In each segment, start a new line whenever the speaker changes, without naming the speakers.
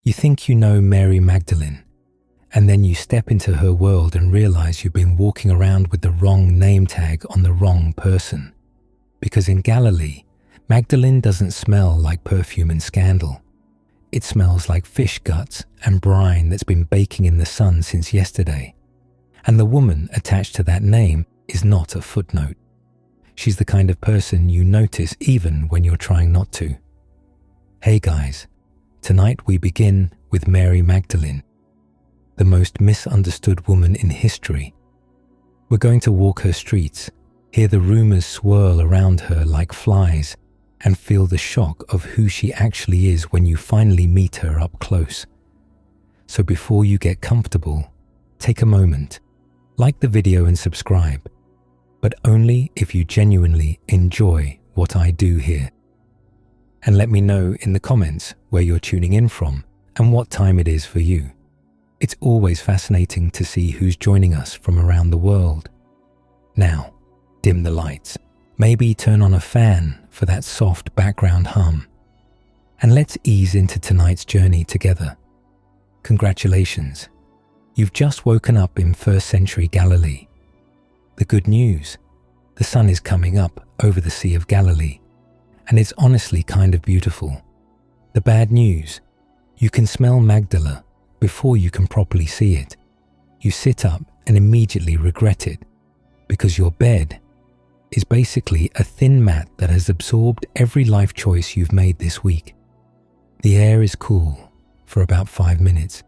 You think you know Mary Magdalene, and then you step into her world and realize you've been walking around with the wrong name tag on the wrong person. Because in Galilee, Magdalene doesn't smell like perfume and scandal. It smells like fish guts and brine that's been baking in the sun since yesterday. And the woman attached to that name is not a footnote. She's the kind of person you notice even when you're trying not to. Hey guys, tonight we begin with Mary Magdalene, the most misunderstood woman in history. We're going to walk her streets, hear the rumors swirl around her like flies, and feel the shock of who she actually is when you finally meet her up close. So before you get comfortable, take a moment, like the video and subscribe, but only if you genuinely enjoy what I do here. And let me know in the comments where you're tuning in from and what time it is for you. It's always fascinating to see who's joining us from around the world. Now, dim the lights. Maybe turn on a fan for that soft background hum. And let's ease into tonight's journey together. Congratulations. You've just woken up in first century Galilee. The good news, the sun is coming up over the Sea of Galilee, and it's honestly kind of beautiful. The bad news, you can smell Magdala before you can properly see it. You sit up and immediately regret it, because your bed is basically a thin mat that has absorbed every life choice you've made this week. The air is cool for about 5 minutes.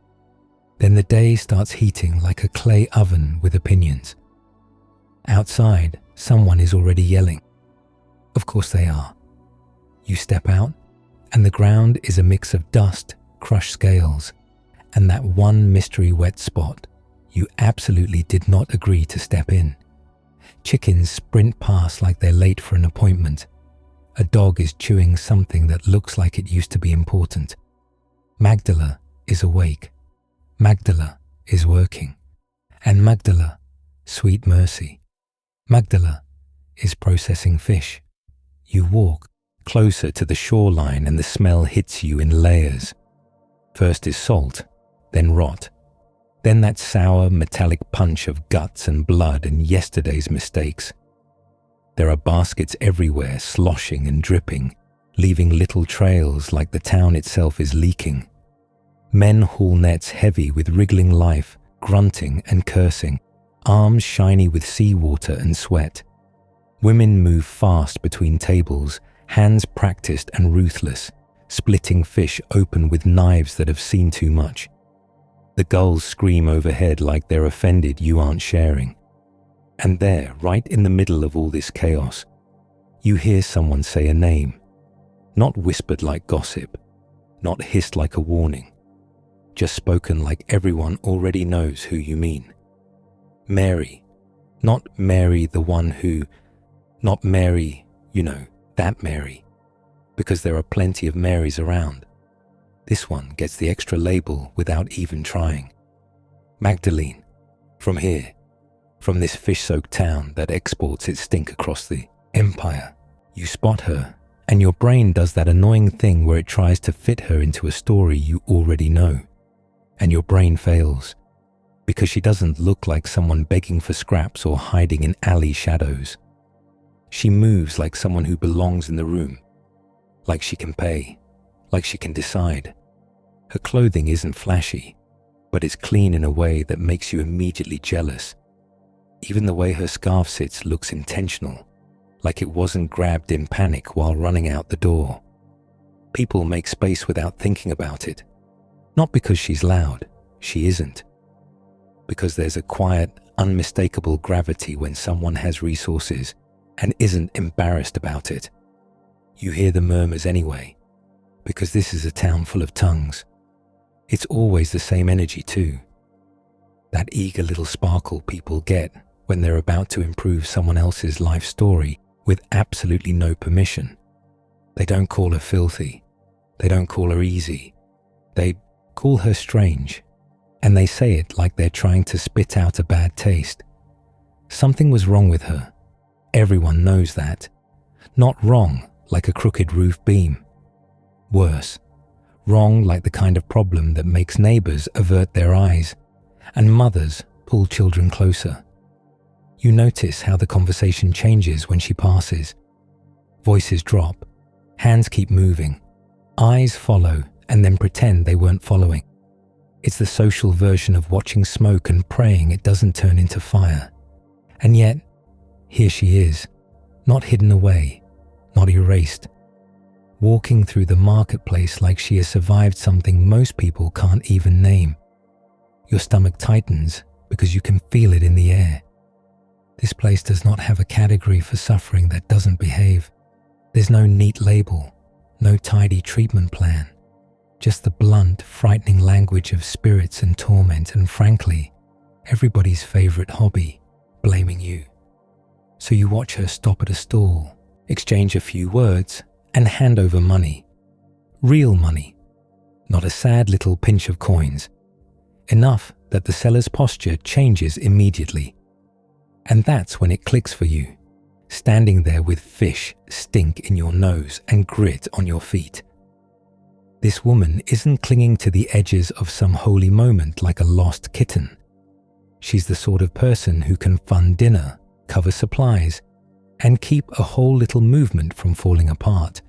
Then the day starts heating like a clay oven with opinions. Outside, someone is already yelling. Of course they are. You step out, and the ground is a mix of dust, crushed scales, and that one mystery wet spot you absolutely did not agree to step in. Chickens sprint past like they're late for an appointment. A dog is chewing something that looks like it used to be important. Magdala is awake. Magdala is working. And Magdala, sweet mercy, Magdala is processing fish. You walk closer to the shoreline and the smell hits you in layers. First is salt, then rot, then that sour metallic punch of guts and blood and yesterday's mistakes. There are baskets everywhere sloshing and dripping, leaving little trails like the town itself is leaking. Men haul nets heavy with wriggling life, grunting and cursing, arms shiny with seawater and sweat. Women move fast between tables, hands practiced and ruthless, splitting fish open with knives that have seen too much. The gulls scream overhead like they're offended you aren't sharing. And there, right in the middle of all this chaos, you hear someone say a name, not whispered like gossip, not hissed like a warning, just spoken like everyone already knows who you mean. Mary, not Mary the one who, not Mary, you know, that Mary, because there are plenty of Marys around. This one gets the extra label without even trying. Magdalene, from here, from this fish-soaked town that exports its stink across the empire. You spot her, and your brain does that annoying thing where it tries to fit her into a story you already know. And your brain fails, because she doesn't look like someone begging for scraps or hiding in alley shadows. She moves like someone who belongs in the room, like she can pay, like she can decide. Her clothing isn't flashy, but it's clean in a way that makes you immediately jealous. Even the way her scarf sits looks intentional, like it wasn't grabbed in panic while running out the door. People make space without thinking about it. Not because she's loud, she isn't. Because there's a quiet, unmistakable gravity when someone has resources and isn't embarrassed about it. You hear the murmurs anyway, because this is a town full of tongues. It's always the same energy too. That eager little sparkle people get when they're about to improve someone else's life story with absolutely no permission. They don't call her filthy. They don't call her easy. They call her strange. And they say it like they're trying to spit out a bad taste. Something was wrong with her. Everyone knows that. Not wrong like a crooked roof beam. Worse, Wrong like the kind of problem that makes neighbors avert their eyes and mothers pull children closer. You notice how the conversation changes when she passes. Voices drop, hands keep moving, eyes follow and then pretend they weren't following. It's the social version of watching smoke and praying it doesn't turn into fire. And yet, here she is, not hidden away, not erased, walking through the marketplace like she has survived something most people can't even name. Your stomach tightens because you can feel it in the air. This place does not have a category for suffering that doesn't behave. There's no neat label, no tidy treatment plan, just the blunt, frightening language of spirits and torment and, frankly, everybody's favorite hobby, blaming you. So you watch her stop at a stall, exchange a few words, and hand over money. Real money, not a sad little pinch of coins. Enough that the seller's posture changes immediately. And that's when it clicks for you, standing there with fish stink in your nose and grit on your feet. This woman isn't clinging to the edges of some holy moment like a lost kitten. She's the sort of person who can fund dinner, cover supplies, and keep a whole little movement from falling apart.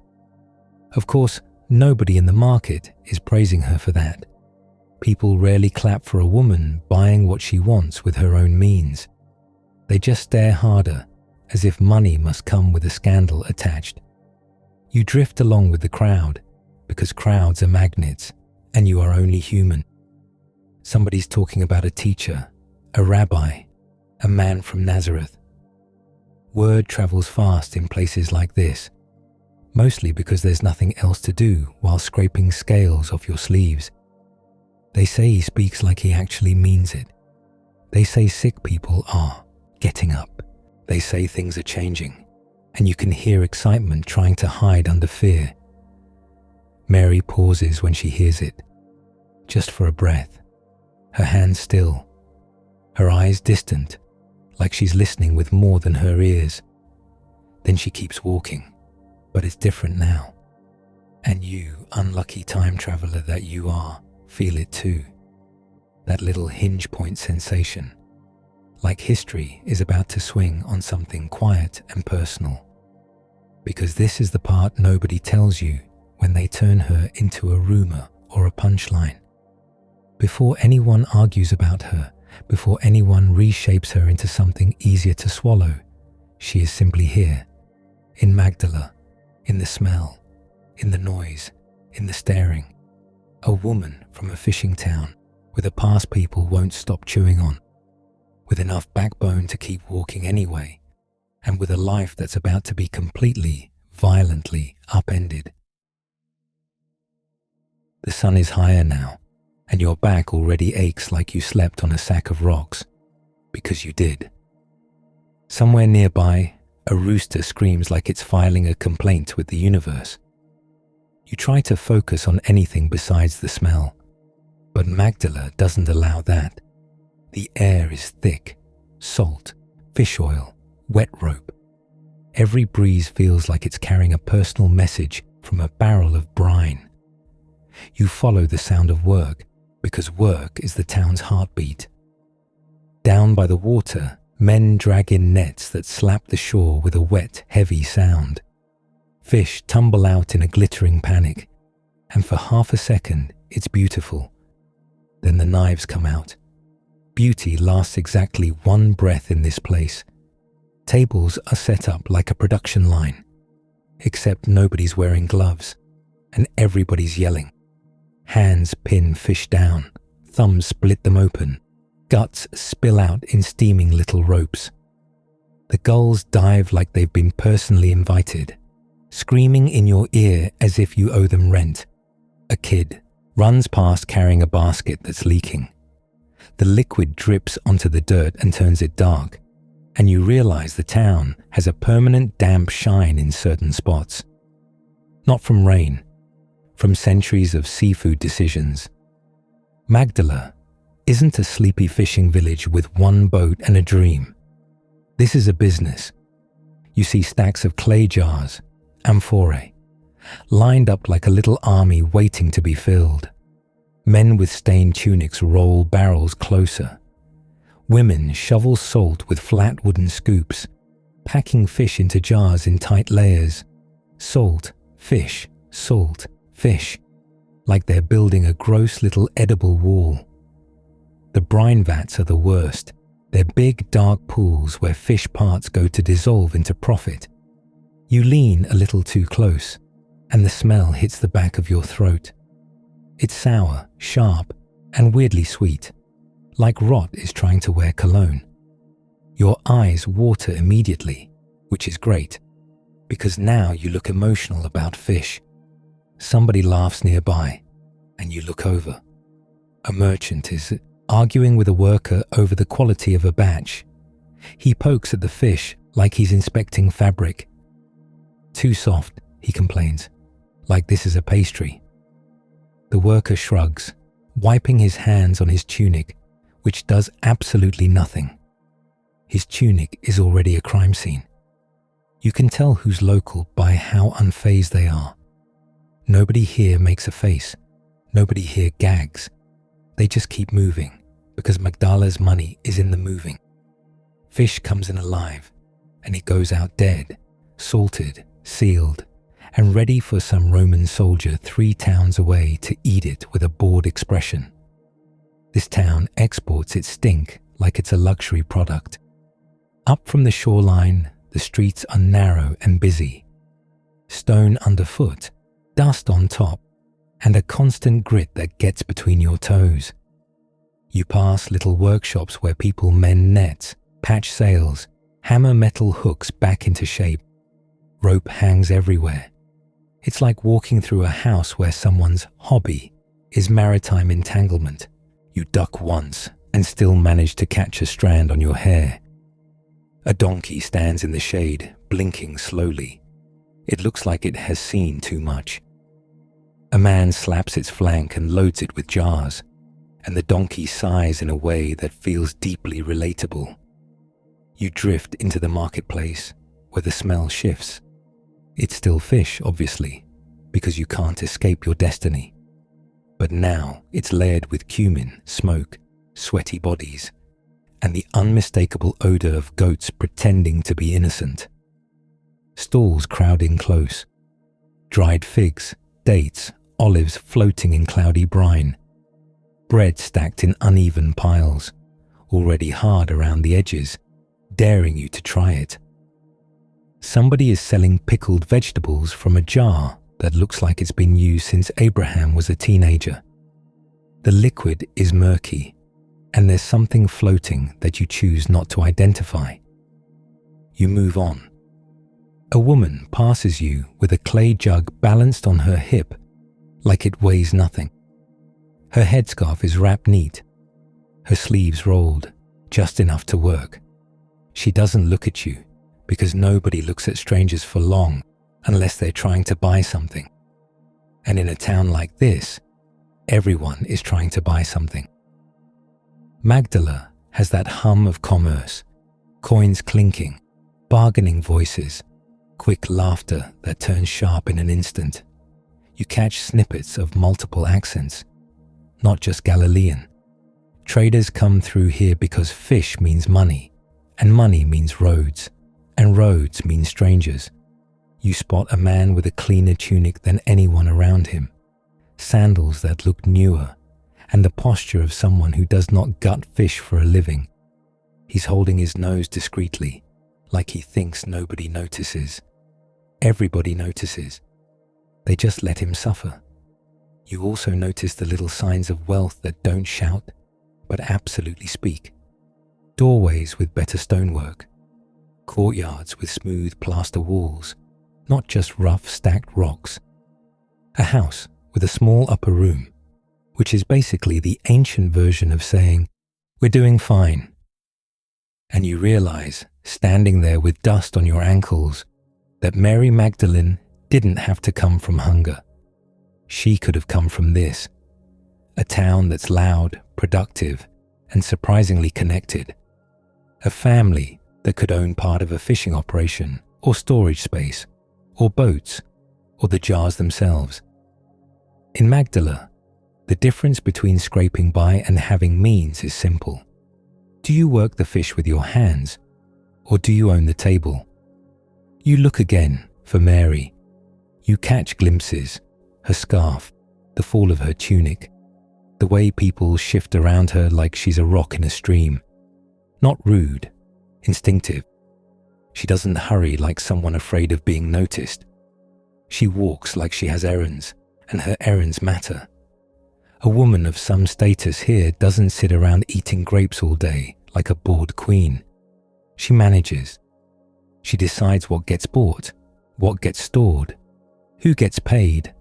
Of course, nobody in the market is praising her for that. People rarely clap for a woman buying what she wants with her own means. They just stare harder, as if money must come with a scandal attached. You drift along with the crowd, because crowds are magnets, and you are only human. Somebody's talking about a teacher, a rabbi, a man from Nazareth. Word travels fast in places like this, mostly because there's nothing else to do while scraping scales off your sleeves. They say he speaks like he actually means it. They say sick people are getting up. They say things are changing, and you can hear excitement trying to hide under fear. Mary pauses when she hears it, just for a breath, her hands still, her eyes distant, like she's listening with more than her ears. Then she keeps walking, but it's different now. And you, unlucky time traveler that you are, feel it too. That little hinge point sensation, like history is about to swing on something quiet and personal. Because this is the part nobody tells you when they turn her into a rumor or a punchline. Before anyone argues about her, before anyone reshapes her into something easier to swallow, she is simply here, in Magdala, in the smell, in the noise, in the staring. A woman from a fishing town with a past people won't stop chewing on, with enough backbone to keep walking anyway, and with a life that's about to be completely, violently upended. The sun is higher now, and your back already aches like you slept on a sack of rocks, because you did. Somewhere nearby, a rooster screams like it's filing a complaint with the universe. You try to focus on anything besides the smell, but Magdala doesn't allow that. The air is thick, salt, fish oil, wet rope. Every breeze feels like it's carrying a personal message from a barrel of brine. You follow the sound of work, because work is the town's heartbeat. Down by the water, men drag in nets that slap the shore with a wet, heavy sound. Fish tumble out in a glittering panic, and for half a second, it's beautiful. Then the knives come out. Beauty lasts exactly one breath in this place. Tables are set up like a production line, except nobody's wearing gloves, and everybody's yelling. Hands pin fish down, thumbs split them open, guts spill out in steaming little ropes. The gulls dive like they've been personally invited, screaming in your ear as if you owe them rent. A kid runs past carrying a basket that's leaking. The liquid drips onto the dirt and turns it dark, and you realize the town has a permanent damp shine in certain spots. Not from rain, from centuries of seafood decisions. Magdala isn't a sleepy fishing village with one boat and a dream. This is a business. You see stacks of clay jars, amphorae, lined up like a little army waiting to be filled. Men with stained tunics roll barrels closer. Women shovel salt with flat wooden scoops, packing fish into jars in tight layers. Salt, fish, like they're building a gross little edible wall. The brine vats are the worst. They're big dark pools where fish parts go to dissolve into profit. You lean a little too close, and the smell hits the back of your throat. It's sour, sharp, and weirdly sweet, like rot is trying to wear cologne. Your eyes water immediately, which is great, because now you look emotional about fish. Somebody laughs nearby, and you look over. A merchant is arguing with a worker over the quality of a batch. He pokes at the fish like he's inspecting fabric. Too soft, he complains, like this is a pastry. The worker shrugs, wiping his hands on his tunic, which does absolutely nothing. His tunic is already a crime scene. You can tell who's local by how unfazed they are. Nobody here makes a face. Nobody here gags. They just keep moving, because Magdala's money is in the moving. Fish comes in alive, and it goes out dead, salted, sealed, and ready for some Roman soldier 3 towns away to eat it with a bored expression. This town exports its stink like it's a luxury product. Up from the shoreline, the streets are narrow and busy. Stone underfoot, dust on top, and a constant grit that gets between your toes. You pass little workshops where people mend nets, patch sails, hammer metal hooks back into shape. Rope hangs everywhere. It's like walking through a house where someone's hobby is maritime entanglement. You duck once and still manage to catch a strand on your hair. A donkey stands in the shade, blinking slowly. It looks like it has seen too much. A man slaps its flank and loads it with jars, and the donkey sighs in a way that feels deeply relatable. You drift into the marketplace, where the smell shifts. It's still fish, obviously, because you can't escape your destiny. But now it's layered with cumin, smoke, sweaty bodies, and the unmistakable odor of goats pretending to be innocent. Stalls crowd in close. Dried figs, dates, olives floating in cloudy brine. Bread stacked in uneven piles, already hard around the edges, daring you to try it. Somebody is selling pickled vegetables from a jar that looks like it's been used since Abraham was a teenager. The liquid is murky, and there's something floating that you choose not to identify. You move on. A woman passes you with a clay jug balanced on her hip, like it weighs nothing. Her headscarf is wrapped neat, her sleeves rolled, just enough to work. She doesn't look at you, because nobody looks at strangers for long unless they're trying to buy something. And in a town like this, everyone is trying to buy something. Magdala has that hum of commerce, coins clinking, bargaining voices, quick laughter that turns sharp in an instant. You catch snippets of multiple accents, not just Galilean. Traders come through here because fish means money, and money means roads, and roads mean strangers. You spot a man with a cleaner tunic than anyone around him, sandals that look newer, and the posture of someone who does not gut fish for a living. He's holding his nose discreetly, like he thinks nobody notices. Everybody notices. They just let him suffer. You also notice the little signs of wealth that don't shout, but absolutely speak. Doorways with better stonework. Courtyards with smooth plaster walls, not just rough stacked rocks. A house with a small upper room, which is basically the ancient version of saying, "We're doing fine." And you realize, standing there with dust on your ankles, that Mary Magdalene didn't have to come from hunger. She could have come from this. A town that's loud, productive, and surprisingly connected. A family that could own part of a fishing operation, or storage space, or boats, or the jars themselves. In Magdala, the difference between scraping by and having means is simple. Do you work the fish with your hands, or do you own the table? You look again for Mary. You catch glimpses, her scarf, the fall of her tunic, the way people shift around her like she's a rock in a stream. Not rude, instinctive. She doesn't hurry like someone afraid of being noticed. She walks like she has errands, and her errands matter. A woman of some status here doesn't sit around eating grapes all day like a bored queen. She manages. She decides what gets bought, what gets stored, who gets paid,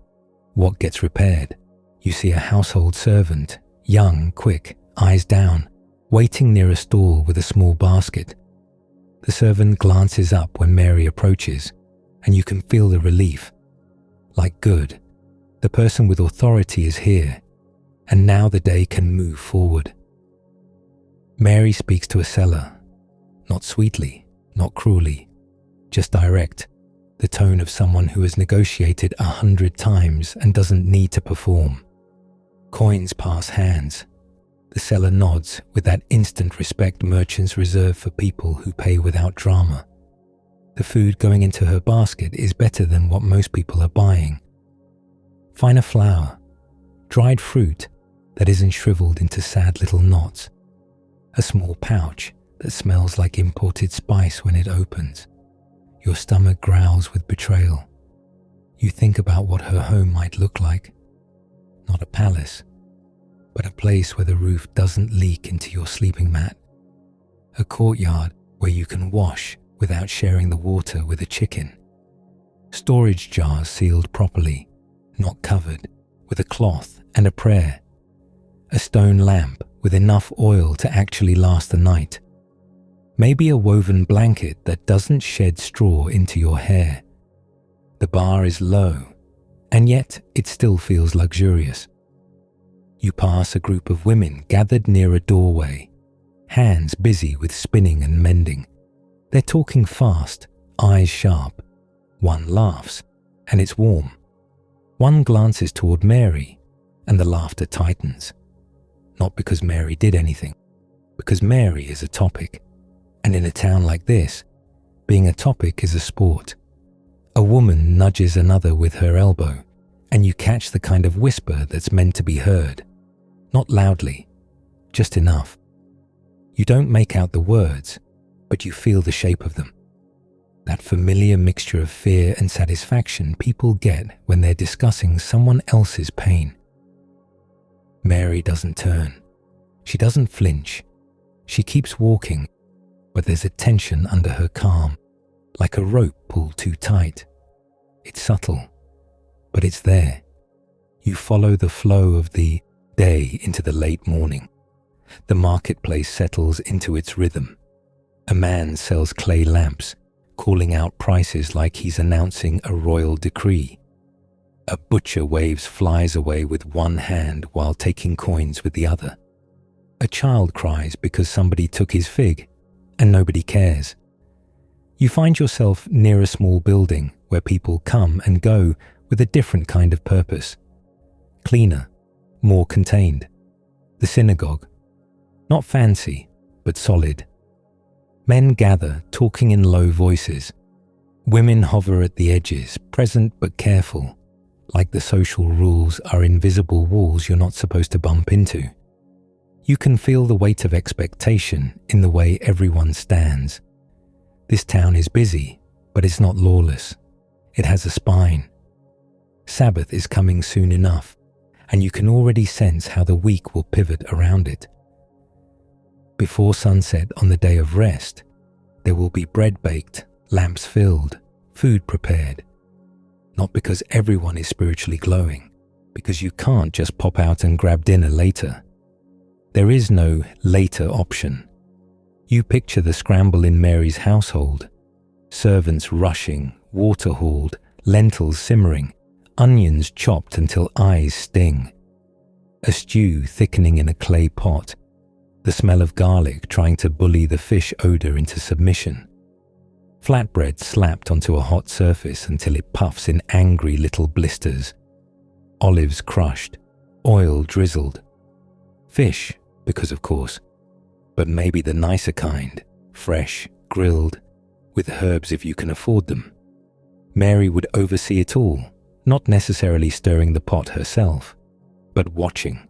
what gets repaired. You see a household servant, young, quick, eyes down, waiting near a stall with a small basket. The servant glances up when Mary approaches, and you can feel the relief. Like good, the person with authority is here, and now the day can move forward. Mary speaks to a seller, not sweetly, not cruelly, just direct, the tone of someone who has negotiated 100 times and doesn't need to perform. Coins pass hands. The seller nods with that instant respect merchants reserve for people who pay without drama. The food going into her basket is better than what most people are buying. Finer flour, dried fruit that isn't shriveled into sad little knots, a small pouch that smells like imported spice when it opens. Your stomach growls with betrayal. You think about what her home might look like. Not a palace, but a place where the roof doesn't leak into your sleeping mat. A courtyard where you can wash without sharing the water with a chicken. Storage jars sealed properly, not covered, with a cloth and a prayer. A stone lamp with enough oil to actually last the night. Maybe a woven blanket that doesn't shed straw into your hair. The bar is low, and yet it still feels luxurious. You pass a group of women gathered near a doorway, hands busy with spinning and mending. They're talking fast, eyes sharp. One laughs, and it's warm. One glances toward Mary, and the laughter tightens. Not because Mary did anything, because Mary is a topic. And in a town like this, being a topic is a sport. A woman nudges another with her elbow, and you catch the kind of whisper that's meant to be heard. Not loudly, just enough. You don't make out the words, but you feel the shape of them. That familiar mixture of fear and satisfaction people get when they're discussing someone else's pain. Mary doesn't turn. She doesn't flinch. She keeps walking, but there's a tension under her calm, like a rope pulled too tight. It's subtle, but it's there. You follow the flow of the day into the late morning. The marketplace settles into its rhythm. A man sells clay lamps, calling out prices like he's announcing a royal decree. A butcher waves flies away with one hand while taking coins with the other. A child cries because somebody took his fig, and nobody cares. You find yourself near a small building where people come and go with a different kind of purpose. Cleaner, more contained. The synagogue. Not fancy, but solid. Men gather, talking in low voices. Women hover at the edges, present but careful, like the social rules are invisible walls you're not supposed to bump into. You can feel the weight of expectation in the way everyone stands. This town is busy, but it's not lawless. It has a spine. Sabbath is coming soon enough, and you can already sense how the week will pivot around it. Before sunset on the day of rest, there will be bread baked, lamps filled, food prepared. Not because everyone is spiritually glowing, because you can't just pop out and grab dinner later. There is no later option. You picture the scramble in Mary's household. Servants rushing, water hauled, lentils simmering, onions chopped until eyes sting. A stew thickening in a clay pot. The smell of garlic trying to bully the fish odor into submission. Flatbread slapped onto a hot surface until it puffs in angry little blisters. Olives crushed, oil drizzled. Fish, because of course, but maybe the nicer kind, fresh, grilled, with herbs if you can afford them. Mary would oversee it all, not necessarily stirring the pot herself, but watching,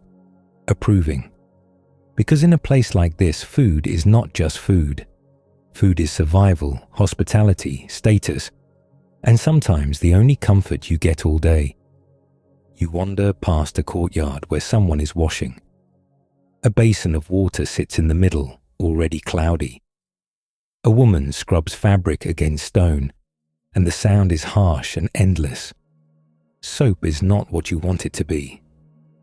approving. Because in a place like this, food is not just food. Food is survival, hospitality, status, and sometimes the only comfort you get all day. You wander past a courtyard where someone is washing. A basin of water sits in the middle, already cloudy. A woman scrubs fabric against stone, and the sound is harsh and endless. Soap is not what you want it to be.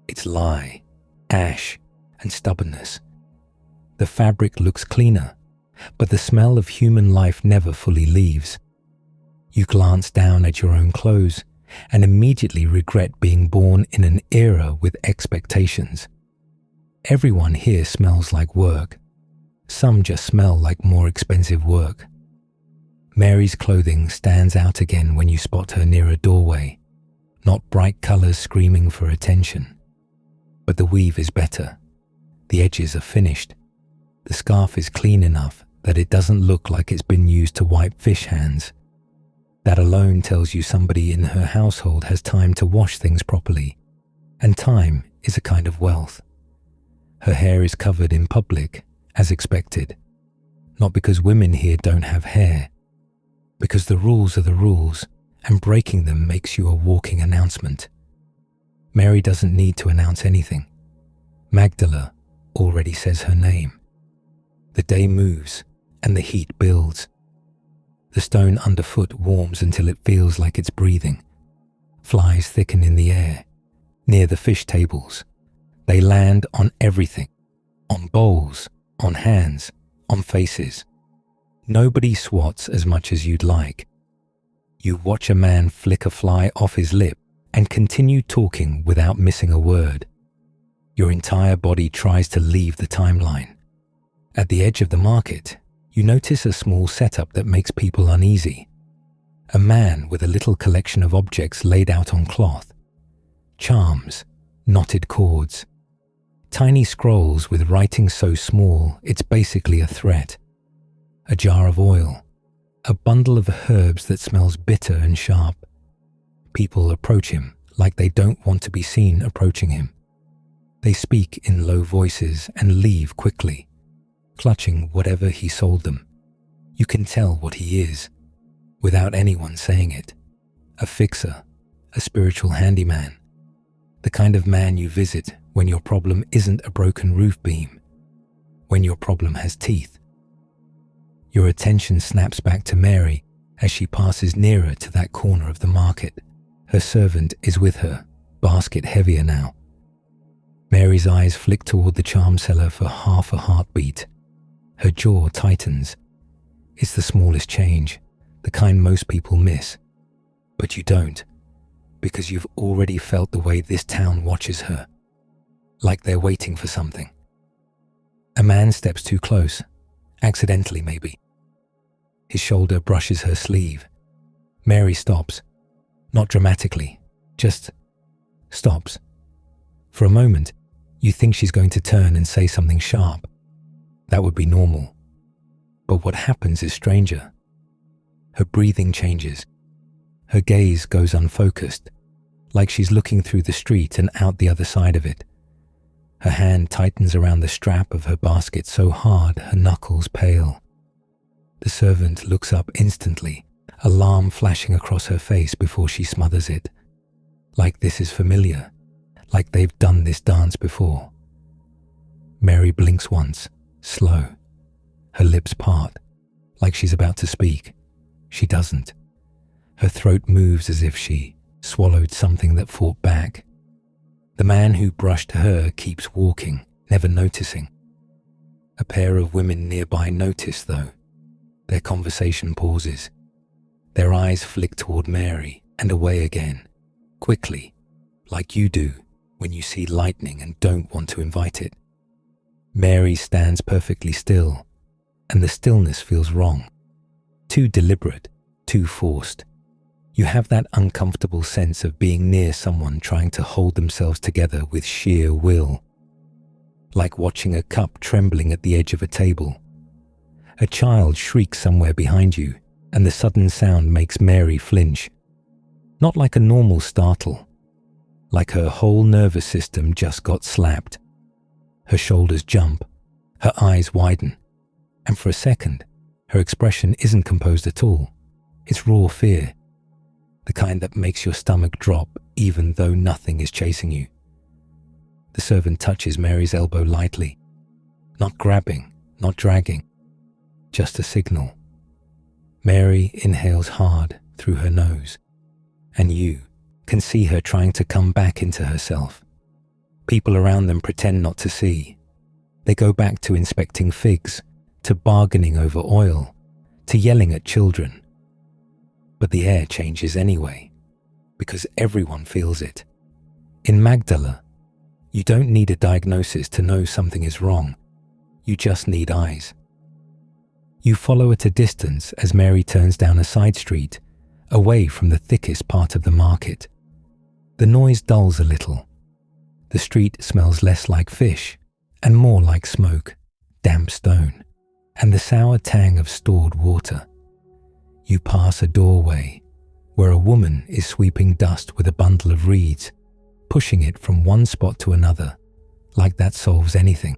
It's lye, ash, and stubbornness. The fabric looks cleaner, but the smell of human life never fully leaves. You glance down at your own clothes and immediately regret being born in an era with expectations. Everyone here smells like work. Some just smell like more expensive work. Mary's clothing stands out again when you spot her near a doorway, not bright colors screaming for attention. But the weave is better. The edges are finished. The scarf is clean enough that it doesn't look like it's been used to wipe fish hands. That alone tells you somebody in her household has time to wash things properly, and time is a kind of wealth. Her hair is covered in public, as expected, not because women here don't have hair, because the rules are the rules, and breaking them makes you a walking announcement. Mary doesn't need to announce anything. Magdala already says her name. The day moves, and the heat builds. The stone underfoot warms until it feels like it's breathing. Flies thicken in the air, near the fish tables. They land on everything, on bowls, on hands, on faces. Nobody swats as much as you'd like. You watch a man flick a fly off his lip and continue talking without missing a word. Your entire body tries to leave the timeline. At the edge of the market, you notice a small setup that makes people uneasy. A man with a little collection of objects laid out on cloth. Charms, knotted cords. Tiny scrolls with writing so small it's basically a threat. A jar of oil. A bundle of herbs that smells bitter and sharp. People approach him like they don't want to be seen approaching him. They speak in low voices and leave quickly, clutching whatever he sold them. You can tell what he is, without anyone saying it. A fixer, a spiritual handyman, the kind of man you visit when your problem isn't a broken roof beam, when your problem has teeth. Your attention snaps back to Mary as she passes nearer to that corner of the market. Her servant is with her, basket heavier now. Mary's eyes flick toward the charm seller for half a heartbeat. Her jaw tightens. It's the smallest change, the kind most people miss. But you don't, because you've already felt the way this town watches her, like they're waiting for something. A man steps too close, accidentally maybe. His shoulder brushes her sleeve. Mary stops, not dramatically, just stops. For a moment, you think she's going to turn and say something sharp. That would be normal. But what happens is stranger. Her breathing changes. Her gaze goes unfocused, like she's looking through the street and out the other side of it. Her hand tightens around the strap of her basket so hard her knuckles pale. The servant looks up instantly, alarm flashing across her face before she smothers it. Like this is familiar, like they've done this dance before. Mary blinks once, slow. Her lips part, like she's about to speak. She doesn't. Her throat moves as if she swallowed something that fought back. The man who brushed her keeps walking, never noticing. A pair of women nearby notice, though. Their conversation pauses. Their eyes flick toward Mary and away again, quickly, like you do when you see lightning and don't want to invite it. Mary stands perfectly still, and the stillness feels wrong. too deliberate, too forced. You have that uncomfortable sense of being near someone trying to hold themselves together with sheer will. Like watching a cup trembling at the edge of a table. A child shrieks somewhere behind you, and the sudden sound makes Mary flinch. Not like a normal startle, like her whole nervous system just got slapped. Her shoulders jump, her eyes widen, and for a second, her expression isn't composed at all. It's raw fear, the kind that makes your stomach drop even though nothing is chasing you. The servant touches Mary's elbow lightly, not grabbing, not dragging, just a signal. Mary inhales hard through her nose, and you can see her trying to come back into herself. People around them pretend not to see. They go back to inspecting figs, to bargaining over oil, to yelling at children. But the air changes anyway, because everyone feels it. In Magdala, you don't need a diagnosis to know something is wrong. You just need eyes. You follow at a distance as Mary turns down a side street, away from the thickest part of the market. The noise dulls a little. The street smells less like fish and more like smoke, damp stone, and the sour tang of stored water. You pass a doorway where a woman is sweeping dust with a bundle of reeds, pushing it from one spot to another, like that solves anything.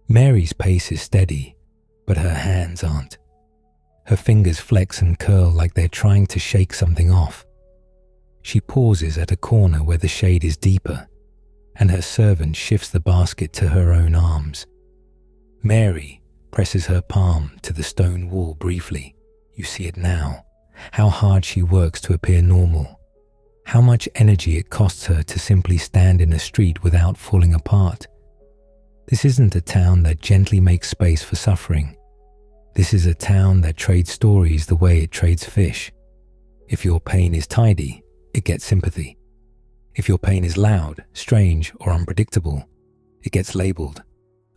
Mary's pace is steady, but her hands aren't. Her fingers flex and curl like they're trying to shake something off. She pauses at a corner where the shade is deeper, and her servant shifts the basket to her own arms. Mary presses her palm to the stone wall briefly. You see it now, how hard she works to appear normal, how much energy it costs her to simply stand in a street without falling apart. This isn't a town that gently makes space for suffering. This is a town that trades stories the way it trades fish. If your pain is tidy, it gets sympathy. If your pain is loud, strange, or unpredictable, it gets labeled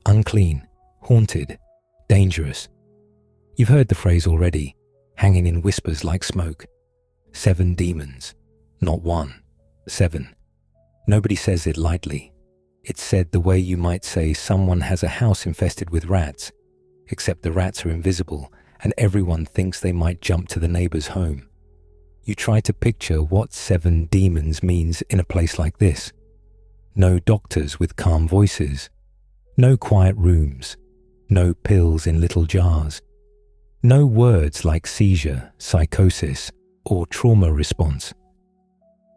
unclean, haunted, dangerous. You've heard the phrase already, hanging in whispers like smoke. 7 demons, not 1, 7. Nobody says it lightly. It's said the way you might say someone has a house infested with rats, except the rats are invisible and everyone thinks they might jump to the neighbor's home. You try to picture what 7 demons means in a place like this. No doctors with calm voices, no quiet rooms, no pills in little jars, no words like seizure, psychosis, or trauma response.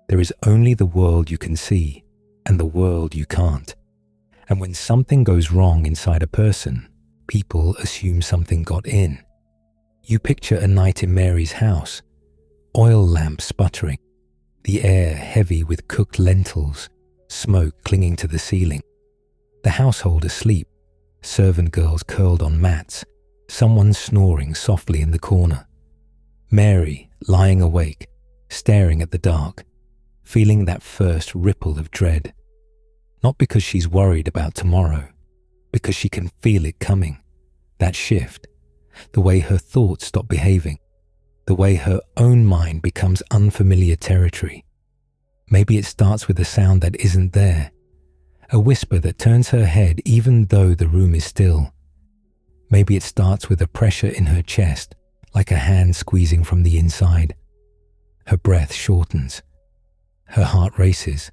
There is only the world you can see and the world you can't. And when something goes wrong inside a person, people assume something got in. You picture a night in Mary's house, oil lamps sputtering, the air heavy with cooked lentils, smoke clinging to the ceiling, the household asleep, servant girls curled on mats, someone snoring softly in the corner. Mary lying awake, staring at the dark, feeling that first ripple of dread. Not because she's worried about tomorrow, because she can feel it coming, that shift, the way her thoughts stop behaving, the way her own mind becomes unfamiliar territory. Maybe it starts with a sound that isn't there, a whisper that turns her head even though the room is still. Maybe it starts with a pressure in her chest, like a hand squeezing from the inside. Her breath shortens. Her heart races.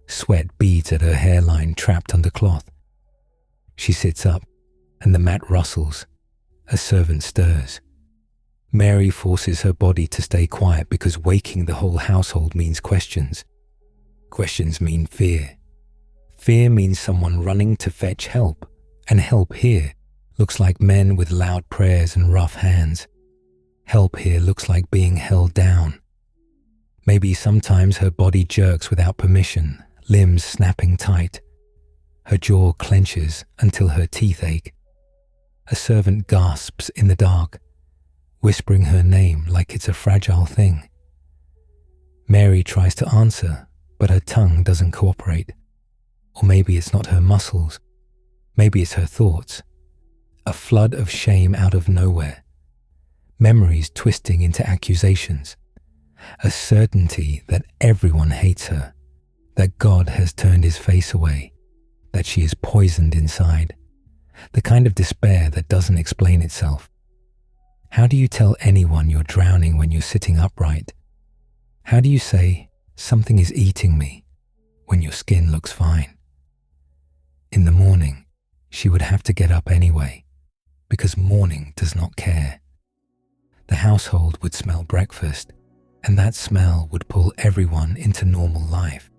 Sweat beads at her hairline trapped under cloth. She sits up, and the mat rustles. A servant stirs. Mary forces her body to stay quiet because waking the whole household means questions. Questions mean fear. Fear means someone running to fetch help, and help here looks like men with loud prayers and rough hands. Help here looks like being held down. Maybe sometimes her body jerks without permission, limbs snapping tight. Her jaw clenches until her teeth ache. A servant gasps in the dark, whispering her name like it's a fragile thing. Mary tries to answer, but her tongue doesn't cooperate. Or maybe it's not her muscles. Maybe it's her thoughts. A flood of shame out of nowhere. memories twisting into accusations, a certainty that everyone hates her, that God has turned his face away, that she is poisoned inside, the kind of despair that doesn't explain itself. How do you tell anyone you're drowning when you're sitting upright? How do you say, something is eating me, when your skin looks fine? In the morning, she would have to get up anyway, because morning does not care. The household would smell breakfast, and that smell would pull everyone into normal life.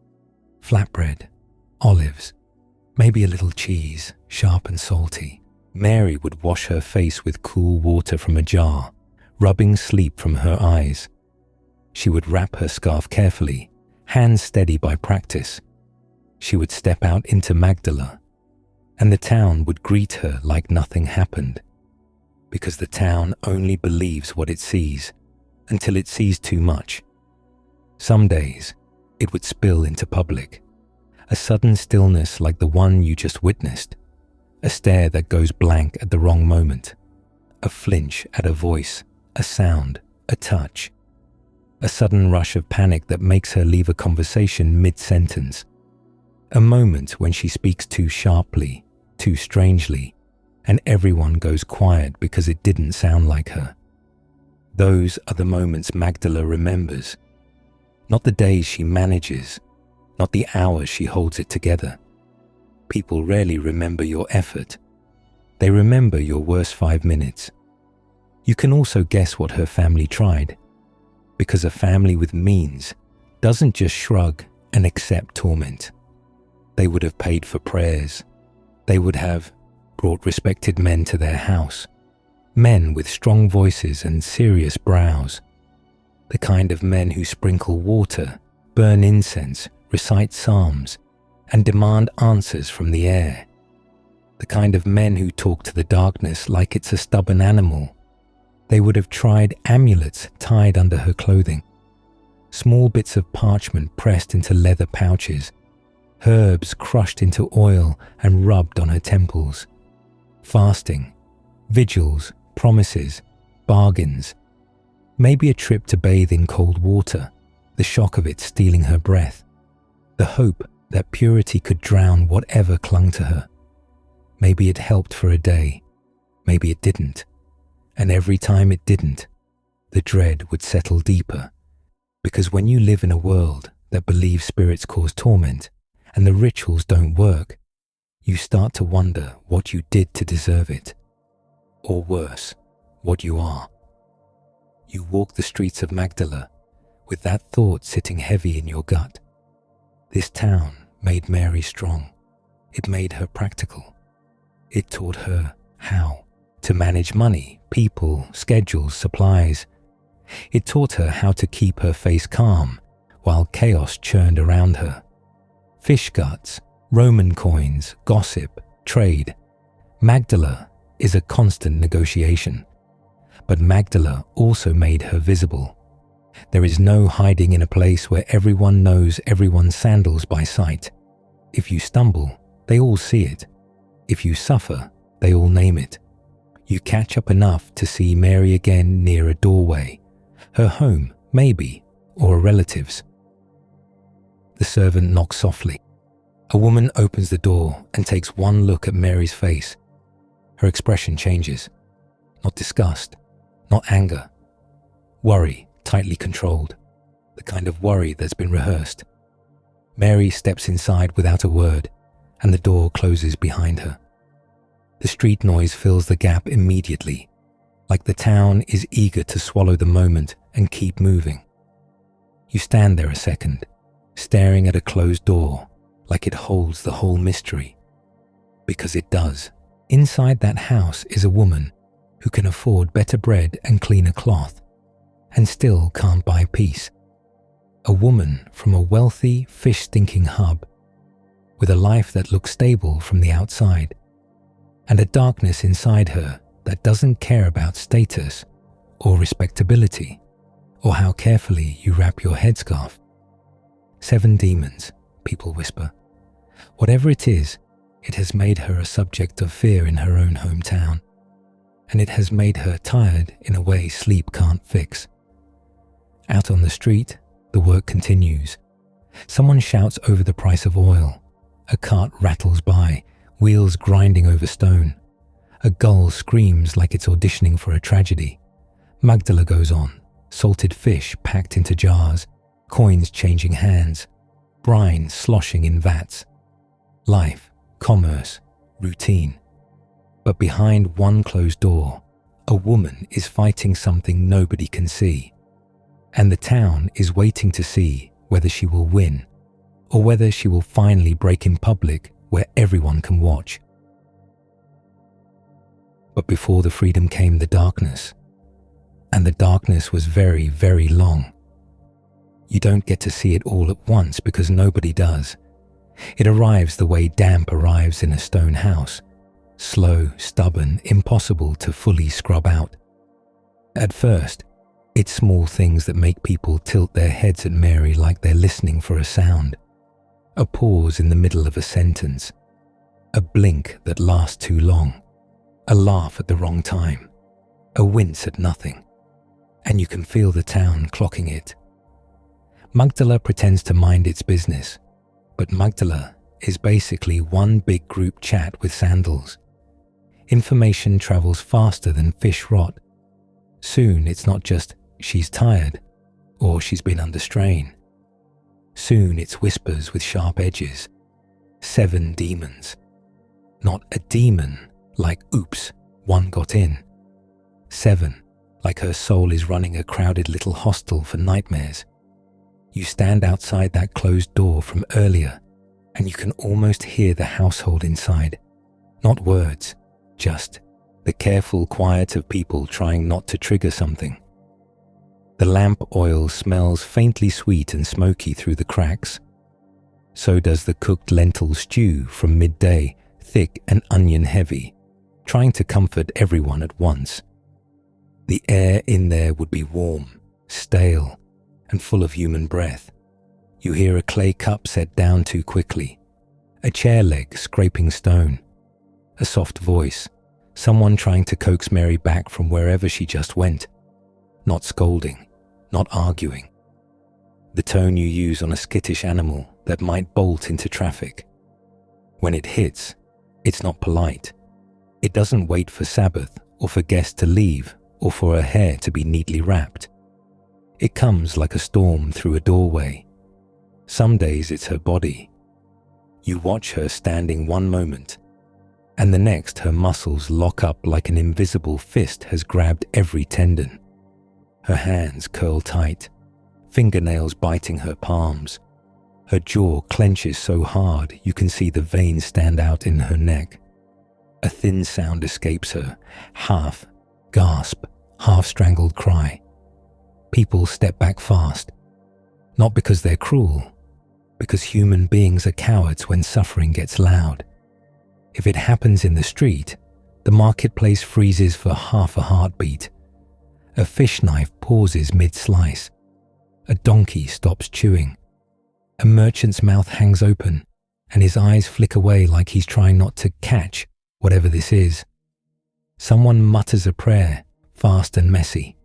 Flatbread, olives, maybe a little cheese, sharp and salty. Mary would wash her face with cool water from a jar, rubbing sleep from her eyes. She would wrap her scarf carefully, hands steady by practice. She would step out into Magdala, and the town would greet her like nothing happened, because the town only believes what it sees until it sees too much. Some days, it would spill into public, a sudden stillness like the one you just witnessed, a stare that goes blank at the wrong moment, a flinch at a voice, a sound, a touch, a sudden rush of panic that makes her leave a conversation mid-sentence, a moment when she speaks too sharply, too strangely, and everyone goes quiet because it didn't sound like her. Those are the moments Magdala remembers, not the days she manages, not the hours she holds it together. People rarely remember your effort. They remember your worst 5 minutes. You can also guess what her family tried, because a family with means doesn't just shrug and accept torment. They would have paid for prayers. They would have brought respected men to their house, men with strong voices and serious brows, the kind of men who sprinkle water, burn incense, recite psalms, and demand answers from the air, the kind of men who talk to the darkness like it's a stubborn animal. They would have tried amulets tied under her clothing, small bits of parchment pressed into leather pouches, herbs crushed into oil and rubbed on her temples, fasting, vigils, promises, bargains, maybe a trip to bathe in cold water, the shock of it stealing her breath, the hope that purity could drown whatever clung to her. Maybe it helped for a day, maybe it didn't, and every time it didn't, the dread would settle deeper, because when you live in a world that believes spirits cause torment and the rituals don't work, you start to wonder what you did to deserve it, or worse, what you are. You walk the streets of Magdala with that thought sitting heavy in your gut. This town made Mary strong. It made her practical. It taught her how to manage money, people, schedules, supplies. It taught her how to keep her face calm while chaos churned around her. Fish guts, Roman coins, gossip, trade. Magdala is a constant negotiation. But Magdala also made her visible. There is no hiding in a place where everyone knows everyone's sandals by sight. If you stumble, they all see it. If you suffer, they all name it. You catch up enough to see Mary again near a doorway, her home, maybe, or a relative's. The servant knocks softly. A woman opens the door and takes one look at Mary's face. Her expression changes. Not disgust, not anger. Worry, tightly controlled. The kind of worry that's been rehearsed. Mary steps inside without a word, and the door closes behind her. The street noise fills the gap immediately, like the town is eager to swallow the moment and keep moving. You stand there a second, staring at a closed door, like it holds the whole mystery. Because it does. Inside that house is a woman who can afford better bread and cleaner cloth, and still can't buy peace. A woman from a wealthy, fish-stinking hub, with a life that looks stable from the outside, and a darkness inside her that doesn't care about status or respectability, or how carefully you wrap your headscarf. 7 demons, people whisper. Whatever it is, it has made her a subject of fear in her own hometown. and it has made her tired in a way sleep can't fix. Out on the street, the work continues. Someone shouts over the price of oil. A cart rattles by, wheels grinding over stone. A gull screams like it's auditioning for a tragedy. Magdala goes on, salted fish packed into jars, coins changing hands, brine sloshing in vats. Life, commerce, routine. But behind one closed door, a woman is fighting something nobody can see. And the town is waiting to see whether she will win, or whether she will finally break in public where everyone can watch. But before the freedom came the darkness, and the darkness was very, very long. You don't get to see it all at once because nobody does. It arrives the way damp arrives in a stone house, slow, stubborn, impossible to fully scrub out. At first, it's small things that make people tilt their heads at Mary like they're listening for a sound. A pause in the middle of a sentence. A blink that lasts too long. A laugh at the wrong time. A wince at nothing. And you can feel the town clocking it. Magdala pretends to mind its business, but Magdala is basically one big group chat with sandals. Information travels faster than fish rot. Soon it's not just she's tired or she's been under strain. Soon it's whispers with sharp edges. 7 demons. Not a demon like oops, one got in. 7 like her soul is running a crowded little hostel for nightmares. You stand outside that closed door from earlier and you can almost hear the household inside. Not words, just the careful quiet of people trying not to trigger something. The lamp oil smells faintly sweet and smoky through the cracks. So does the cooked lentil stew from midday, thick and onion heavy, trying to comfort everyone at once. The air in there would be warm, stale, and full of human breath. You hear a clay cup set down too quickly, a chair leg scraping stone, a soft voice, someone trying to coax Mary back from wherever she just went. Not scolding, not arguing. The tone you use on a skittish animal that might bolt into traffic. When it hits, it's not polite. It doesn't wait for Sabbath or for guests to leave or for her hair to be neatly wrapped. It comes like a storm through a doorway. Some days it's her body. You watch her standing one moment, and the next her muscles lock up like an invisible fist has grabbed every tendon. Her hands curl tight, fingernails biting her palms. Her jaw clenches so hard you can see the veins stand out in her neck. A thin sound escapes her, half gasp, half-strangled cry. People step back fast, not because they're cruel, because human beings are cowards when suffering gets loud. If it happens in the street, the marketplace freezes for half a heartbeat. A fish knife pauses mid-slice. A donkey stops chewing. A merchant's mouth hangs open, and his eyes flick away like he's trying not to catch whatever this is. Someone mutters a prayer, fast and messy.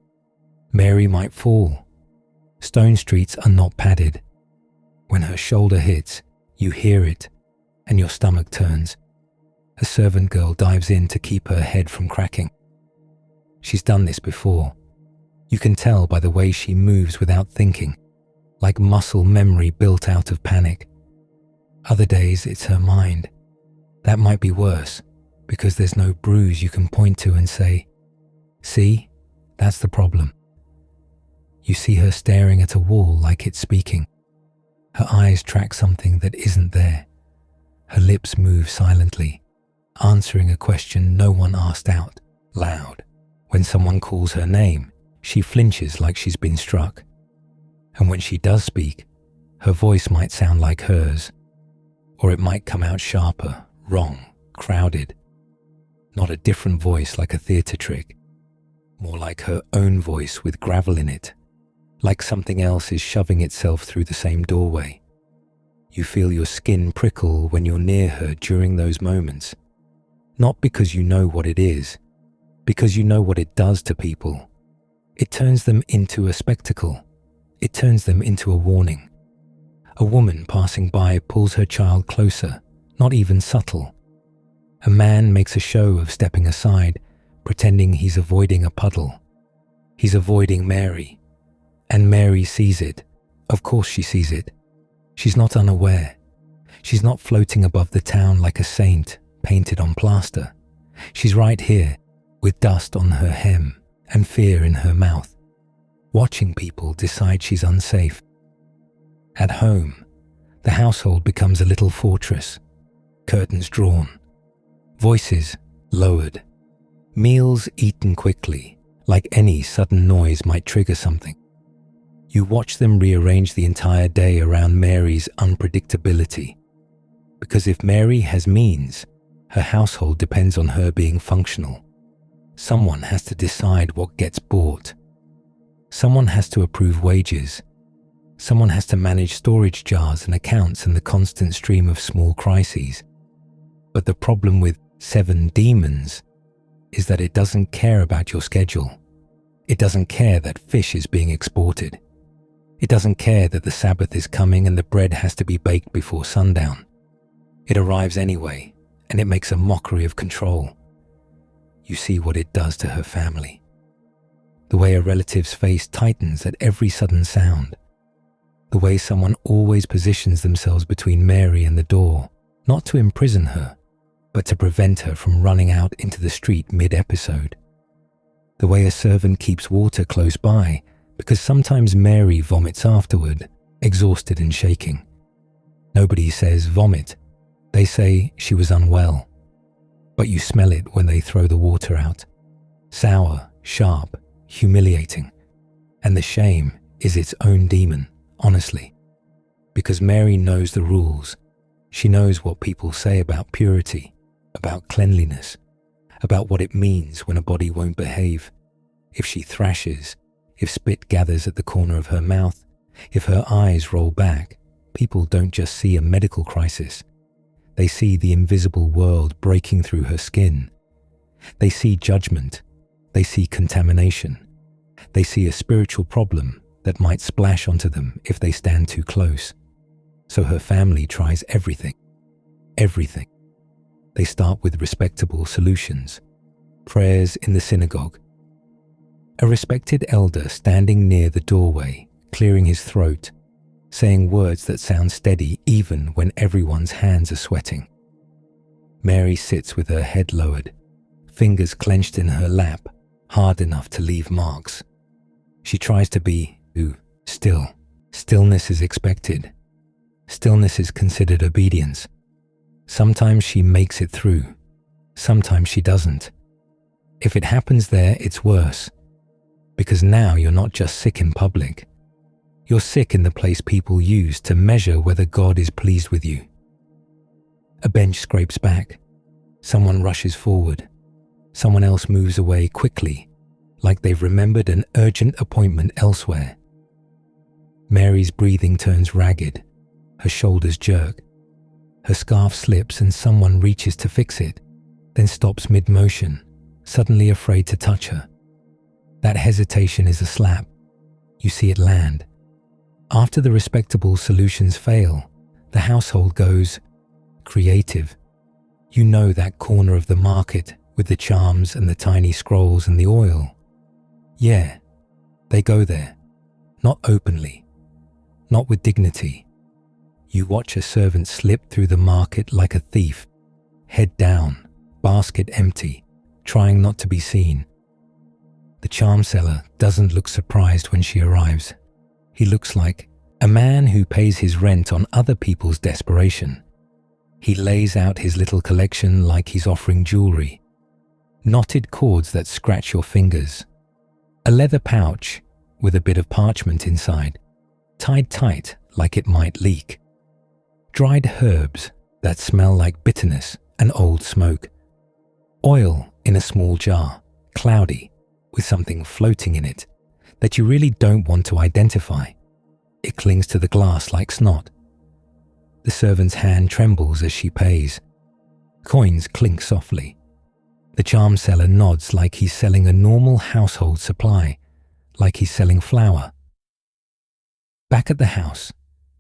Mary might fall. Stone streets are not padded. When her shoulder hits, you hear it, and your stomach turns. A servant girl dives in to keep her head from cracking. She's done this before. You can tell by the way she moves without thinking, like muscle memory built out of panic. Other days it's her mind. That might be worse, because there's no bruise you can point to and say, "See, that's the problem." You see her staring at a wall like it's speaking. Her eyes track something that isn't there. Her lips move silently, answering a question no one asked out loud. When someone calls her name, she flinches like she's been struck. And when she does speak, her voice might sound like hers, or it might come out sharper, wrong, crowded. Not a different voice like a theatre trick, more like her own voice with gravel in it, like something else is shoving itself through the same doorway. You feel your skin prickle when you're near her during those moments, not because you know what it is, because you know what it does to people. It turns them into a spectacle. It turns them into a warning. A woman passing by pulls her child closer, not even subtle. A man makes a show of stepping aside, pretending he's avoiding a puddle. He's avoiding Mary. And Mary sees it. Of course she sees it. She's not unaware. She's not floating above the town like a saint painted on plaster. She's right here, with dust on her hem and fear in her mouth, watching people decide she's unsafe. At home, the household becomes a little fortress, curtains drawn, voices lowered, meals eaten quickly, like any sudden noise might trigger something. You watch them rearrange the entire day around Mary's unpredictability, because if Mary has means, her household depends on her being functional. Someone has to decide what gets bought. Someone has to approve wages. Someone has to manage storage jars and accounts and the constant stream of small crises. But the problem with 7 demons is that it doesn't care about your schedule. It doesn't care that fish is being exported. It doesn't care that the Sabbath is coming and the bread has to be baked before sundown. It arrives anyway, and it makes a mockery of control. You see what it does to her family. The way a relative's face tightens at every sudden sound. The way someone always positions themselves between Mary and the door, not to imprison her, but to prevent her from running out into the street mid-episode. The way a servant keeps water close by, because sometimes Mary vomits afterward, exhausted and shaking. Nobody says vomit. They say she was unwell. But you smell it when they throw the water out. Sour, sharp, humiliating. And the shame is its own demon, honestly. Because Mary knows the rules. She knows what people say about purity, about cleanliness, about what it means when a body won't behave. If she thrashes, if spit gathers at the corner of her mouth, if her eyes roll back, people don't just see a medical crisis. They see the invisible world breaking through her skin. They see judgment. They see contamination. They see a spiritual problem that might splash onto them if they stand too close. So her family tries everything. Everything. They start with respectable solutions. Prayers in the synagogue. A respected elder standing near the doorway, clearing his throat, saying words that sound steady even when everyone's hands are sweating. Mary sits with her head lowered, fingers clenched in her lap, hard enough to leave marks. She tries to be still. Stillness is expected. Stillness is considered obedience. Sometimes she makes it through. Sometimes she doesn't. If it happens there, it's worse. Because now you're not just sick in public. You're sick in the place people use to measure whether God is pleased with you. A bench scrapes back. Someone rushes forward. Someone else moves away quickly, like they've remembered an urgent appointment elsewhere. Mary's breathing turns ragged. Her shoulders jerk. Her scarf slips and someone reaches to fix it, then stops mid-motion, suddenly afraid to touch her. That hesitation is a slap. You see it land. After the respectable solutions fail, the household goes creative. You know that corner of the market with the charms and the tiny scrolls and the oil. Yeah, they go there. Not openly. Not with dignity. You watch a servant slip through the market like a thief, head down, basket empty, trying not to be seen. The charm seller doesn't look surprised when she arrives. He looks like a man who pays his rent on other people's desperation. He lays out his little collection like he's offering jewelry. Knotted cords that scratch your fingers. A leather pouch with a bit of parchment inside, tied tight like it might leak. Dried herbs that smell like bitterness and old smoke. Oil in a small jar, cloudy, with something floating in it that you really don't want to identify. It clings to the glass like snot. The servant's hand trembles as she pays. Coins clink softly. The charm seller nods like he's selling a normal household supply, like he's selling flour. Back at the house,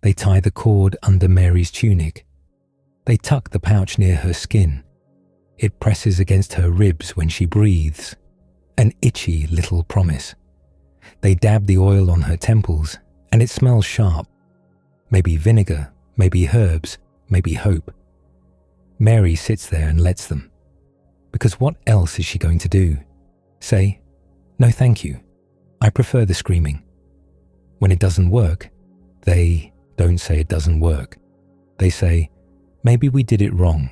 they tie the cord under Mary's tunic. They tuck the pouch near her skin. It presses against her ribs when she breathes. An itchy little promise. They dab the oil on her temples, and it smells sharp. Maybe vinegar, maybe herbs, maybe hope. Mary sits there and lets them. Because what else is she going to do? Say, "No thank you, I prefer the screaming." When it doesn't work, they don't say it doesn't work. They say, maybe we did it wrong.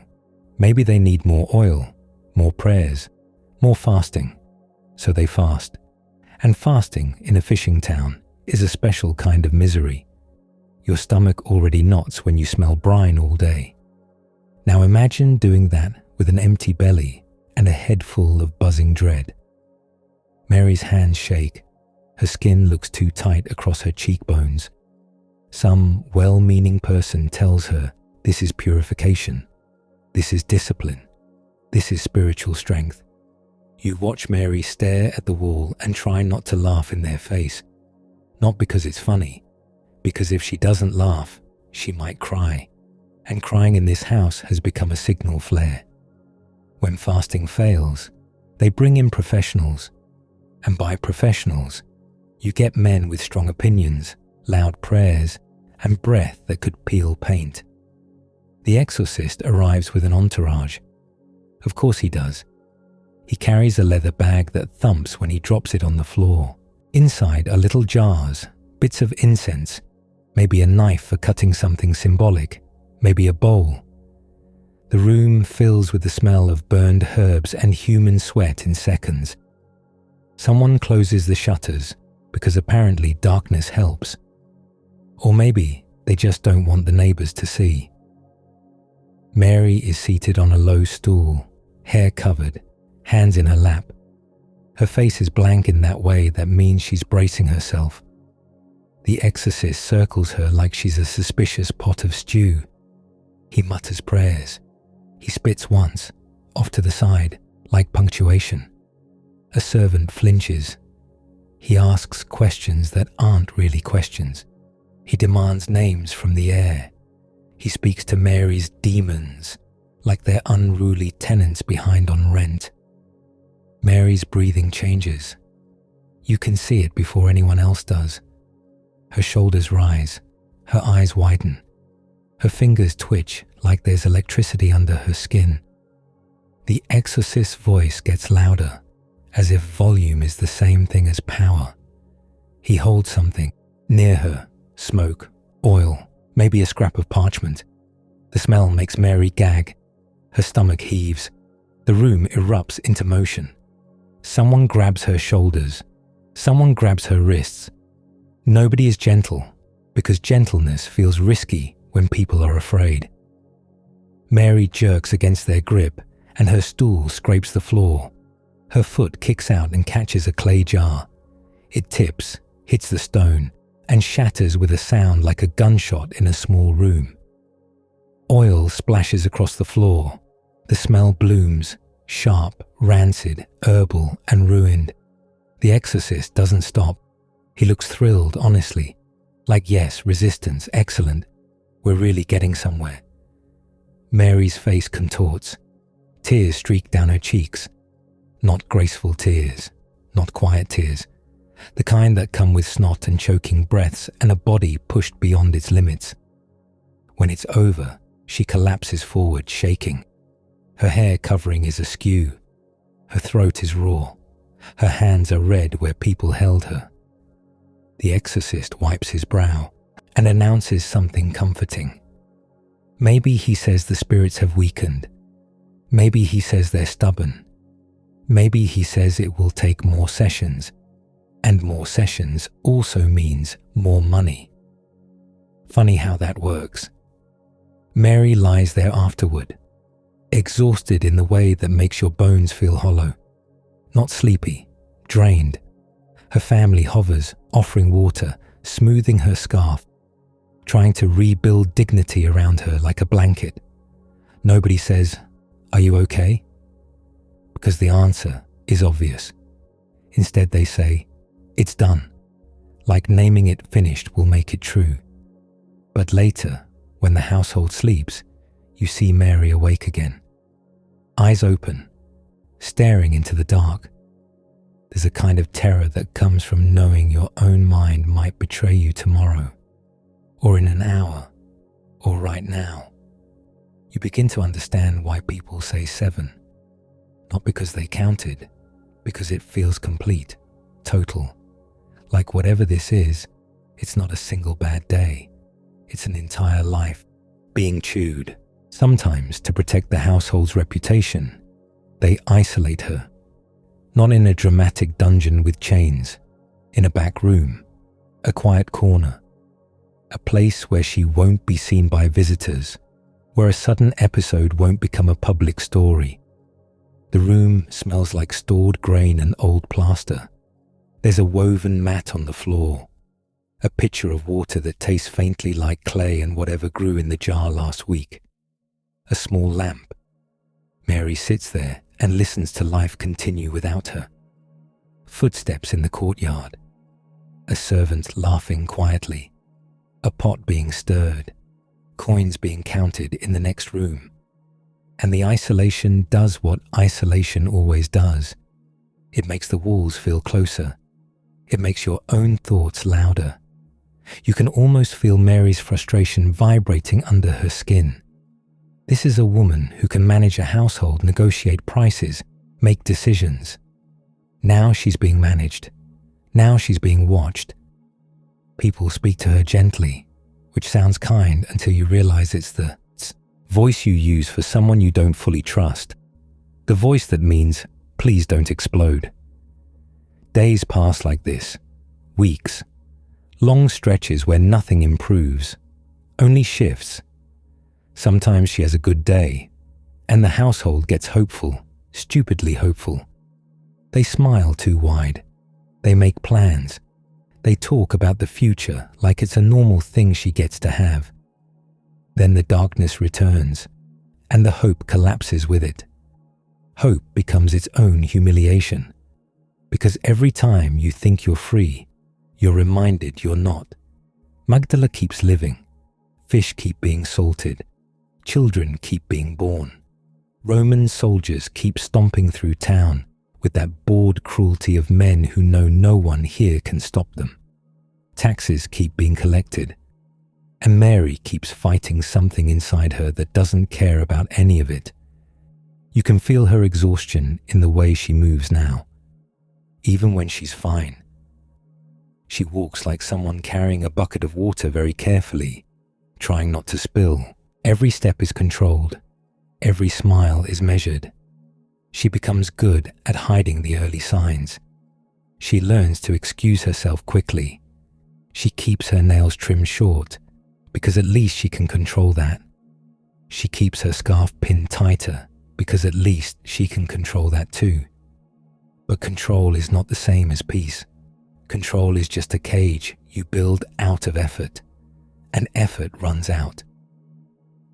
Maybe they need more oil, more prayers, more fasting. So they fast. And fasting in a fishing town is a special kind of misery. Your stomach already knots when you smell brine all day. Now imagine doing that with an empty belly and a head full of buzzing dread. Mary's hands shake. Her skin looks too tight across her cheekbones. Some well-meaning person tells her this is purification. This is discipline. This is spiritual strength. You watch Mary stare at the wall and try not to laugh in their face. Not because it's funny, because if she doesn't laugh, she might cry. And crying in this house has become a signal flare. When fasting fails, they bring in professionals. And by professionals, you get men with strong opinions, loud prayers, and breath that could peel paint. The exorcist arrives with an entourage. Of course he does. He carries a leather bag that thumps when he drops it on the floor. Inside are little jars, bits of incense, maybe a knife for cutting something symbolic, maybe a bowl. The room fills with the smell of burned herbs and human sweat in seconds. Someone closes the shutters because apparently darkness helps. Or maybe they just don't want the neighbors to see. Mary is seated on a low stool, hair covered, hands in her lap. Her face is blank in that way that means she's bracing herself. The exorcist circles her like she's a suspicious pot of stew. He mutters prayers. He spits once, off to the side, like punctuation. A servant flinches. He asks questions that aren't really questions. He demands names from the air. He speaks to Mary's demons, like they're unruly tenants behind on rent. Mary's breathing changes. You can see it before anyone else does. Her shoulders rise. Her eyes widen. Her fingers twitch like there's electricity under her skin. The exorcist's voice gets louder, as if volume is the same thing as power. He holds something near her, smoke, oil, maybe a scrap of parchment. The smell makes Mary gag. Her stomach heaves. The room erupts into motion. Someone grabs her shoulders. Someone grabs her wrists. Nobody is gentle, because gentleness feels risky when people are afraid. Mary jerks against their grip, and her stool scrapes the floor. Her foot kicks out and catches a clay jar. It tips, hits the stone, and shatters with a sound like a gunshot in a small room. Oil splashes across the floor. The smell blooms, sharp, rancid, herbal, and ruined. The exorcist doesn't stop. He looks thrilled, honestly. Like, yes, resistance, excellent. We're really getting somewhere. Mary's face contorts. Tears streak down her cheeks. Not graceful tears, not quiet tears. The kind that come with snot and choking breaths and a body pushed beyond its limits. When it's over, she collapses forward, shaking. Her hair covering is askew. Her throat is raw. Her hands are red where people held her. The exorcist wipes his brow and announces something comforting. Maybe he says the spirits have weakened. Maybe he says they're stubborn. Maybe he says it will take more sessions. And more sessions also means more money. Funny how that works. Mary lies there afterward, exhausted in the way that makes your bones feel hollow. Not sleepy, drained. Her family hovers, offering water, smoothing her scarf, trying to rebuild dignity around her like a blanket. Nobody says, "Are you okay?" because the answer is obvious. Instead they say, "It's done," like naming it finished will make it true. But later, when the household sleeps, you see Mary awake again. Eyes open, staring into the dark. There's a kind of terror that comes from knowing your own mind might betray you tomorrow, or in an hour, or right now. You begin to understand why people say 7. Not because they counted, because it feels complete, total. Like whatever this is, it's not a single bad day. It's an entire life being chewed. Sometimes, to protect the household's reputation, they isolate her. Not in a dramatic dungeon with chains, in a back room, a quiet corner, a place where she won't be seen by visitors, where a sudden episode won't become a public story. The room smells like stored grain and old plaster. There's a woven mat on the floor, a pitcher of water that tastes faintly like clay and whatever grew in the jar last week, a small lamp. Mary sits there and listens to life continue without her. Footsteps in the courtyard, a servant laughing quietly, a pot being stirred, coins being counted in the next room. And the isolation does what isolation always does. It makes the walls feel closer. It makes your own thoughts louder. You can almost feel Mary's frustration vibrating under her skin. This is a woman who can manage a household, negotiate prices, make decisions. Now she's being managed. Now she's being watched. People speak to her gently, which sounds kind until you realize it's the voice you use for someone you don't fully trust. The voice that means, "Please don't explode." Days pass like this. Weeks. Long stretches where nothing improves, only shifts. Sometimes she has a good day, and the household gets hopeful, stupidly hopeful. They smile too wide. They make plans. They talk about the future like it's a normal thing she gets to have. Then the darkness returns, and the hope collapses with it. Hope becomes its own humiliation, because every time you think you're free, you're reminded you're not. Magdala keeps living. Fish keep being salted. Children keep being born. Roman soldiers keep stomping through town with that bored cruelty of men who know no one here can stop them. Taxes keep being collected. And Mary keeps fighting something inside her that doesn't care about any of it. You can feel her exhaustion in the way she moves now, even when she's fine. She walks like someone carrying a bucket of water very carefully, trying not to spill. Every step is controlled. Every smile is measured. She becomes good at hiding the early signs. She learns to excuse herself quickly. She keeps her nails trimmed short, because at least she can control that. She keeps her scarf pinned tighter, because at least she can control that too. But control is not the same as peace. Control is just a cage you build out of effort, and effort runs out.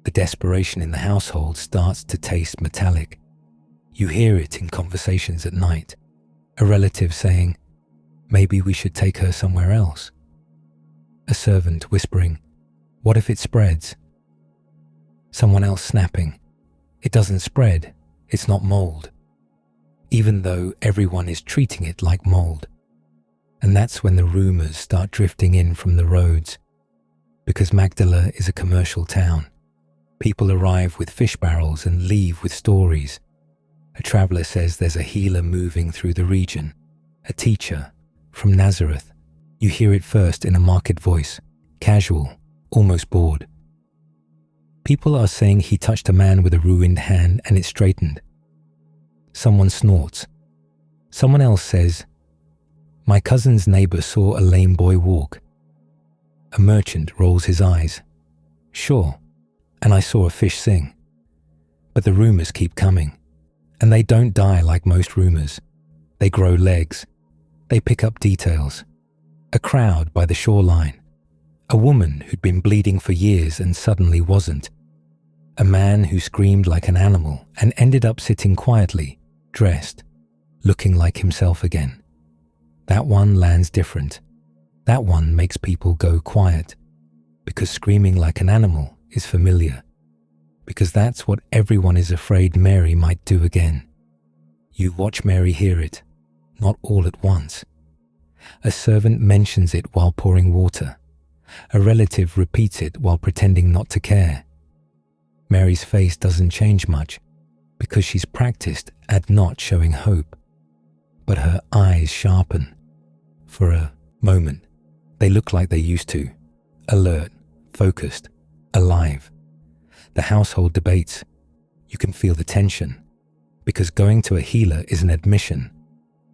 The desperation in the household starts to taste metallic. You hear it in conversations at night. A relative saying, "Maybe we should take her somewhere else." A servant whispering, "What if it spreads?" Someone else snapping, "It doesn't spread, it's not mold," even though everyone is treating it like mold. And that's when the rumors start drifting in from the roads. Because Magdala is a commercial town. People arrive with fish barrels and leave with stories. A traveler says there's a healer moving through the region, a teacher from Nazareth. You hear it first in a market voice, casual, almost bored. People are saying he touched a man with a ruined hand and it straightened. Someone snorts. Someone else says, "My cousin's neighbor saw a lame boy walk." A merchant rolls his eyes. "Sure, and I saw a fish sing." But the rumors keep coming, and they don't die like most rumors. They grow legs. They pick up details. A crowd by the shoreline. A woman who'd been bleeding for years and suddenly wasn't. A man who screamed like an animal and ended up sitting quietly. dressed, looking like himself again. That one lands different. That one makes people go quiet, because screaming like an animal is familiar, because that's what everyone is afraid Mary might do again. You watch Mary hear it, not all at once. A servant mentions it while pouring water. A relative repeats it while pretending not to care. Mary's face doesn't change much because she's practiced at not showing hope. But her eyes sharpen. For a moment, they look like they used to, alert, focused, alive. The household debates. You can feel the tension, because going to a healer is an admission.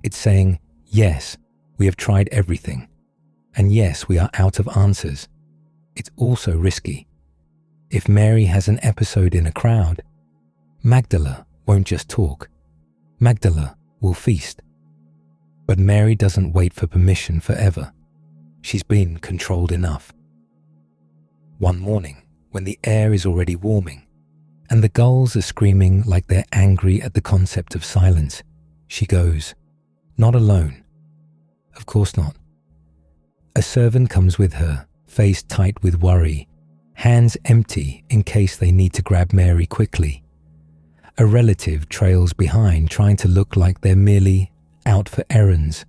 It's saying, yes, we have tried everything, and yes, we are out of answers. It's also risky. If Mary has an episode in a crowd, Magdala won't just talk. Magdala will feast. But Mary doesn't wait for permission forever. She's been controlled enough. One morning, when the air is already warming, and the gulls are screaming like they're angry at the concept of silence, she goes, not alone. Of course not. A servant comes with her, face tight with worry, hands empty in case they need to grab Mary quickly. A relative trails behind, trying to look like they're merely out for errands.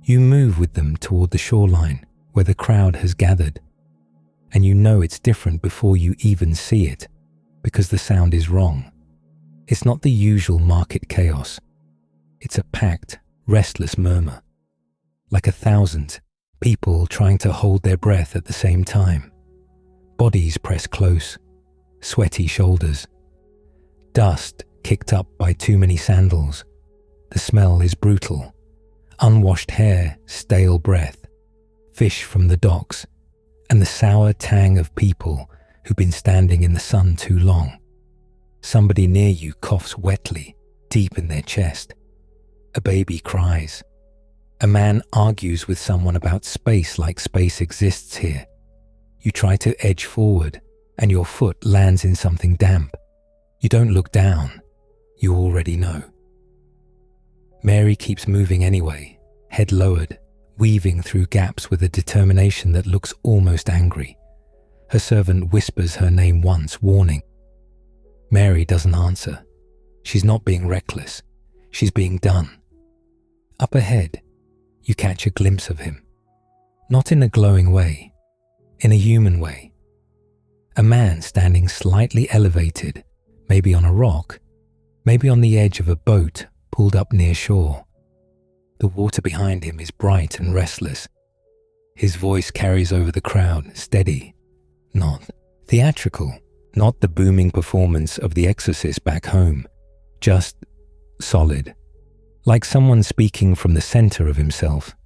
You move with them toward the shoreline where the crowd has gathered, and you know it's different before you even see it, because the sound is wrong. It's not the usual market chaos. It's a packed, restless murmur, like 1,000 people trying to hold their breath at the same time. Bodies pressed close, sweaty shoulders, dust kicked up by too many sandals. The smell is brutal. Unwashed hair, stale breath, fish from the docks, and the sour tang of people who've been standing in the sun too long. Somebody near you coughs wetly, deep in their chest. A baby cries. A man argues with someone about space like space exists here. You try to edge forward, and your foot lands in something damp. You don't look down. You already know. Mary keeps moving anyway, head lowered, weaving through gaps with a determination that looks almost angry. Her servant whispers her name once, warning. Mary doesn't answer. She's not being reckless. She's being done. Up ahead, you catch a glimpse of him. Not in a glowing way, in a human way. A man standing slightly elevated, maybe on a rock, maybe on the edge of a boat pulled up near shore. The water behind him is bright and restless. His voice carries over the crowd, steady, not theatrical, not the booming performance of The Exorcist back home, just solid, like someone speaking from the center of himself.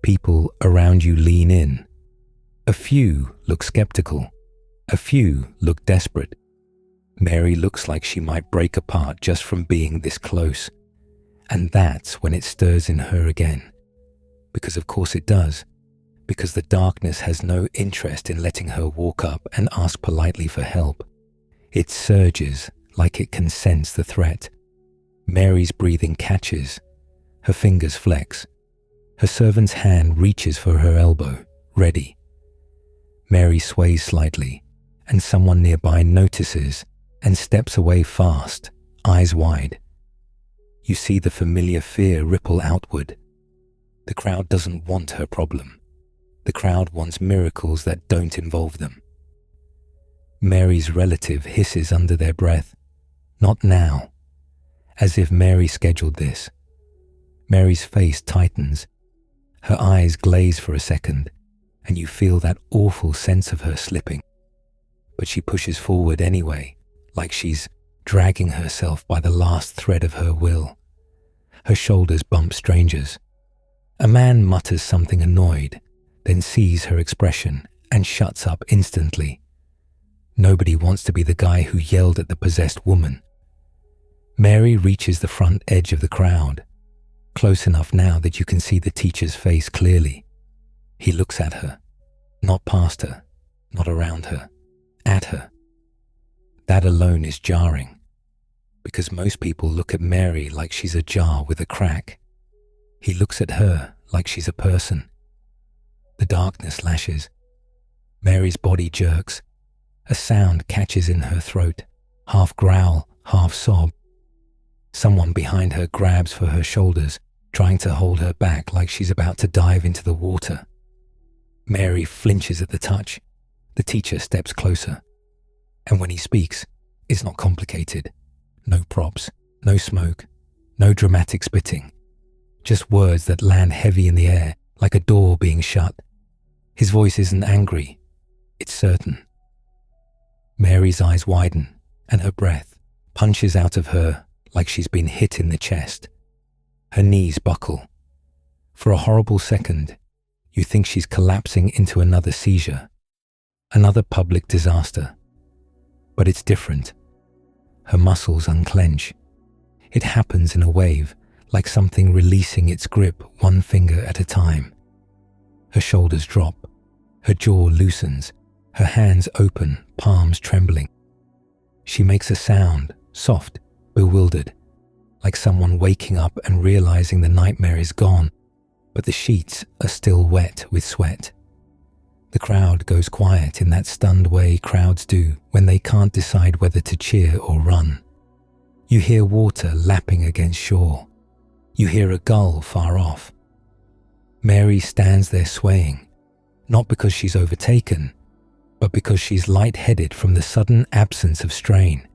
People around you lean in. A few look skeptical. A few look desperate. Mary looks like she might break apart just from being this close. And that's when it stirs in her again. Because of course it does. Because the darkness has no interest in letting her walk up and ask politely for help. It surges like it can sense the threat. Mary's breathing catches. Her fingers flex. Her servant's hand reaches for her elbow, ready. Mary sways slightly, and someone nearby notices and steps away fast, eyes wide. You see the familiar fear ripple outward. The crowd doesn't want her problem. The crowd wants miracles that don't involve them. Mary's relative hisses under their breath, not now, as if Mary scheduled this. Mary's face tightens. Her eyes glaze for a second, and you feel that awful sense of her slipping. But she pushes forward anyway, like she's dragging herself by the last thread of her will. Her shoulders bump strangers. A man mutters something annoyed, then sees her expression and shuts up instantly. Nobody wants to be the guy who yelled at the possessed woman. Mary reaches the front edge of the crowd, close enough now that you can see the teacher's face clearly. He looks at her, not past her, not around her, at her. That alone is jarring. because most people look at Mary like she's a jar with a crack. He looks at her like she's a person. The darkness lashes. Mary's body jerks. A sound catches in her throat, half growl, half sob. Someone behind her grabs for her shoulders, trying to hold her back like she's about to dive into the water. Mary flinches at the touch. The teacher steps closer. And when he speaks, it's not complicated. No props, no smoke, no dramatic spitting. Just words that land heavy in the air, like a door being shut. His voice isn't angry. It's certain. Mary's eyes widen, and her breath punches out of her like she's been hit in the chest. Her knees buckle. For a horrible second, you think she's collapsing into another seizure, another public disaster. But it's different. Her muscles unclench. It happens in a wave, like something releasing its grip one finger at a time. Her shoulders drop. Her jaw loosens. Her hands open, palms trembling. She makes a sound, soft, bewildered, like someone waking up and realizing the nightmare is gone, but the sheets are still wet with sweat. The crowd goes quiet in that stunned way crowds do when they can't decide whether to cheer or run. You hear water lapping against shore. You hear a gull far off. Mary stands there swaying, not because she's overtaken, but because she's lightheaded from the sudden absence of strain.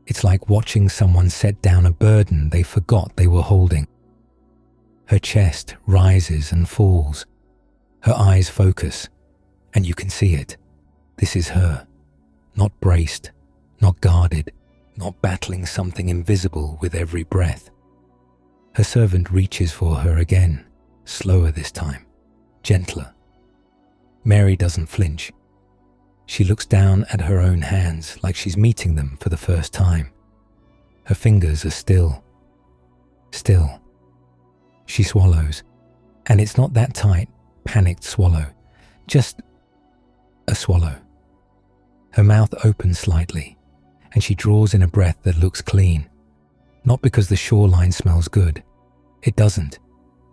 It's like watching someone set down a burden they forgot they were holding. Her chest rises and falls. Her eyes focus, and you can see it. This is her, not braced, not guarded, not battling something invisible with every breath. Her servant reaches for her again, slower this time, gentler. Mary doesn't flinch. She looks down at her own hands like she's meeting them for the first time. Her fingers are still. Still. She swallows, and it's not that tight, panicked swallow, just a swallow. Her mouth opens slightly, and she draws in a breath that looks clean. Not because the shoreline smells good. It doesn't.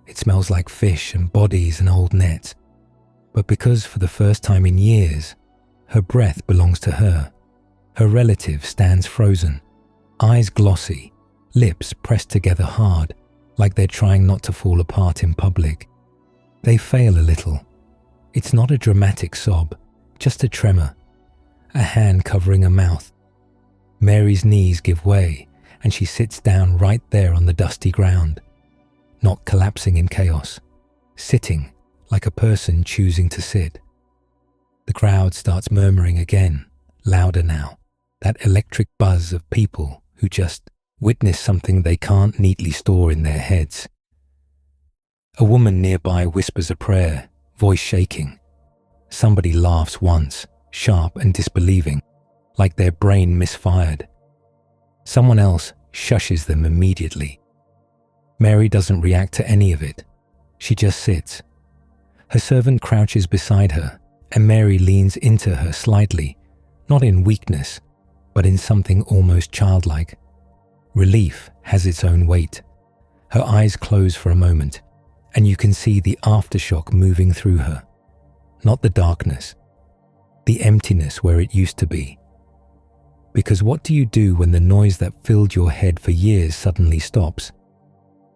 It smells like fish and bodies and old nets. But because for the first time in years, her breath belongs to her. Her relative stands frozen, eyes glossy, lips pressed together hard, like they're trying not to fall apart in public. They fail a little. It's not a dramatic sob, just a tremor, a hand covering a mouth. Mary's knees give way, and she sits down right there on the dusty ground, not collapsing in chaos, sitting like a person choosing to sit. The crowd starts murmuring again, louder now, that electric buzz of people who just witness something they can't neatly store in their heads. A woman nearby whispers a prayer, voice shaking. Somebody laughs once, sharp and disbelieving, like their brain misfired. Someone else shushes them immediately. Mary doesn't react to any of it. She just sits. Her servant crouches beside her, and Mary leans into her slightly, not in weakness, but in something almost childlike. Relief has its own weight. Her eyes close for a moment, and you can see the aftershock moving through her. Not the darkness, the emptiness where it used to be. Because what do you do when the noise that filled your head for years suddenly stops?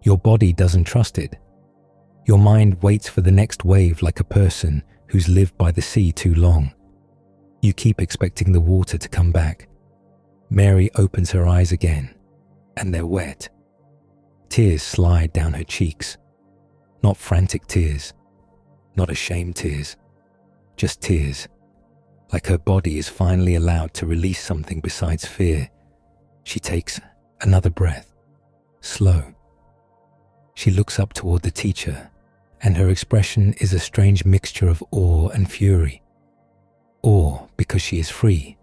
Your body doesn't trust it. Your mind waits for the next wave like a person who's lived by the sea too long. You keep expecting the water to come back. Mary opens her eyes again, and they're wet. Tears slide down her cheeks. Not frantic tears, not ashamed tears, just tears, like her body is finally allowed to release something besides fear. She takes another breath, slow. She looks up toward the teacher, and her expression is a strange mixture of awe and fury. Awe because she is free,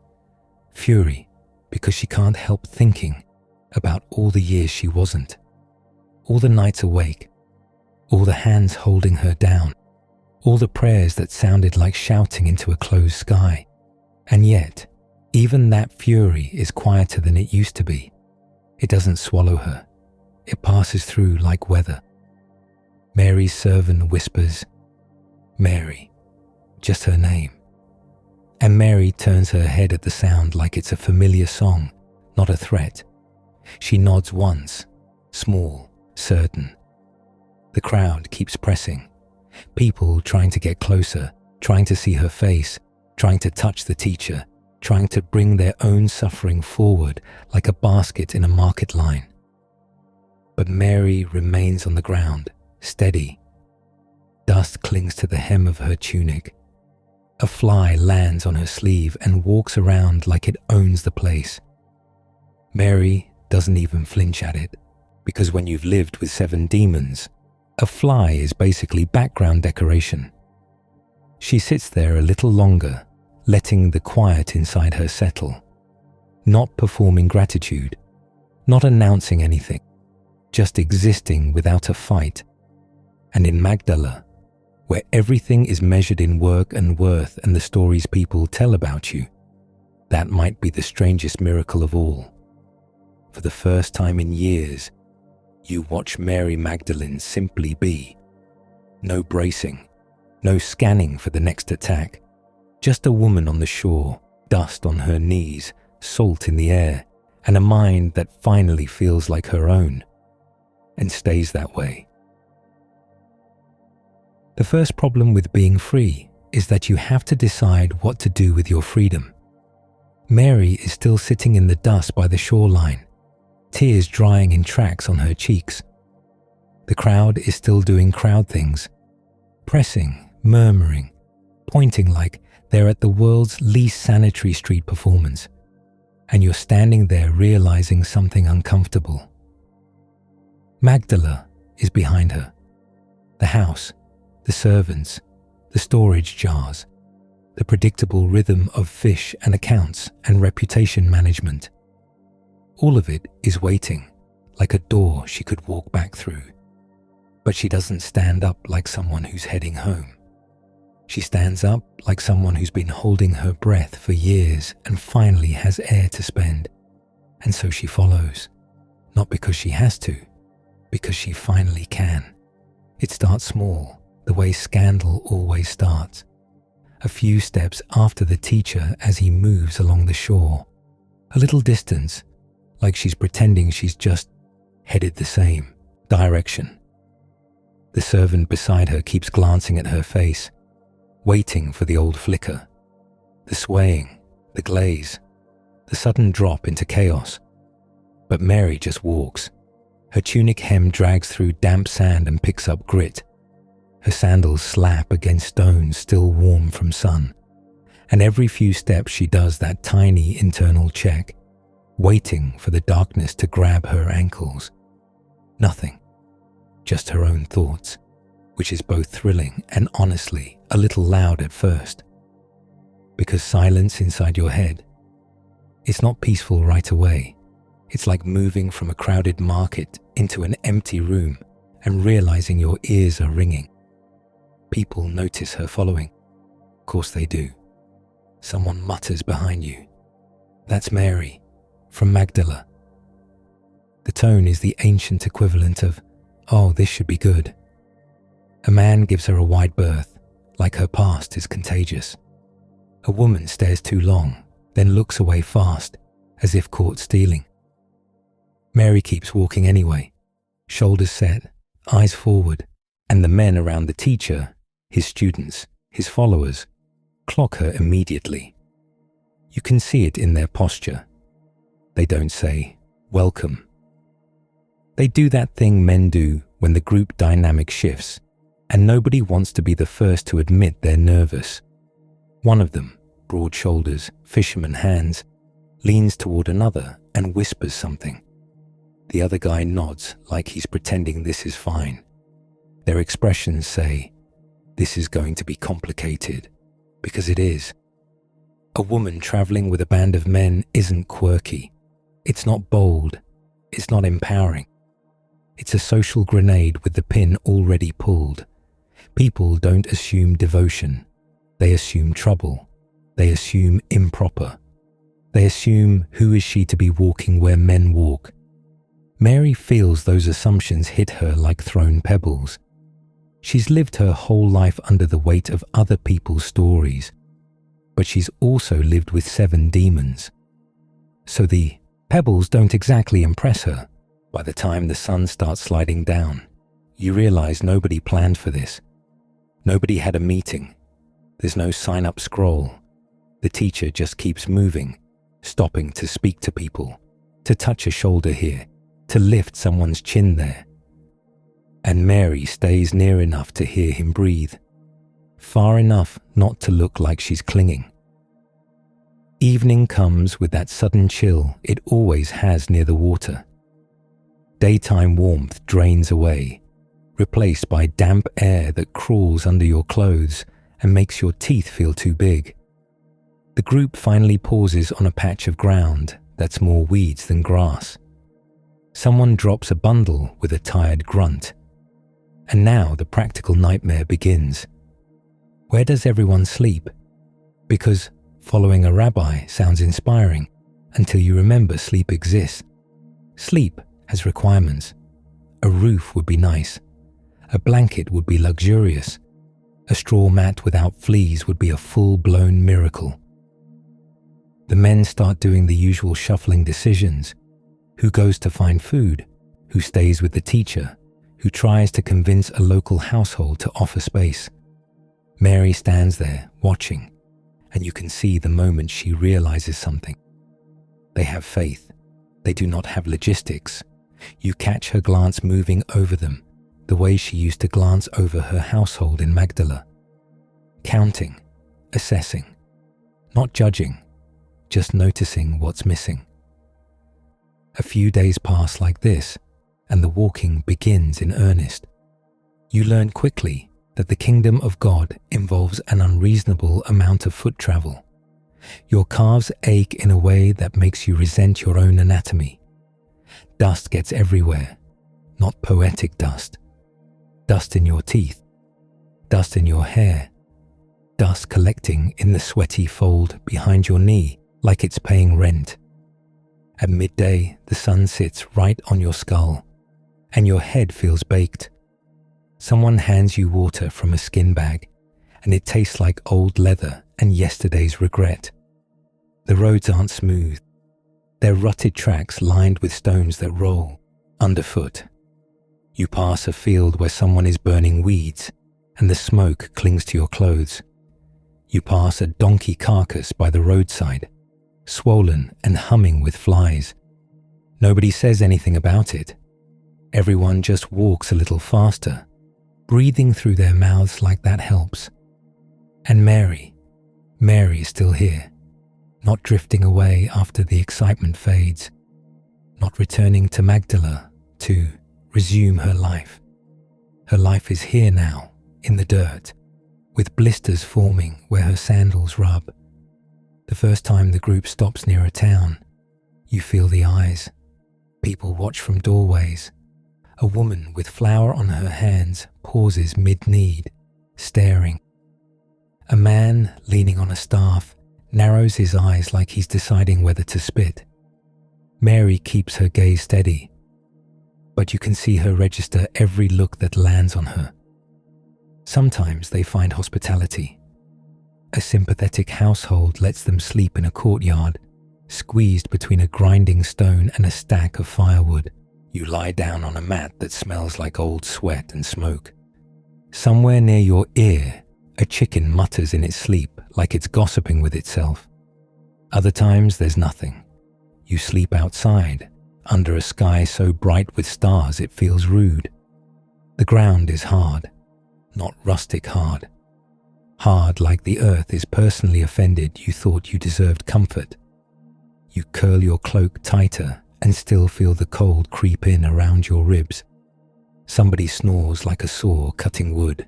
fury because she can't help thinking about all the years she wasn't, all the nights awake, all the hands holding her down, all the prayers that sounded like shouting into a closed sky. And yet, even that fury is quieter than it used to be. It doesn't swallow her. It passes through like weather. Mary's servant whispers, "Mary," just her name. And Mary turns her head at the sound like it's a familiar song, not a threat. She nods once, small, certain. The crowd keeps pressing. People trying to get closer, trying to see her face, trying to touch the teacher, trying to bring their own suffering forward like a basket in a market line. But Mary remains on the ground, steady. Dust clings to the hem of her tunic. A fly lands on her sleeve and walks around like it owns the place. Mary doesn't even flinch at it, because when you've lived with 7 demons, a fly is basically background decoration. She sits there a little longer, letting the quiet inside her settle, not performing gratitude, not announcing anything, just existing without a fight. And in Magdala, where everything is measured in work and worth and the stories people tell about you, that might be the strangest miracle of all. For the first time in years, you watch Mary Magdalene simply be. No bracing, no scanning for the next attack. Just a woman on the shore, dust on her knees, salt in the air, and a mind that finally feels like her own, and stays that way. The first problem with being free is that you have to decide what to do with your freedom. Mary is still sitting in the dust by the shoreline, tears drying in tracks on her cheeks. The crowd is still doing crowd things, pressing, murmuring, pointing like they're at the world's least sanitary street performance, and you're standing there realizing something uncomfortable. Magdala is behind her. The house, the servants, the storage jars, the predictable rhythm of fish and accounts and reputation management. All of it is waiting, like a door she could walk back through. But she doesn't stand up like someone who's heading home. She stands up like someone who's been holding her breath for years and finally has air to spend. And so she follows, not because she has to, because she finally can. It starts small, the way scandal always starts. A few steps after the teacher as he moves along the shore. A little distance, like she's pretending she's just headed the same direction. The servant beside her keeps glancing at her face, waiting for the old flicker, the swaying, the glaze, the sudden drop into chaos. But Mary just walks. Her tunic hem drags through damp sand and picks up grit. Her sandals slap against stones still warm from sun. And every few steps she does that tiny internal check, waiting for the darkness to grab her ankles. Nothing, just her own thoughts, which is both thrilling and honestly a little loud at first. Because silence inside your head, it's not peaceful right away. It's like moving from a crowded market into an empty room and realizing your ears are ringing. People notice her following. Of course they do. Someone mutters behind you. That's Mary, from Magdala. The tone is the ancient equivalent of, "Oh, this should be good." A man gives her a wide berth, like her past is contagious. A woman stares too long, then looks away fast, as if caught stealing. Mary keeps walking anyway, shoulders set, eyes forward, and the men around the teacher, his students, his followers, clock her immediately. You can see it in their posture. They don't say, "Welcome." They do that thing men do when the group dynamic shifts, and nobody wants to be the first to admit they're nervous. One of them, broad shoulders, fisherman hands, leans toward another and whispers something. The other guy nods like he's pretending this is fine. Their expressions say, "This is going to be complicated," because it is. A woman traveling with a band of men isn't quirky. It's not bold. It's not empowering. It's a social grenade with the pin already pulled. People don't assume devotion. They assume trouble. They assume improper. They assume who is she to be walking where men walk. Mary feels those assumptions hit her like thrown pebbles. She's lived her whole life under the weight of other people's stories, but she's also lived with 7 demons. So the pebbles don't exactly impress her. By the time the sun starts sliding down, you realize nobody planned for this. Nobody had a meeting. There's no sign-up scroll. The teacher just keeps moving, stopping to speak to people, to touch a shoulder here, to lift someone's chin there. And Mary stays near enough to hear him breathe, far enough not to look like she's clinging. Evening comes with that sudden chill it always has near the water. Daytime warmth drains away, replaced by damp air that crawls under your clothes and makes your teeth feel too big. The group finally pauses on a patch of ground that's more weeds than grass. Someone drops a bundle with a tired grunt. And now the practical nightmare begins. Where does everyone sleep? Because following a rabbi sounds inspiring until you remember sleep exists. Sleep has requirements. A roof would be nice. A blanket would be luxurious. A straw mat without fleas would be a full-blown miracle. The men start doing the usual shuffling decisions. Who goes to find food? Who stays with the teacher? Who tries to convince a local household to offer space? Mary stands there, watching, and you can see the moment she realizes something. They have faith. They do not have logistics. You catch her glance moving over them, the way she used to glance over her household in Magdala. Counting, assessing, not judging, just noticing what's missing. A few days pass like this, and the walking begins in earnest. You learn quickly that the kingdom of God involves an unreasonable amount of foot travel. Your calves ache in a way that makes you resent your own anatomy. Dust gets everywhere, not poetic dust. Dust in your teeth, dust in your hair, dust collecting in the sweaty fold behind your knee like it's paying rent. At midday, the sun sits right on your skull, and your head feels baked. Someone hands you water from a skin bag, and it tastes like old leather and yesterday's regret. The roads aren't smooth. They're rutted tracks lined with stones that roll underfoot. You pass a field where someone is burning weeds, and the smoke clings to your clothes. You pass a donkey carcass by the roadside, swollen and humming with flies. Nobody says anything about it. Everyone just walks a little faster, breathing through their mouths like that helps. And Mary is still here, not drifting away after the excitement fades, not returning to Magdala to resume her life. Her life is here now, in the dirt, with blisters forming where her sandals rub. The first time the group stops near a town, you feel the eyes. People watch from doorways. A woman with flour on her hands pauses mid-need, staring. A man leaning on a staff narrows his eyes like he's deciding whether to spit. Mary keeps her gaze steady, but you can see her register every look that lands on her. Sometimes they find hospitality. A sympathetic household lets them sleep in a courtyard, squeezed between a grinding stone and a stack of firewood. You lie down on a mat that smells like old sweat and smoke. Somewhere near your ear, a chicken mutters in its sleep like it's gossiping with itself. Other times there's nothing. You sleep outside, under a sky so bright with stars it feels rude. The ground is hard, not rustic hard. Hard like the earth is personally offended you thought you deserved comfort. You curl your cloak tighter and still feel the cold creep in around your ribs. Somebody snores like a saw cutting wood.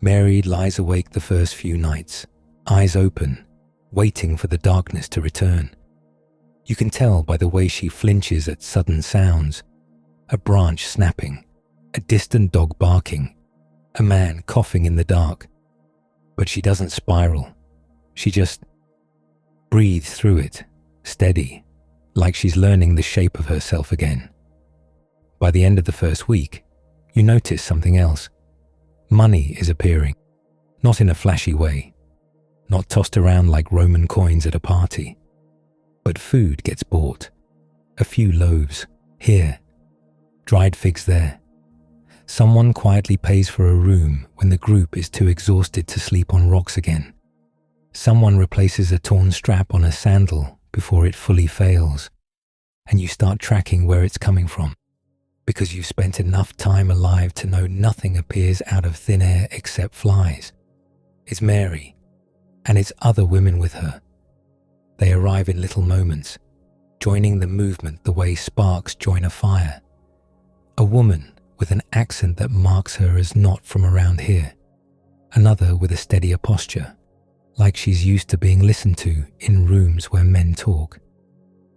Mary lies awake the first few nights, eyes open, waiting for the darkness to return. You can tell by the way she flinches at sudden sounds, a branch snapping, a distant dog barking, a man coughing in the dark. But she doesn't spiral. She just breathes through it, steady, like she's learning the shape of herself again. By the end of the first week, you notice something else. Money is appearing, not in a flashy way, not tossed around like Roman coins at a party, but food gets bought. A few loaves here, dried figs there. Someone quietly pays for a room when the group is too exhausted to sleep on rocks again. Someone replaces a torn strap on a sandal before it fully fails, and you start tracking where it's coming from, because you've spent enough time alive to know nothing appears out of thin air except flies. It's Mary, and it's other women with her. They arrive in little moments, joining the movement the way sparks join a fire. A woman with an accent that marks her as not from around here. Another with a steadier posture, like she's used to being listened to in rooms where men talk.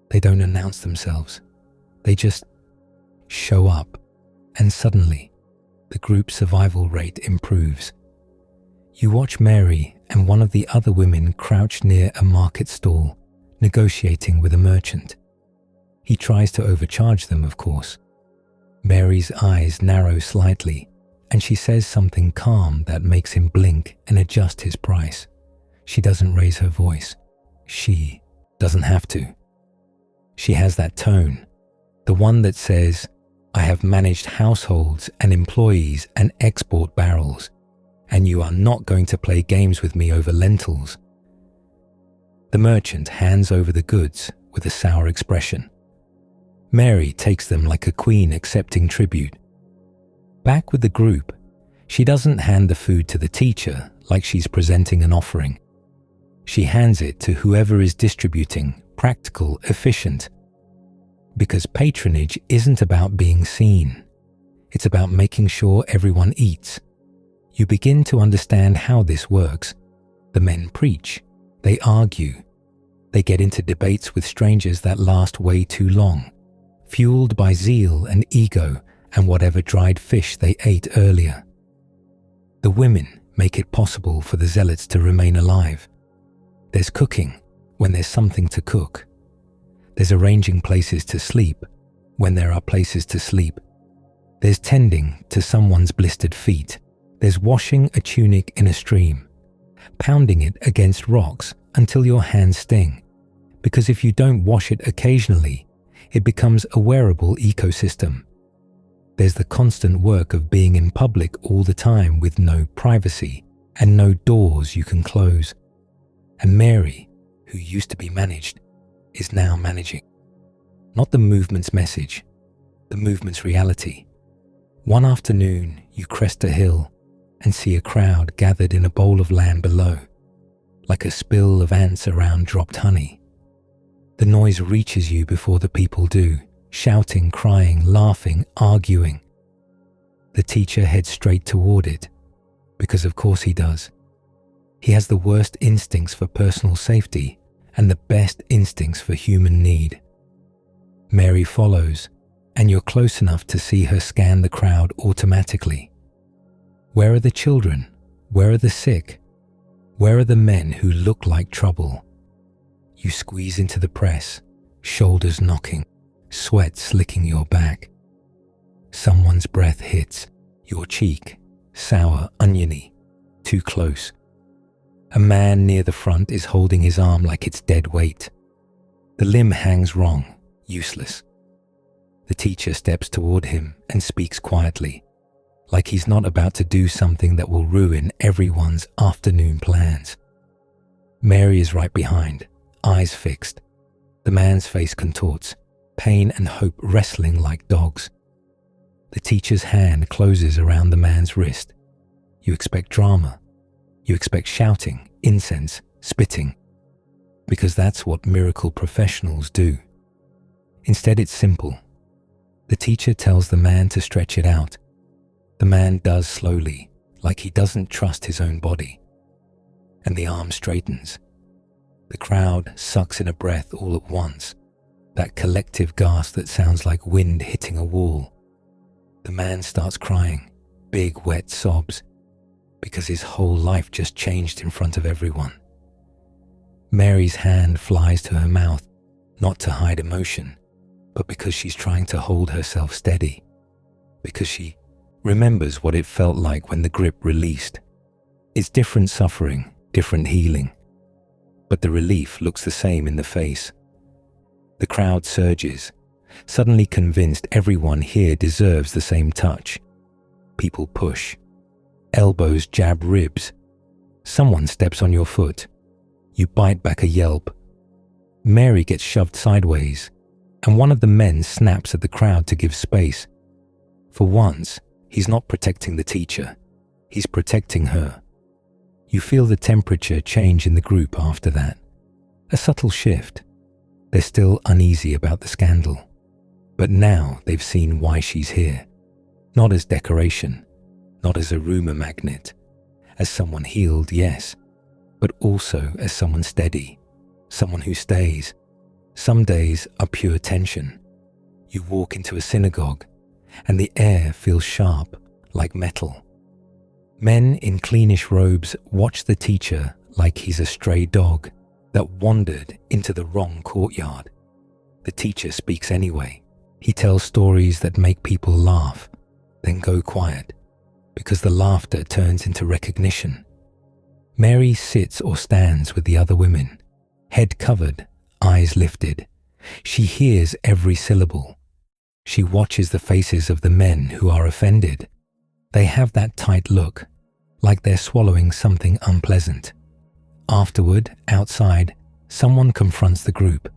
They don't announce themselves. They just show up, and suddenly, the group survival rate improves. You watch Mary and one of the other women crouch near a market stall, negotiating with a merchant. He tries to overcharge them, of course. Mary's eyes narrow slightly, and she says something calm that makes him blink and adjust his price. She doesn't raise her voice. She doesn't have to. She has that tone, the one that says, "I have managed households and employees and export barrels, and you are not going to play games with me over lentils." The merchant hands over the goods with a sour expression. Mary takes them like a queen accepting tribute. Back with the group, she doesn't hand the food to the teacher like she's presenting an offering. She hands it to whoever is distributing, practical, efficient. Because patronage isn't about being seen. It's about making sure everyone eats. You begin to understand how this works. The men preach. They argue. They get into debates with strangers that last way too long, fueled by zeal and ego and whatever dried fish they ate earlier. The women make it possible for the zealots to remain alive. There's cooking when there's something to cook. There's arranging places to sleep when there are places to sleep. There's tending to someone's blistered feet. There's washing a tunic in a stream, pounding it against rocks until your hands sting, because if you don't wash it occasionally, it becomes a wearable ecosystem. There's the constant work of being in public all the time with no privacy and no doors you can close. And Mary, who used to be managed, is now managing. Not the movement's message, the movement's reality. One afternoon, you crest a hill and see a crowd gathered in a bowl of land below, like a spill of ants around dropped honey. The noise reaches you before the people do, shouting, crying, laughing, arguing. The teacher heads straight toward it, because of course he does. He has the worst instincts for personal safety and the best instincts for human need. Mary follows, and you're close enough to see her scan the crowd automatically. Where are the children? Where are the sick? Where are the men who look like trouble? You squeeze into the press, shoulders knocking, sweat slicking your back. Someone's breath hits your cheek, sour, oniony, too close. A man near the front is holding his arm like it's dead weight. The limb hangs wrong, useless. The teacher steps toward him and speaks quietly, like he's not about to do something that will ruin everyone's afternoon plans. Mary is right behind, eyes fixed. The man's face contorts, pain and hope wrestling like dogs. The teacher's hand closes around the man's wrist. You expect drama. You expect shouting, incense, spitting, because that's what miracle professionals do. Instead, it's simple. The teacher tells the man to stretch it out. The man does slowly, like he doesn't trust his own body. And the arm straightens. The crowd sucks in a breath all at once, that collective gasp that sounds like wind hitting a wall. The man starts crying, big wet sobs, because his whole life just changed in front of everyone. Mary's hand flies to her mouth, not to hide emotion, but because she's trying to hold herself steady. because she remembers what it felt like when the grip released. It's different suffering, different healing, but the relief looks the same in the face. The crowd surges, suddenly convinced everyone here deserves the same touch. People push. Elbows jab ribs. Someone steps on your foot. You bite back a yelp. Mary gets shoved sideways, and one of the men snaps at the crowd to give space. For once, he's not protecting the teacher. He's protecting her. You feel the temperature change in the group after that. A subtle shift. They're still uneasy about the scandal, but now they've seen why she's here. Not as decoration, not as a rumor magnet, as someone healed, yes, but also as someone steady, someone who stays. Some days are pure tension. You walk into a synagogue, and the air feels sharp, like metal. Men in cleanish robes watch the teacher like he's a stray dog that wandered into the wrong courtyard. The teacher speaks anyway. He tells stories that make people laugh, then go quiet, because the laughter turns into recognition. Mary sits or stands with the other women, head covered, eyes lifted. She hears every syllable. She watches the faces of the men who are offended. They have that tight look, like they're swallowing something unpleasant. Afterward, outside, someone confronts the group,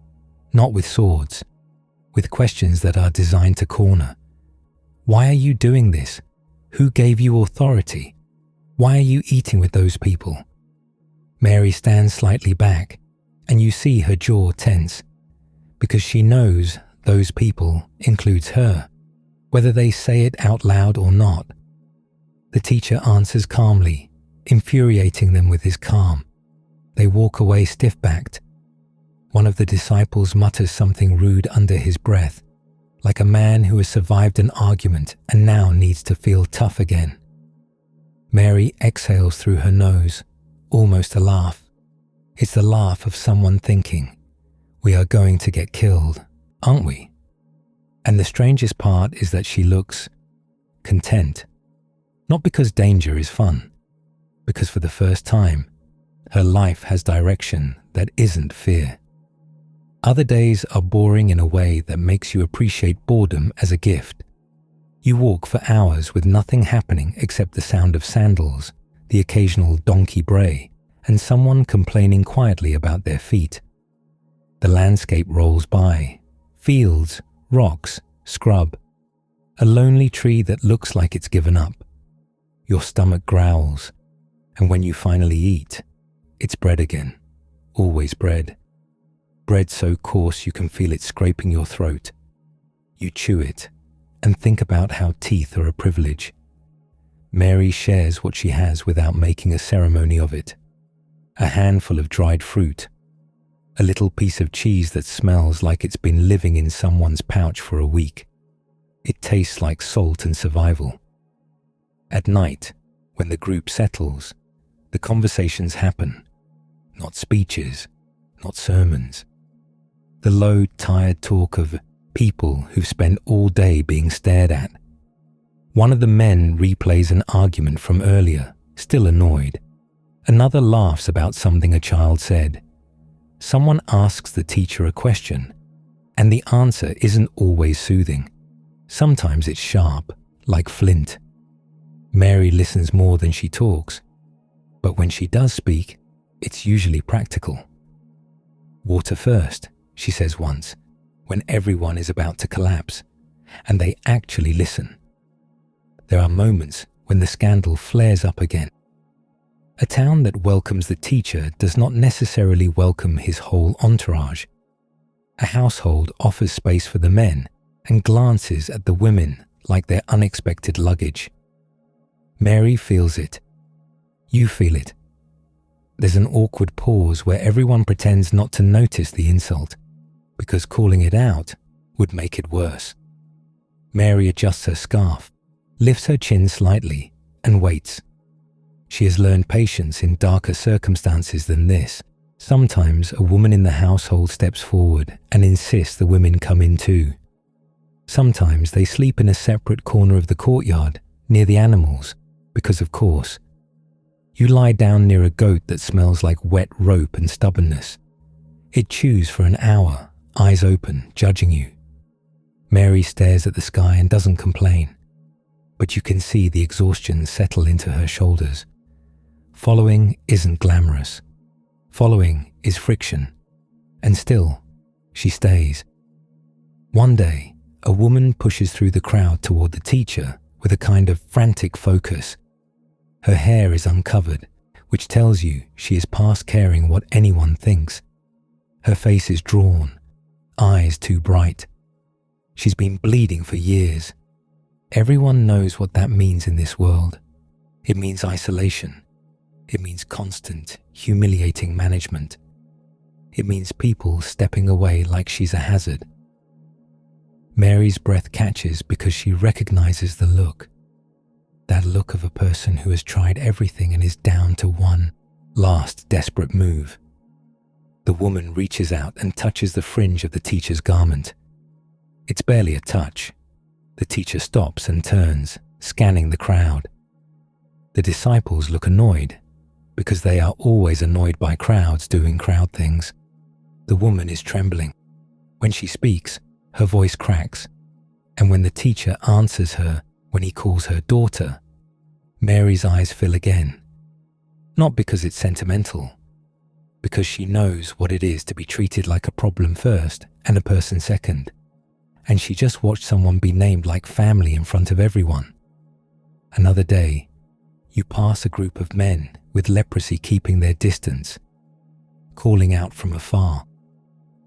not with swords, with questions that are designed to corner. Why are you doing this? Who gave you authority? Why are you eating with those people? Mary stands slightly back, and you see her jaw tense, because she knows those people includes her, whether they say it out loud or not. The teacher answers calmly, infuriating them with his calm. They walk away stiff-backed. One of the disciples mutters something rude under his breath, like a man who has survived an argument and now needs to feel tough again. Mary exhales through her nose, almost a laugh. It's the laugh of someone thinking, "We are going to get killed, aren't we?" And the strangest part is that she looks content. Not because danger is fun, because for the first time, her life has direction that isn't fear. Other days are boring in a way that makes you appreciate boredom as a gift. You walk for hours with nothing happening except the sound of sandals, the occasional donkey bray, and someone complaining quietly about their feet. The landscape rolls by, fields, rocks, scrub, a lonely tree that looks like it's given up. Your stomach growls, and when you finally eat, it's bread again, always bread. Bread so coarse you can feel it scraping your throat. You chew it and think about how teeth are a privilege. Mary shares what she has without making a ceremony of it. A handful of dried fruit, a little piece of cheese that smells like it's been living in someone's pouch for a week. It tastes like salt and survival. At night, when the group settles, the conversations happen. Not speeches, not sermons. The low, tired talk of people who've spent all day being stared at. One of the men replays an argument from earlier, still annoyed. Another laughs about something a child said. Someone asks the teacher a question, and the answer isn't always soothing. Sometimes it's sharp, like flint. Mary listens more than she talks, but when she does speak, it's usually practical. "Water first," she says once, when everyone is about to collapse, and they actually listen. There are moments when the scandal flares up again. A town that welcomes the teacher does not necessarily welcome his whole entourage. A household offers space for the men and glances at the women like they're unexpected luggage. Mary feels it. You feel it. There's an awkward pause where everyone pretends not to notice the insult, because calling it out would make it worse. Mary adjusts her scarf, lifts her chin slightly, and waits. She has learned patience in darker circumstances than this. Sometimes a woman in the household steps forward and insists the women come in too. Sometimes they sleep in a separate corner of the courtyard, near the animals, because of course. You lie down near a goat that smells like wet rope and stubbornness. It chews for an hour, eyes open, judging you. Mary stares at the sky and doesn't complain, but you can see the exhaustion settle into her shoulders. Following isn't glamorous. Following is friction. And still, she stays. One day, a woman pushes through the crowd toward the teacher with a kind of frantic focus. Her hair is uncovered, which tells you she is past caring what anyone thinks. Her face is drawn, eyes too bright. She's been bleeding for years. Everyone knows what that means in this world. It means isolation. It means constant, humiliating management. It means people stepping away like she's a hazard. Mary's breath catches because she recognizes the look. That look of a person who has tried everything and is down to one last desperate move. The woman reaches out and touches the fringe of the teacher's garment. It's barely a touch. The teacher stops and turns, scanning the crowd. The disciples look annoyed, because they are always annoyed by crowds doing crowd things. The woman is trembling. When she speaks, her voice cracks, and when the teacher answers her when he calls her daughter, Mary's eyes fill again. Not because it's sentimental, because she knows what it is to be treated like a problem first and a person second, and she just watched someone be named like family in front of everyone. Another day, you pass a group of men with leprosy keeping their distance, calling out from afar.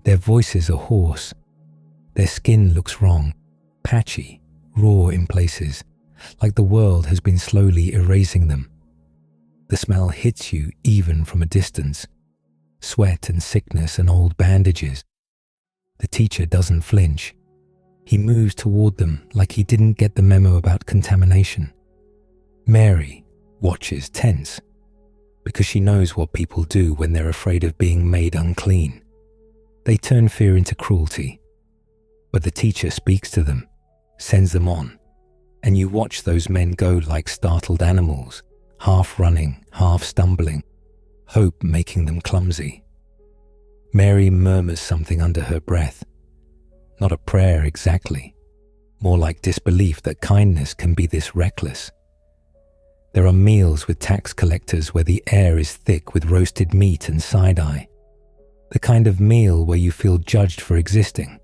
Their voices are hoarse. Their skin looks wrong, patchy, raw in places, like the world has been slowly erasing them. The smell hits you even from a distance. Sweat and sickness and old bandages. The teacher doesn't flinch. He moves toward them like he didn't get the memo about contamination. Mary watches tense, because she knows what people do when they're afraid of being made unclean. They turn fear into cruelty. But the teacher speaks to them, sends them on, and you watch those men go like startled animals, half running, half stumbling, hope making them clumsy. Mary murmurs something under her breath. Not a prayer exactly, more like disbelief that kindness can be this reckless. There are meals with tax collectors where the air is thick with roasted meat and side-eye, the kind of meal where you feel judged for existing.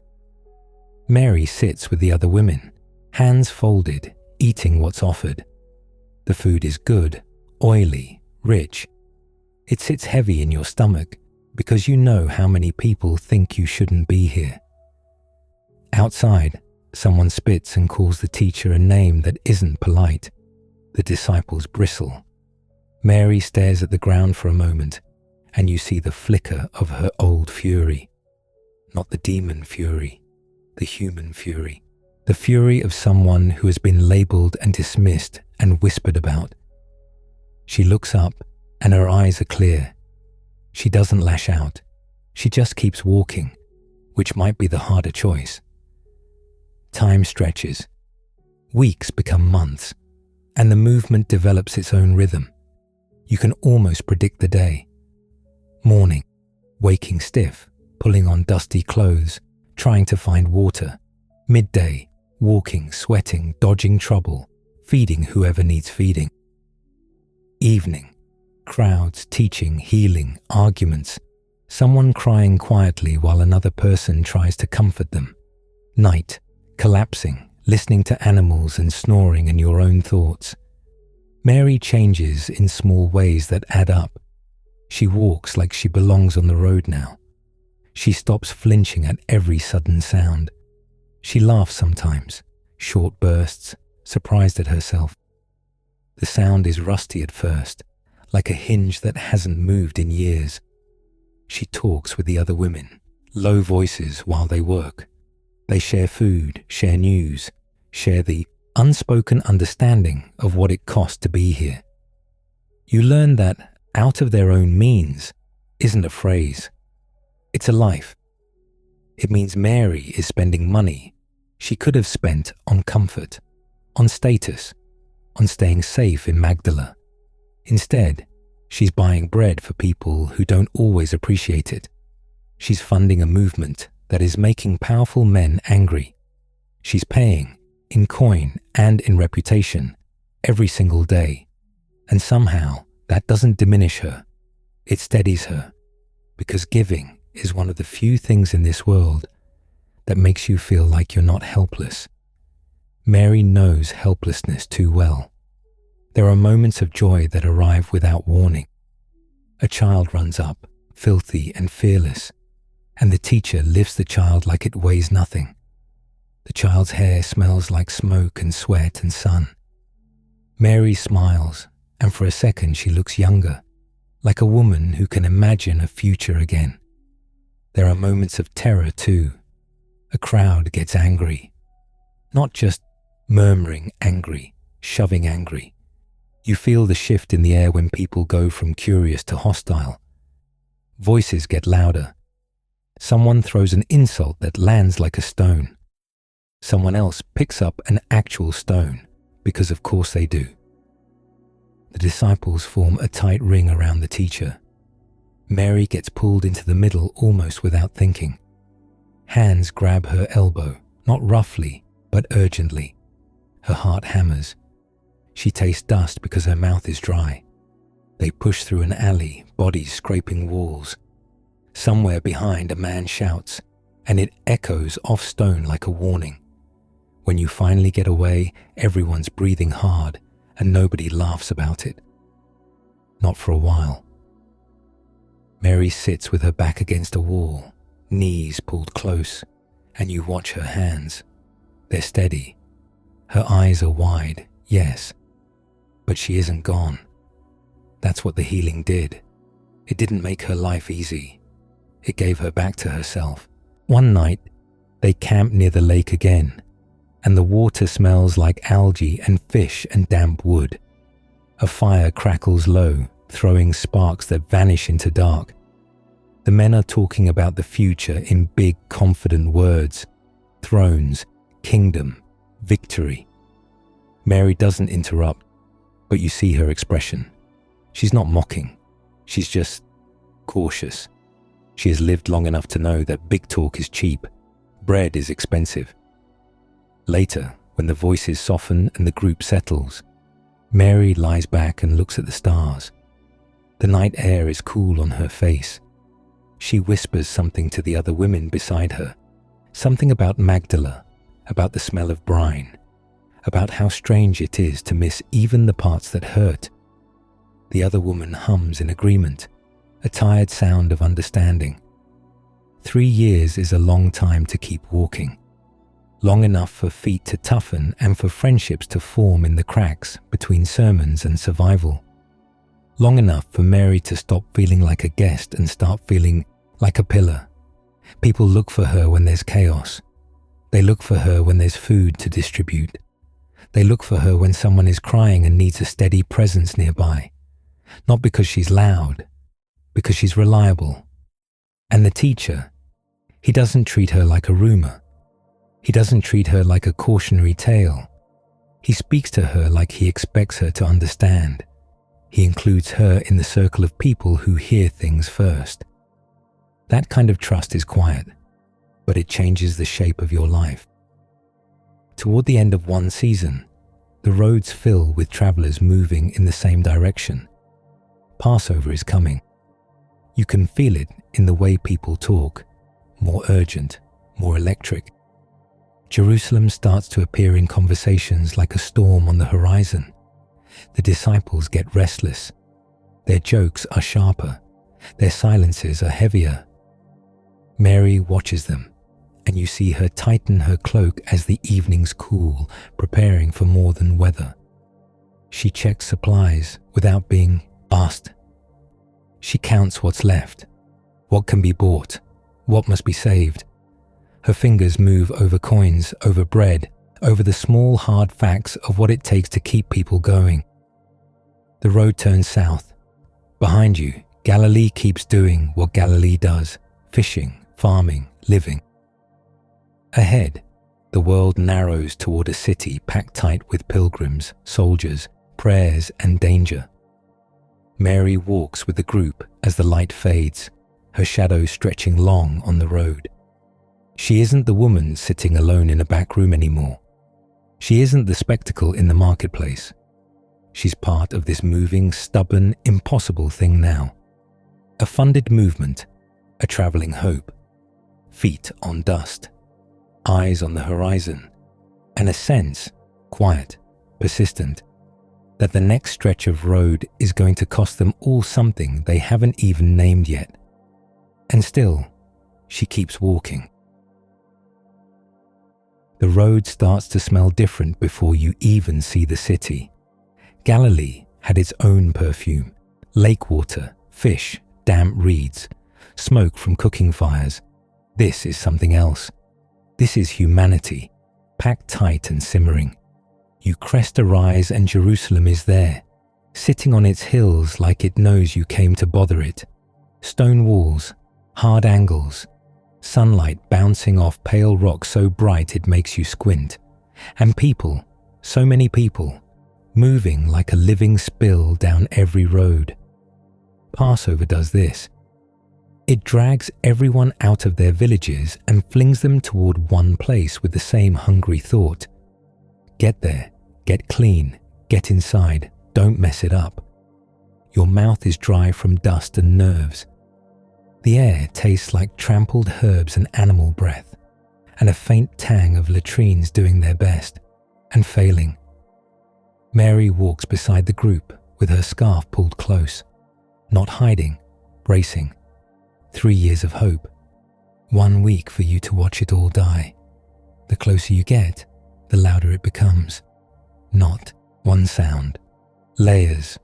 Mary sits with the other women, hands folded, eating what's offered. The food is good, oily, rich. It sits heavy in your stomach because you know how many people think you shouldn't be here. Outside, someone spits and calls the teacher a name that isn't polite. The disciples bristle. Mary stares at the ground for a moment, and you see the flicker of her old fury. Not the demon fury, the human fury. The fury of someone who has been labeled and dismissed and whispered about. She looks up, and her eyes are clear. She doesn't lash out. She just keeps walking, which might be the harder choice. Time stretches. Weeks become months, and the movement develops its own rhythm. You can almost predict the day. Morning, waking stiff, pulling on dusty clothes, trying to find water. Midday, walking, sweating, dodging trouble, feeding whoever needs feeding. Evening, crowds, teaching, healing, arguments, someone crying quietly while another person tries to comfort them. Night, collapsing, listening to animals and snoring and your own thoughts. Mary changes in small ways that add up. She walks like she belongs on the road now. She stops flinching at every sudden sound. She laughs sometimes, short bursts, surprised at herself. The sound is rusty at first, like a hinge that hasn't moved in years. She talks with the other women, low voices while they work. They share food, share news, share the unspoken understanding of what it costs to be here. You learn that out of their own means isn't a phrase. It's a life. It means Mary is spending money. she could have spent on comfort, on status, on staying safe in Magdala. Instead, she's buying bread for people who don't always appreciate it. She's funding a movement that is making powerful men angry. She's paying, in coin and in reputation, every single day. And somehow, that doesn't diminish her. It steadies her, because giving is one of the few things in this world that makes you feel like you're not helpless. Mary knows helplessness too well. There are moments of joy that arrive without warning. A child runs up, filthy and fearless, and the teacher lifts the child like it weighs nothing. The child's hair smells like smoke and sweat and sun. Mary smiles, and for a second she looks younger, like a woman who can imagine a future again. There are moments of terror too. A crowd gets angry. Not just murmuring angry, shoving angry. You feel the shift in the air when people go from curious to hostile. Voices get louder. Someone throws an insult that lands like a stone. Someone else picks up an actual stone, because of course they do. The disciples form a tight ring around the teacher. Mary gets pulled into the middle almost without thinking. Hands grab her elbow, not roughly, but urgently. Her heart hammers. She tastes dust because her mouth is dry. They push through an alley, bodies scraping walls. Somewhere behind, a man shouts, and it echoes off stone like a warning. When you finally get away, everyone's breathing hard, and nobody laughs about it. Not for a while. Mary sits with her back against a wall, knees pulled close, and you watch her hands. They're steady. Her eyes are wide, yes, but she isn't gone. That's what the healing did. It didn't make her life easy. It gave her back to herself. One night, they camp near the lake again, and the water smells like algae and fish and damp wood. A fire crackles low, throwing sparks that vanish into dark. The men are talking about the future in big, confident words. Thrones, kingdom, victory. Mary doesn't interrupt, but you see her expression. She's not mocking. She's just cautious. She has lived long enough to know that big talk is cheap. Bread is expensive. Later, when the voices soften and the group settles, Mary lies back and looks at the stars. The night air is cool on her face. She whispers something to the other women beside her, something about Magdala, about the smell of brine, about how strange it is to miss even the parts that hurt. The other woman hums in agreement, a tired sound of understanding. 3 years is a long time to keep walking. Long enough for feet to toughen and for friendships to form in the cracks between sermons and survival. Long enough for Mary to stop feeling like a guest and start feeling like a pillar. People look for her when there's chaos. They look for her when there's food to distribute. They look for her when someone is crying and needs a steady presence nearby. Not because she's loud, because she's reliable. And the teacher, he doesn't treat her like a rumor. He doesn't treat her like a cautionary tale. He speaks to her like he expects her to understand. He includes her in the circle of people who hear things first. That kind of trust is quiet, but it changes the shape of your life. Toward the end of one season, the roads fill with travelers moving in the same direction. Passover is coming. You can feel it in the way people talk, more urgent, more electric. Jerusalem starts to appear in conversations like a storm on the horizon. The disciples get restless. Their jokes are sharper. Their silences are heavier. Mary watches them, and you see her tighten her cloak as the evenings cool, preparing for more than weather. She checks supplies without being asked. She counts what's left, what can be bought, what must be saved. Her fingers move over coins, over bread, over the small hard facts of what it takes to keep people going. The road turns south. Behind you, Galilee keeps doing what Galilee does, fishing, farming, living. Ahead, The world narrows toward a city packed tight with pilgrims, soldiers, prayers, and danger. Mary walks with the group as the light fades, her shadow stretching long on the road. She isn't the woman sitting alone in a back room anymore. She isn't the spectacle in the marketplace. She's part of this moving, stubborn, impossible thing now. A funded movement, a traveling hope, feet on dust, eyes on the horizon, and a sense, quiet, persistent, that the next stretch of road is going to cost them all something they haven't even named yet. And still, she keeps walking. The road starts to smell different before you even see the city. Galilee had its own perfume, lake water, fish, damp reeds, smoke from cooking fires. This is something else. This is humanity, packed tight and simmering. You crest a rise and Jerusalem is there, sitting on its hills like it knows you came to bother it. Stone walls, hard angles, sunlight bouncing off pale rock so bright it makes you squint. And people, so many people, moving like a living spill down every road. Passover does this. It drags everyone out of their villages and flings them toward one place with the same hungry thought. Get there, get clean, get inside, don't mess it up. Your mouth is dry from dust and nerves. The air tastes like trampled herbs and animal breath, and a faint tang of latrines doing their best, and failing. Mary walks beside the group with her scarf pulled close, not hiding, bracing. 3 years of hope. 1 week for you to watch it all die. The closer you get, the louder it becomes. Not one sound. Layers.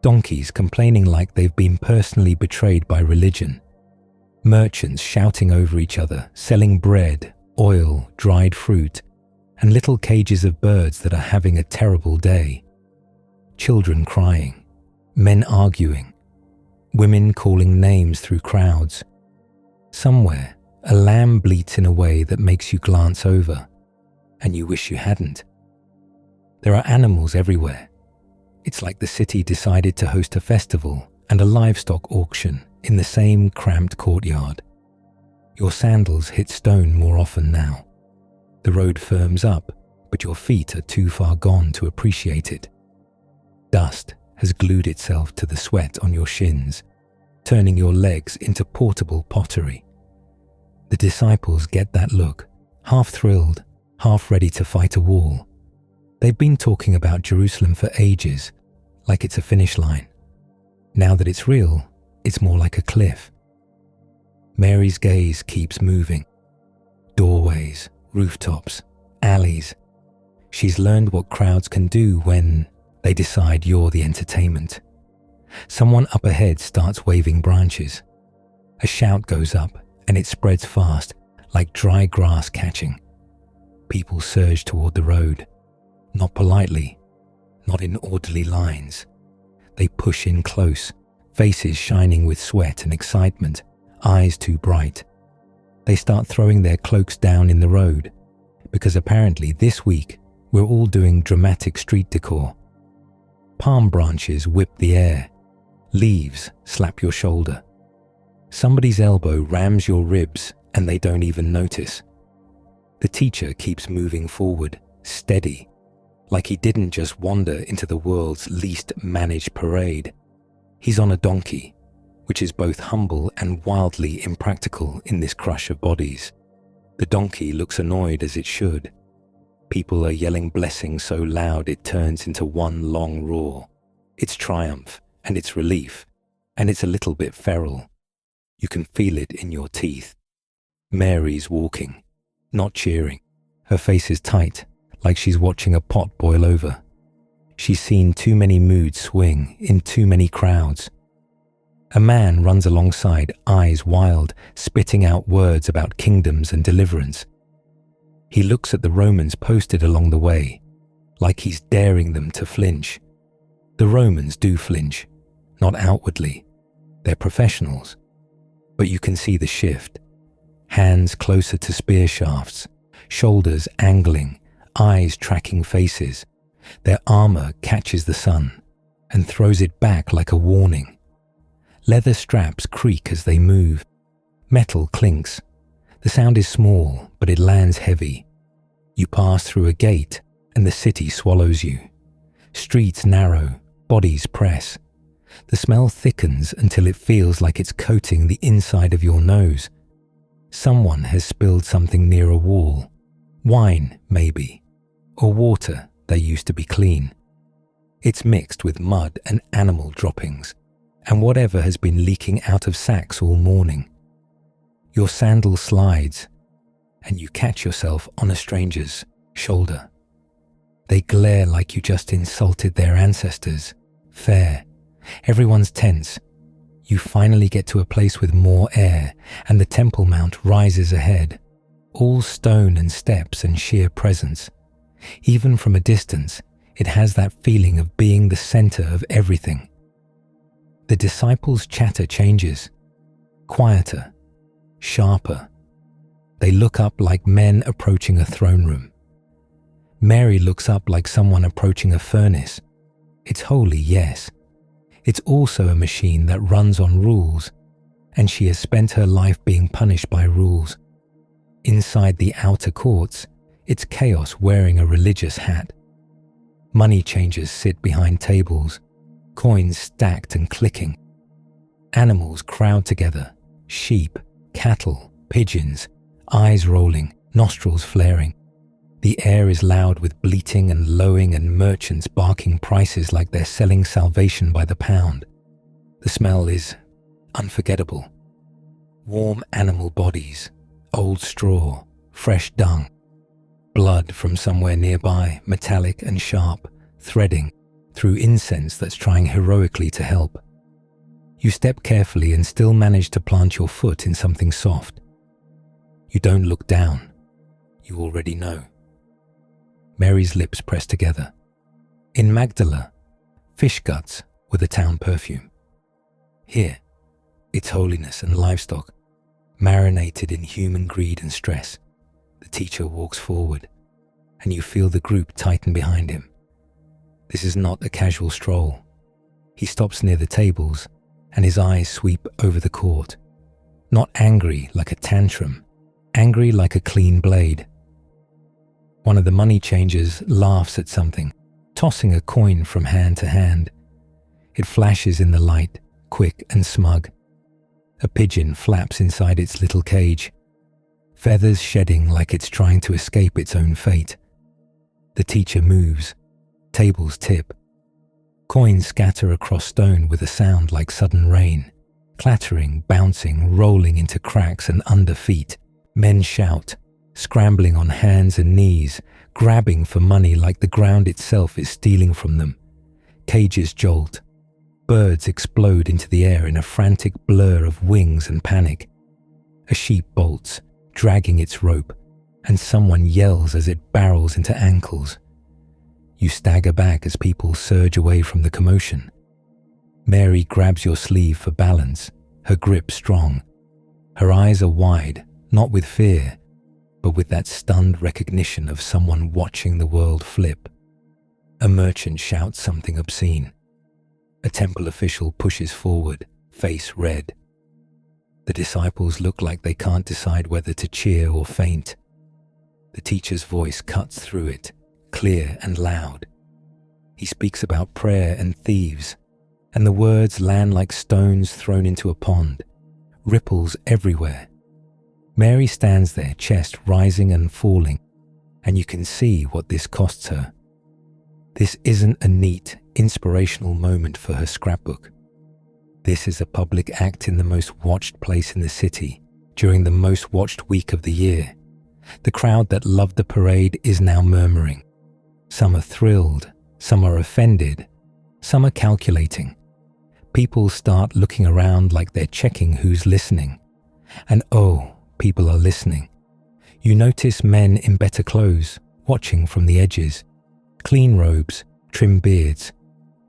Donkeys complaining like they've been personally betrayed by religion. Merchants shouting over each other, selling bread, oil, dried fruit, and little cages of birds that are having a terrible day. Children crying. Men arguing. Women calling names through crowds. Somewhere, a lamb bleats in a way that makes you glance over, and you wish you hadn't. There are animals everywhere. It's like the city decided to host a festival and a livestock auction in the same cramped courtyard. Your sandals hit stone more often now. The road firms up, but your feet are too far gone to appreciate it. Dust has glued itself to the sweat on your shins, turning your legs into portable pottery. The disciples get that look, half thrilled, half ready to fight a wall. They've been talking about Jerusalem for ages, like it's a finish line. Now that it's real, it's more like a cliff. Mary's gaze keeps moving. Doorways, rooftops, alleys. She's learned what crowds can do when they decide you're the entertainment. Someone up ahead starts waving branches. A shout goes up and it spreads fast, like dry grass catching. People surge toward the road. Not politely, not in orderly lines. They push in close, faces shining with sweat and excitement, eyes too bright. They start throwing their cloaks down in the road, because apparently this week we're all doing dramatic street decor. Palm branches whip the air. Leaves slap your shoulder. Somebody's elbow rams your ribs and they don't even notice. The teacher keeps moving forward, steady, like he didn't just wander into the world's least managed parade. He's on a donkey, which is both humble and wildly impractical in this crush of bodies. The donkey looks annoyed as it should. People are yelling blessings so loud it turns into one long roar. It's triumph, and it's relief, and it's a little bit feral. You can feel it in your teeth. Mary's walking, not cheering. Her face is tight, like she's watching a pot boil over. She's seen too many moods swing in too many crowds. A man runs alongside, eyes wild, spitting out words about kingdoms and deliverance. He looks at the Romans posted along the way, like he's daring them to flinch. The Romans do flinch, not outwardly. They're professionals. But you can see the shift. Hands closer to spear shafts, shoulders angling, eyes tracking faces. Their armor catches the sun and throws it back like a warning. Leather straps creak as they move. Metal clinks. The sound is small, but it lands heavy. You pass through a gate and the city swallows you. Streets narrow, bodies press. The smell thickens until it feels like it's coating the inside of your nose. Someone has spilled something near a wall. Wine, maybe, or water that used to be clean. It's mixed with mud and animal droppings, and whatever has been leaking out of sacks all morning. Your sandal slides, and you catch yourself on a stranger's shoulder. They glare like you just insulted their ancestors. Fair. Everyone's tense. You finally get to a place with more air, and the Temple Mount rises ahead. All stone and steps and sheer presence. Even from a distance, it has that feeling of being the center of everything. The disciples' chatter changes. Quieter. Sharper. They look up like men approaching a throne room. Mary looks up like someone approaching a furnace. It's holy, yes. It's also a machine that runs on rules, and she has spent her life being punished by rules. Inside the outer courts, it's chaos wearing a religious hat. Money changers sit behind tables, coins stacked and clicking. Animals crowd together, sheep, cattle, pigeons, eyes rolling, nostrils flaring. The air is loud with bleating and lowing and merchants barking prices like they're selling salvation by the pound. The smell is unforgettable. Warm animal bodies, old straw, fresh dung, blood from somewhere nearby, metallic and sharp, threading through incense that's trying heroically to help. You step carefully and still manage to plant your foot in something soft. You don't look down. You already know. Mary's lips press together. In Magdala, fish guts were the town perfume. Here, it's holiness and livestock, marinated in human greed and stress. The teacher walks forward, and you feel the group tighten behind him. This is not a casual stroll. He stops near the tables, and his eyes sweep over the court. Not angry like a tantrum, angry like a clean blade. One of the money changers laughs at something, tossing a coin from hand to hand. It flashes in the light, quick and smug. A pigeon flaps inside its little cage, feathers shedding like it's trying to escape its own fate. The teacher moves, tables tip. Coins scatter across stone with a sound like sudden rain, clattering, bouncing, rolling into cracks and under feet. Men shout, scrambling on hands and knees, grabbing for money like the ground itself is stealing from them. Cages jolt. Birds explode into the air in a frantic blur of wings and panic. A sheep bolts, dragging its rope, and someone yells as it barrels into ankles. You stagger back as people surge away from the commotion. Mary grabs your sleeve for balance, her grip strong. Her eyes are wide, not with fear, but with that stunned recognition of someone watching the world flip. A merchant shouts something obscene. A temple official pushes forward, face red. The disciples look like they can't decide whether to cheer or faint. The teacher's voice cuts through it, clear and loud. He speaks about prayer and thieves, and the words land like stones thrown into a pond, ripples everywhere. Mary stands there, chest rising and falling, and you can see what this costs her. This isn't a neat, inspirational moment for her scrapbook. This is a public act in the most watched place in the city, during the most watched week of the year. The crowd that loved the parade is now murmuring. Some are thrilled, some are offended, some are calculating. People start looking around like they're checking who's listening. And oh, people are listening. You notice men in better clothes, watching from the edges. Clean robes, trim beards.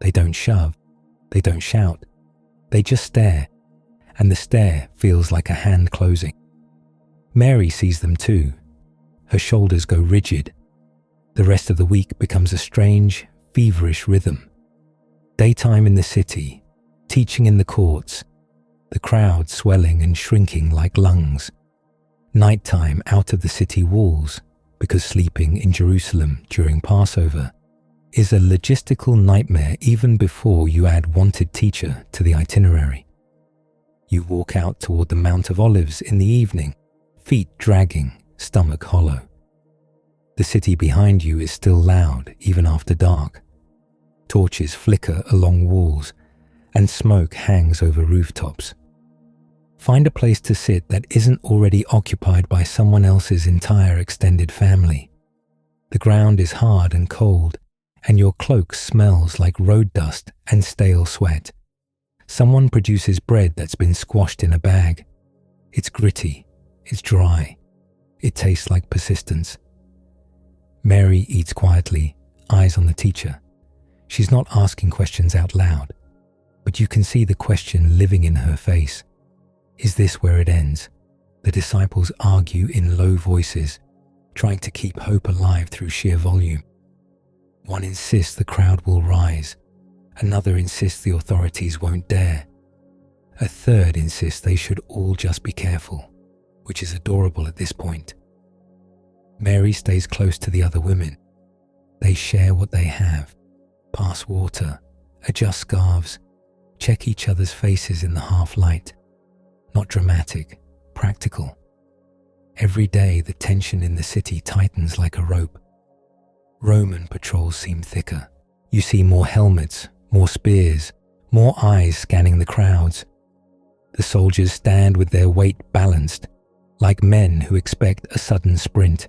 They don't shove. They don't shout. They just stare. And the stare feels like a hand closing. Mary sees them too. Her shoulders go rigid. The rest of the week becomes a strange, feverish rhythm. Daytime in the city, teaching in the courts, the crowd swelling and shrinking like lungs. Nighttime out of the city walls, because sleeping in Jerusalem during Passover is a logistical nightmare even before you add wanted teacher to the itinerary. You walk out toward the Mount of Olives in the evening, feet dragging, stomach hollow. The city behind you is still loud even after dark. Torches flicker along walls and smoke hangs over rooftops. Find a place to sit that isn't already occupied by someone else's entire extended family. The ground is hard and cold, and your cloak smells like road dust and stale sweat. Someone produces bread that's been squashed in a bag. It's gritty, it's dry, it tastes like persistence. Mary eats quietly, eyes on the teacher. She's not asking questions out loud, but you can see the question living in her face. Is this where it ends? The disciples argue in low voices, trying to keep hope alive through sheer volume. One insists the crowd will rise. Another insists the authorities won't dare. A third insists they should all just be careful, which is adorable at this point. Mary stays close to the other women. They share what they have, pass water, adjust scarves, check each other's faces in the half-light. Not dramatic, practical. Every day the tension in the city tightens like a rope. Roman patrols seem thicker. You see more helmets, more spears, more eyes scanning the crowds. The soldiers stand with their weight balanced, like men who expect a sudden sprint.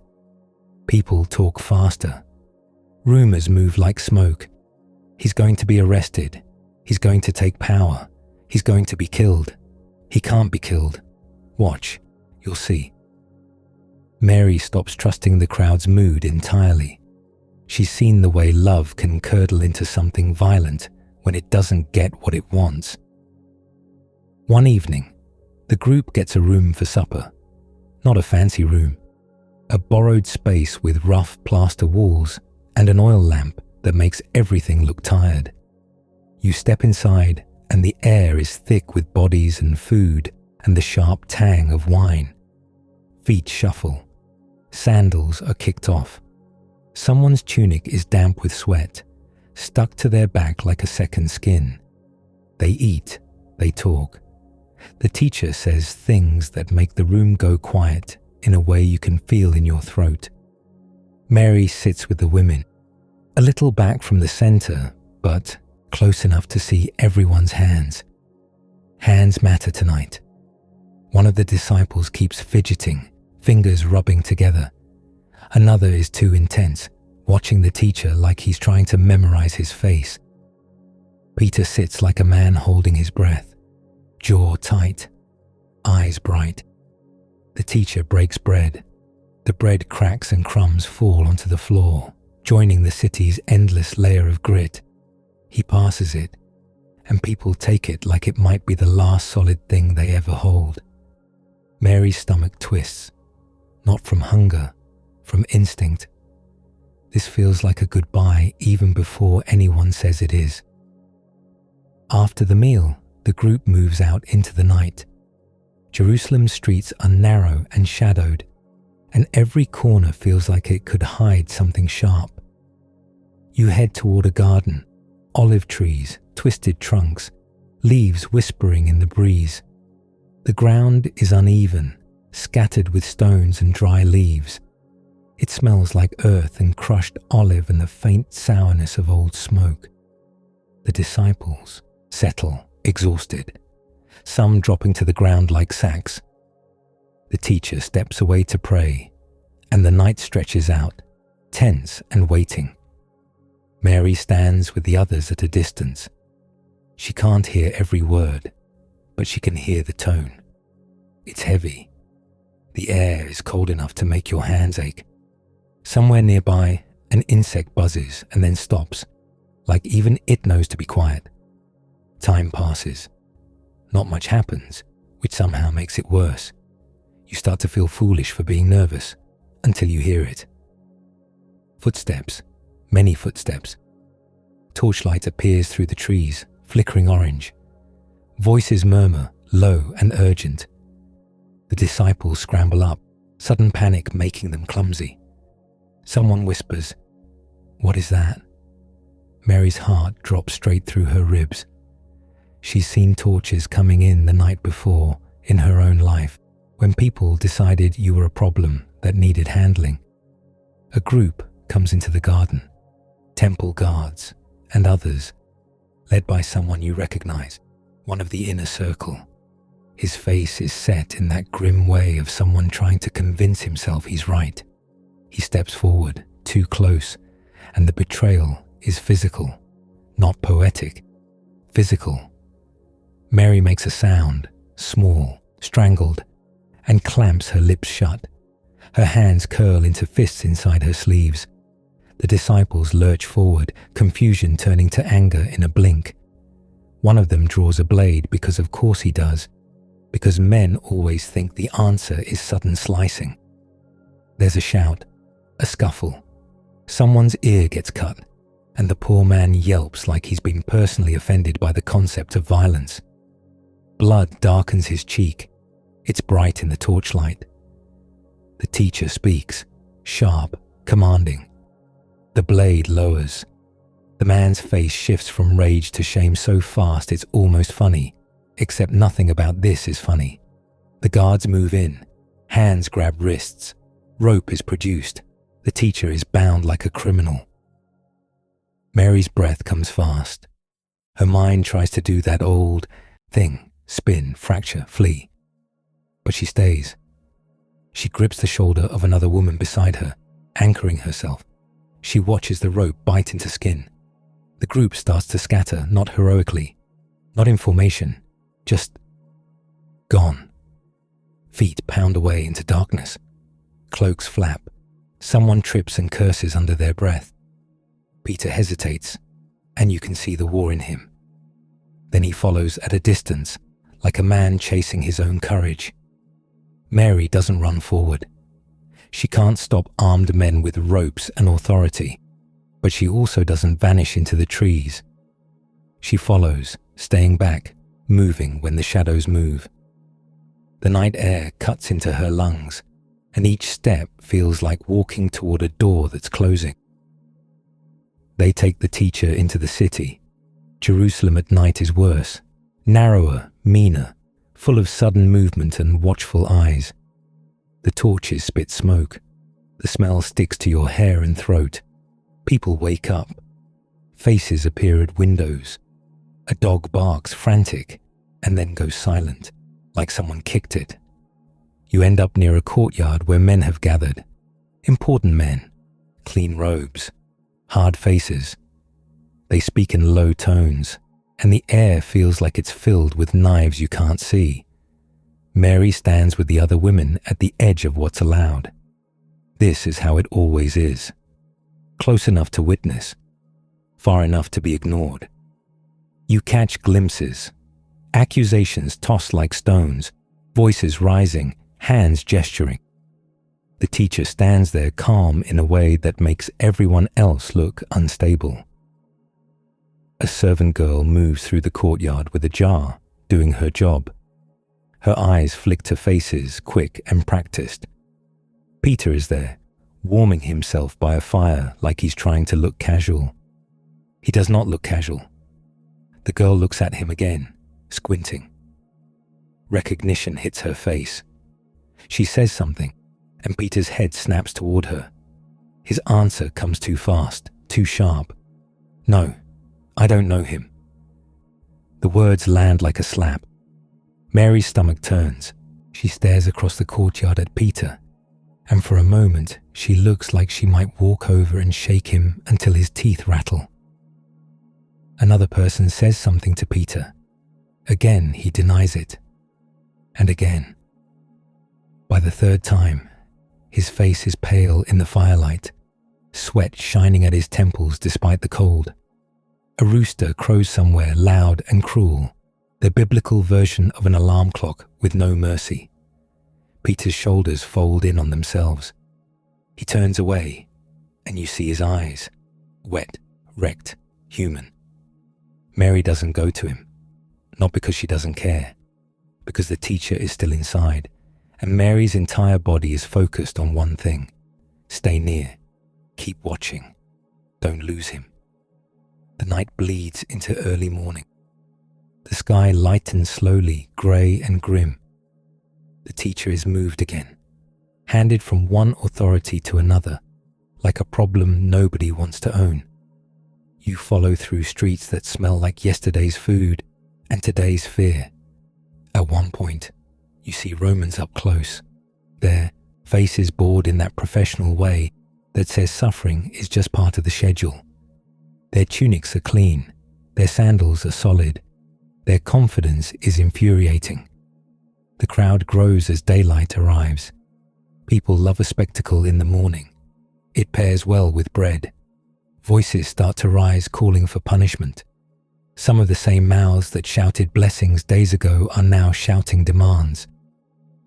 People talk faster. Rumors move like smoke. He's going to be arrested. He's going to take power. He's going to be killed. He can't be killed. Watch, you'll see. Mary stops trusting the crowd's mood entirely. She's seen the way love can curdle into something violent when it doesn't get what it wants. One evening, the group gets a room for supper. Not a fancy room. A borrowed space with rough plaster walls and an oil lamp that makes everything look tired. You step inside and the air is thick with bodies and food and the sharp tang of wine. Feet shuffle. Sandals are kicked off. Someone's tunic is damp with sweat, stuck to their back like a second skin. They eat, they talk. The teacher says things that make the room go quiet in a way you can feel in your throat. Mary sits with the women, a little back from the center, but close enough to see everyone's hands. Hands matter tonight. One of the disciples keeps fidgeting, fingers rubbing together. Another is too intense, watching the teacher like he's trying to memorize his face. Peter sits like a man holding his breath, jaw tight, eyes bright. The teacher breaks bread. The bread cracks and crumbs fall onto the floor, joining the city's endless layer of grit. He passes it, and people take it like it might be the last solid thing they ever hold. Mary's stomach twists, not from hunger, from instinct. This feels like a goodbye even before anyone says it is. After the meal, the group moves out into the night. Jerusalem's streets are narrow and shadowed, and every corner feels like it could hide something sharp. You head toward a garden, olive trees, twisted trunks, leaves whispering in the breeze. The ground is uneven, scattered with stones and dry leaves. It smells like earth and crushed olive and the faint sourness of old smoke. The disciples settle, exhausted, some dropping to the ground like sacks. The teacher steps away to pray, and the night stretches out, tense and waiting. Mary stands with the others at a distance. She can't hear every word, but she can hear the tone. It's heavy. The air is cold enough to make your hands ache. Somewhere nearby, an insect buzzes and then stops, like even it knows to be quiet. Time passes. Not much happens, which somehow makes it worse. You start to feel foolish for being nervous, until you hear it. Footsteps, many footsteps. Torchlight appears through the trees, flickering orange. Voices murmur, low and urgent. The disciples scramble up, sudden panic making them clumsy. Someone whispers, "What is that?" Mary's heart drops straight through her ribs. She's seen torches coming in the night before in her own life, when people decided you were a problem that needed handling. A group comes into the garden, temple guards and others, led by someone you recognize, one of the inner circle. His face is set in that grim way of someone trying to convince himself he's right. He steps forward, too close, and the betrayal is physical, not poetic. Physical. Mary makes a sound, small, strangled, and clamps her lips shut. Her hands curl into fists inside her sleeves. The disciples lurch forward, confusion turning to anger in a blink. One of them draws a blade because of course he does, because men always think the answer is sudden slicing. There's a shout, a scuffle. Someone's ear gets cut, and the poor man yelps like he's been personally offended by the concept of violence. Blood darkens his cheek. It's bright in the torchlight. The teacher speaks, sharp, commanding. The blade lowers. The man's face shifts from rage to shame so fast it's almost funny, except nothing about this is funny. The guards move in. Hands grab wrists. Rope is produced. The teacher is bound like a criminal. Mary's breath comes fast. Her mind tries to do that old thing, spin, fracture, flee. But she stays. She grips the shoulder of another woman beside her, anchoring herself. She watches the rope bite into skin. The group starts to scatter, not heroically, not in formation, just gone. Feet pound away into darkness. Cloaks flap. Someone trips and curses under their breath. Peter hesitates, and you can see the war in him. Then he follows at a distance, like a man chasing his own courage. Mary doesn't run forward. She can't stop armed men with ropes and authority, but she also doesn't vanish into the trees. She follows, staying back, moving when the shadows move. The night air cuts into her lungs, and each step feels like walking toward a door that's closing. They take the teacher into the city. Jerusalem at night is worse, narrower, meaner, full of sudden movement and watchful eyes. The torches spit smoke. The smell sticks to your hair and throat. People wake up. Faces appear at windows. A dog barks frantic and then goes silent, like someone kicked it. You end up near a courtyard where men have gathered. Important men, clean robes, hard faces. They speak in low tones, and the air feels like it's filled with knives you can't see. Mary stands with the other women at the edge of what's allowed. This is how it always is. Close enough to witness, far enough to be ignored. You catch glimpses, accusations tossed like stones, voices rising, hands gesturing. The teacher stands there calm in a way that makes everyone else look unstable. A servant girl moves through the courtyard with a jar, doing her job. Her eyes flick to faces, quick and practiced. Peter is there, warming himself by a fire like he's trying to look casual. He does not look casual. The girl looks at him again, squinting. Recognition hits her face. She says something, and Peter's head snaps toward her. His answer comes too fast, too sharp. No, I don't know him. The words land like a slap. Mary's stomach turns. She stares across the courtyard at Peter, and for a moment she looks like she might walk over and shake him until his teeth rattle. Another person says something to Peter. Again he denies it. And again. By the third time, his face is pale in the firelight, sweat shining at his temples despite the cold. A rooster crows somewhere loud and cruel, the biblical version of an alarm clock with no mercy. Peter's shoulders fold in on themselves. He turns away, and you see his eyes, wet, wrecked, human. Mary doesn't go to him, not because she doesn't care, because the teacher is still inside, and Mary's entire body is focused on one thing: stay near, keep watching, don't lose him. The night bleeds into early morning. The sky lightens slowly, grey and grim. The teacher is moved again, handed from one authority to another, like a problem nobody wants to own. You follow through streets that smell like yesterday's food and today's fear. At one point, you see Romans up close, their faces bored in that professional way that says suffering is just part of the schedule. Their tunics are clean, their sandals are solid, their confidence is infuriating. The crowd grows as daylight arrives. People love a spectacle in the morning. It pairs well with bread. Voices start to rise calling for punishment. Some of the same mouths that shouted blessings days ago are now shouting demands.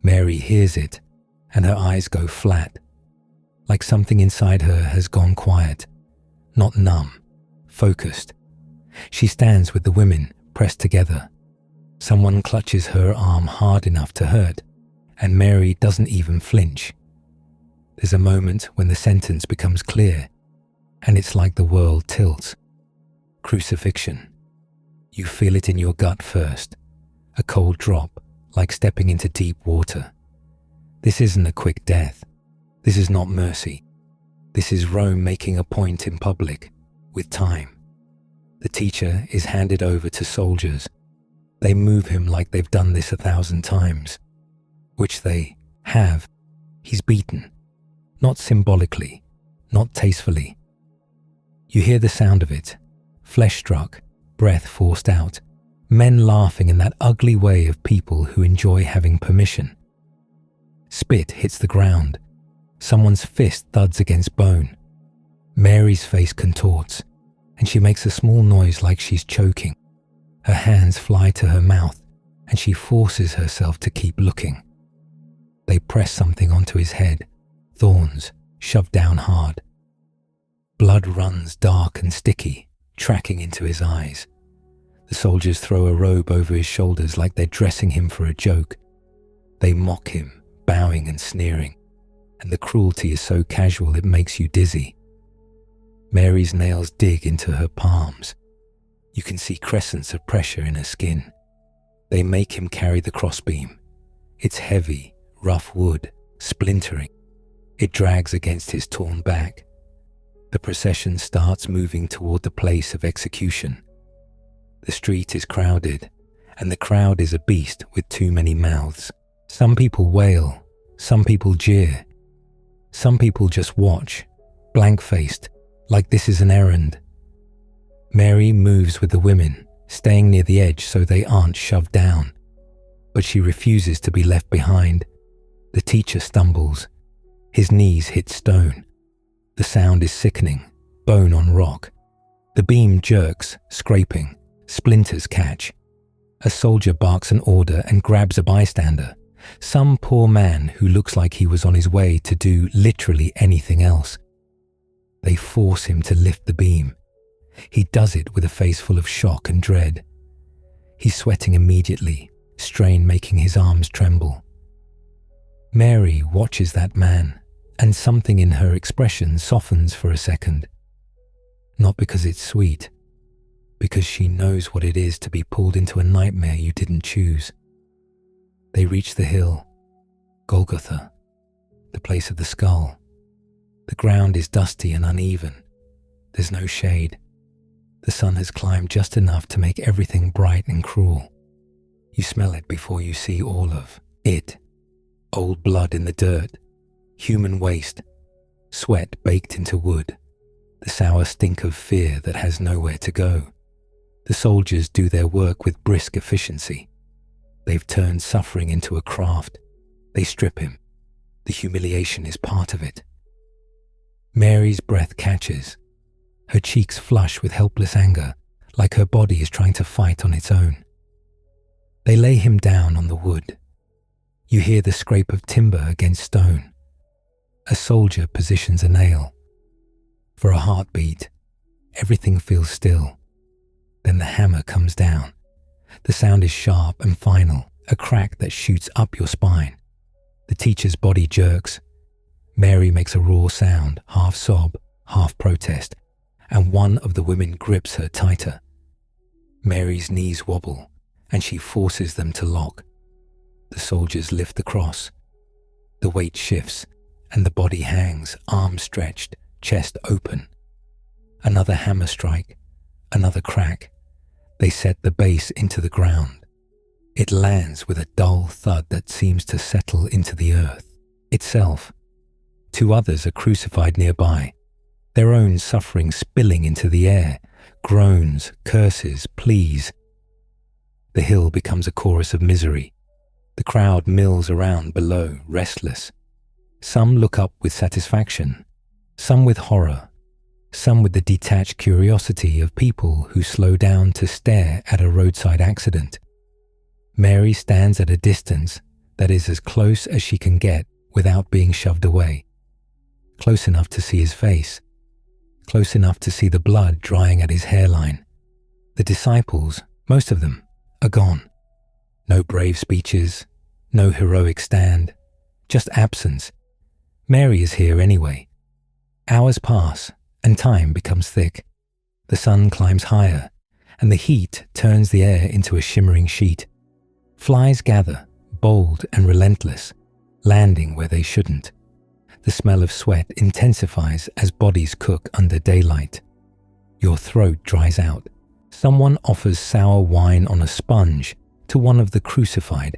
Mary hears it, and her eyes go flat, like something inside her has gone quiet, not numb, focused. She stands with the women pressed together. Someone clutches her arm hard enough to hurt, and Mary doesn't even flinch. There's a moment when the sentence becomes clear, and it's like the world tilts. Crucifixion. You feel it in your gut first, a cold drop, like stepping into deep water. This isn't a quick death. This is not mercy. This is Rome making a point in public, with time. The teacher is handed over to soldiers. They move him like they've done this 1,000 times, which they have. He's beaten, not symbolically, not tastefully. You hear the sound of it, flesh struck, breath forced out, men laughing in that ugly way of people who enjoy having permission. Spit hits the ground. Someone's fist thuds against bone. Mary's face contorts, and she makes a small noise like she's choking. Her hands fly to her mouth, and she forces herself to keep looking. They press something onto his head, thorns, shoved down hard. Blood runs dark and sticky, tracking into his eyes. The soldiers throw a robe over his shoulders like they're dressing him for a joke. They mock him, bowing and sneering, and the cruelty is so casual it makes you dizzy. Mary's nails dig into her palms. You can see crescents of pressure in her skin. They make him carry the crossbeam. It's heavy, rough wood, splintering. It drags against his torn back. The procession starts moving toward the place of execution. The street is crowded, and the crowd is a beast with too many mouths. Some people wail, some people jeer. Some people just watch, blank-faced, like this is an errand. Mary moves with the women, staying near the edge so they aren't shoved down. But she refuses to be left behind. The teacher stumbles. His knees hit stone. The sound is sickening, bone on rock. The beam jerks, scraping. Splinters catch. A soldier barks an order and grabs a bystander, some poor man who looks like he was on his way to do literally anything else. They force him to lift the beam. He does it with a face full of shock and dread. He's sweating immediately, strain making his arms tremble. Mary watches that man, and something in her expression softens for a second. Not because it's sweet, because she knows what it is to be pulled into a nightmare you didn't choose. They reach the hill, Golgotha, the place of the skull. The ground is dusty and uneven. There's no shade. The sun has climbed just enough to make everything bright and cruel. You smell it before you see all of it. Old blood in the dirt, human waste, sweat baked into wood, the sour stink of fear that has nowhere to go. The soldiers do their work with brisk efficiency. They've turned suffering into a craft. They strip him. The humiliation is part of it. Mary's breath catches. Her cheeks flush with helpless anger, like her body is trying to fight on its own. They lay him down on the wood. You hear the scrape of timber against stone. A soldier positions a nail. For a heartbeat, everything feels still. Then the hammer comes down. The sound is sharp and final, a crack that shoots up your spine. The teacher's body jerks. Mary makes a raw sound, half sob, half protest, and one of the women grips her tighter. Mary's knees wobble, and she forces them to lock. The soldiers lift the cross. The weight shifts, and the body hangs, arms stretched, chest open. Another hammer strike, another crack. They set the base into the ground. It lands with a dull thud that seems to settle into the earth itself. Two others are crucified nearby, their own suffering spilling into the air, groans, curses, pleas. The hill becomes a chorus of misery. The crowd mills around below, restless. Some look up with satisfaction, some with horror, some with the detached curiosity of people who slow down to stare at a roadside accident. Mary stands at a distance that is as close as she can get without being shoved away. Close enough to see his face, close enough to see the blood drying at his hairline. The disciples, most of them, are gone. No brave speeches, no heroic stand, just absence. Mary is here anyway. Hours pass, and time becomes thick. The sun climbs higher, and the heat turns the air into a shimmering sheet. Flies gather, bold and relentless, landing where they shouldn't. The smell of sweat intensifies as bodies cook under daylight. Your throat dries out. Someone offers sour wine on a sponge to one of the crucified,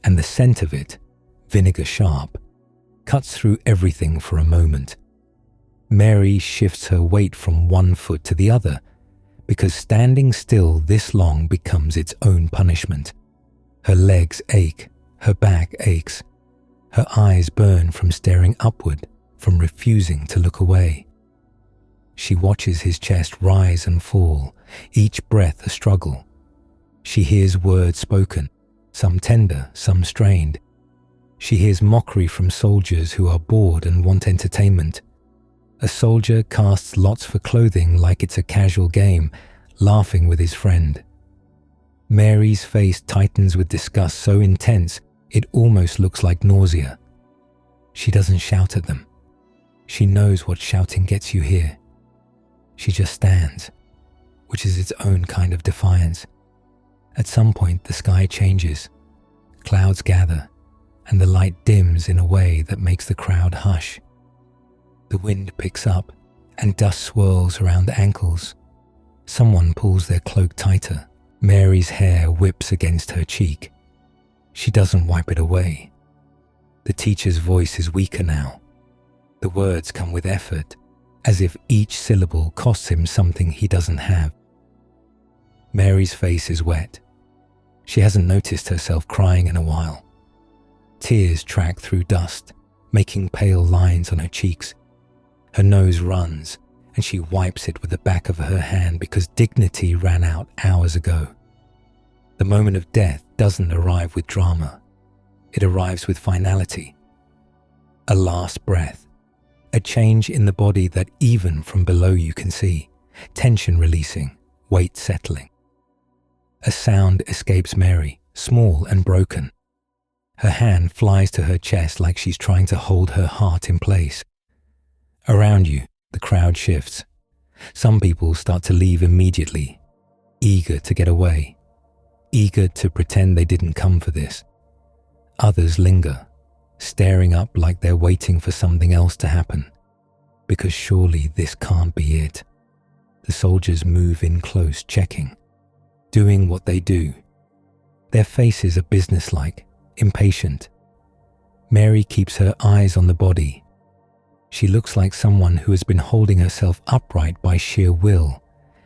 and the scent of it, vinegar sharp, cuts through everything for a moment. Mary shifts her weight from one foot to the other, because standing still this long becomes its own punishment. Her legs ache, her back aches. Her eyes burn from staring upward, from refusing to look away. She watches his chest rise and fall, each breath a struggle. She hears words spoken, some tender, some strained. She hears mockery from soldiers who are bored and want entertainment. A soldier casts lots for clothing like it's a casual game, laughing with his friend. Mary's face tightens with disgust so intense it almost looks like nausea. She doesn't shout at them. She knows what shouting gets you here. She just stands, which is its own kind of defiance. At some point the sky changes. Clouds gather, and the light dims in a way that makes the crowd hush. The wind picks up, and dust swirls around the ankles. Someone pulls their cloak tighter. Mary's hair whips against her cheek. She doesn't wipe it away. The teacher's voice is weaker now. The words come with effort, as if each syllable costs him something he doesn't have. Mary's face is wet. She hasn't noticed herself crying in a while. Tears track through dust, making pale lines on her cheeks. Her nose runs, and she wipes it with the back of her hand because dignity ran out hours ago. The moment of death doesn't arrive with drama. It arrives with finality. A last breath. A change in the body that even from below you can see. Tension releasing, weight settling. A sound escapes Mary, small and broken. Her hand flies to her chest like she's trying to hold her heart in place. Around you, the crowd shifts. Some people start to leave immediately, eager to get away, eager to pretend they didn't come for this. Others linger, staring up like they're waiting for something else to happen, because surely this can't be it. The soldiers move in close, checking, doing what they do. Their faces are businesslike, impatient. Mary keeps her eyes on the body. She looks like someone who has been holding herself upright by sheer will,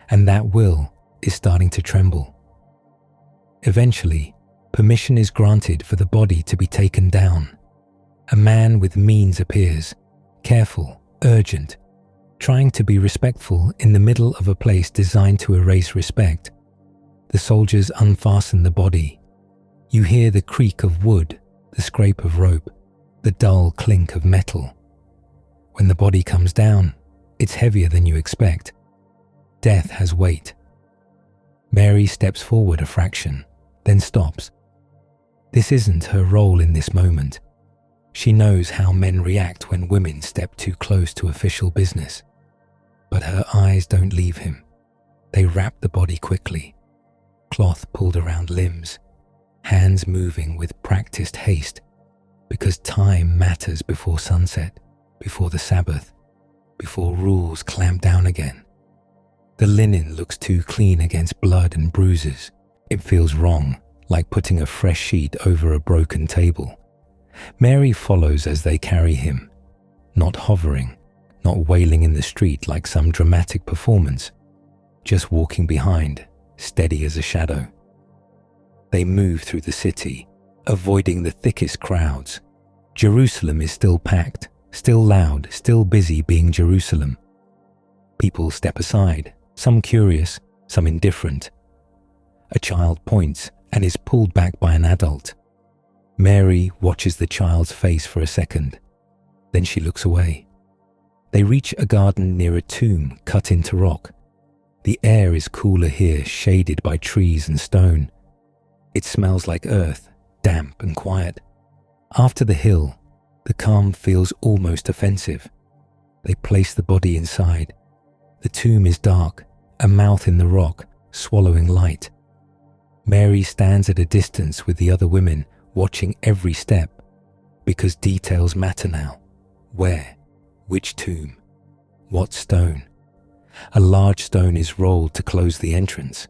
and that will is starting to tremble. Eventually, permission is granted for the body to be taken down. A man with means appears, careful, urgent, trying to be respectful in the middle of a place designed to erase respect. The soldiers unfasten the body. You hear the creak of wood, the scrape of rope, the dull clink of metal. When the body comes down, it's heavier than you expect. Death has weight. Mary steps forward a fraction, then stops. This isn't her role in this moment. She knows how men react when women step too close to official business. But her eyes don't leave him. They wrap the body quickly. Cloth pulled around limbs, hands moving with practiced haste, because time matters before sunset, before the Sabbath, before rules clamp down again. The linen looks too clean against blood and bruises. It feels wrong, like putting a fresh sheet over a broken table. Mary follows as they carry him, not hovering, not wailing in the street like some dramatic performance, just walking behind, steady as a shadow. They move through the city, avoiding the thickest crowds. Jerusalem is still packed, still loud, still busy being Jerusalem. People step aside, some curious, some indifferent. A child points and is pulled back by an adult. Mary watches the child's face for a second, then she looks away. They reach a garden near a tomb cut into rock. The air is cooler here, shaded by trees and stone. It smells like earth, damp and quiet. After the hill, the calm feels almost offensive. They place the body inside. The tomb is dark, a mouth in the rock, swallowing light. Mary stands at a distance with the other women, watching every step, because details matter now. Where? Which tomb? What stone? A large stone is rolled to close the entrance.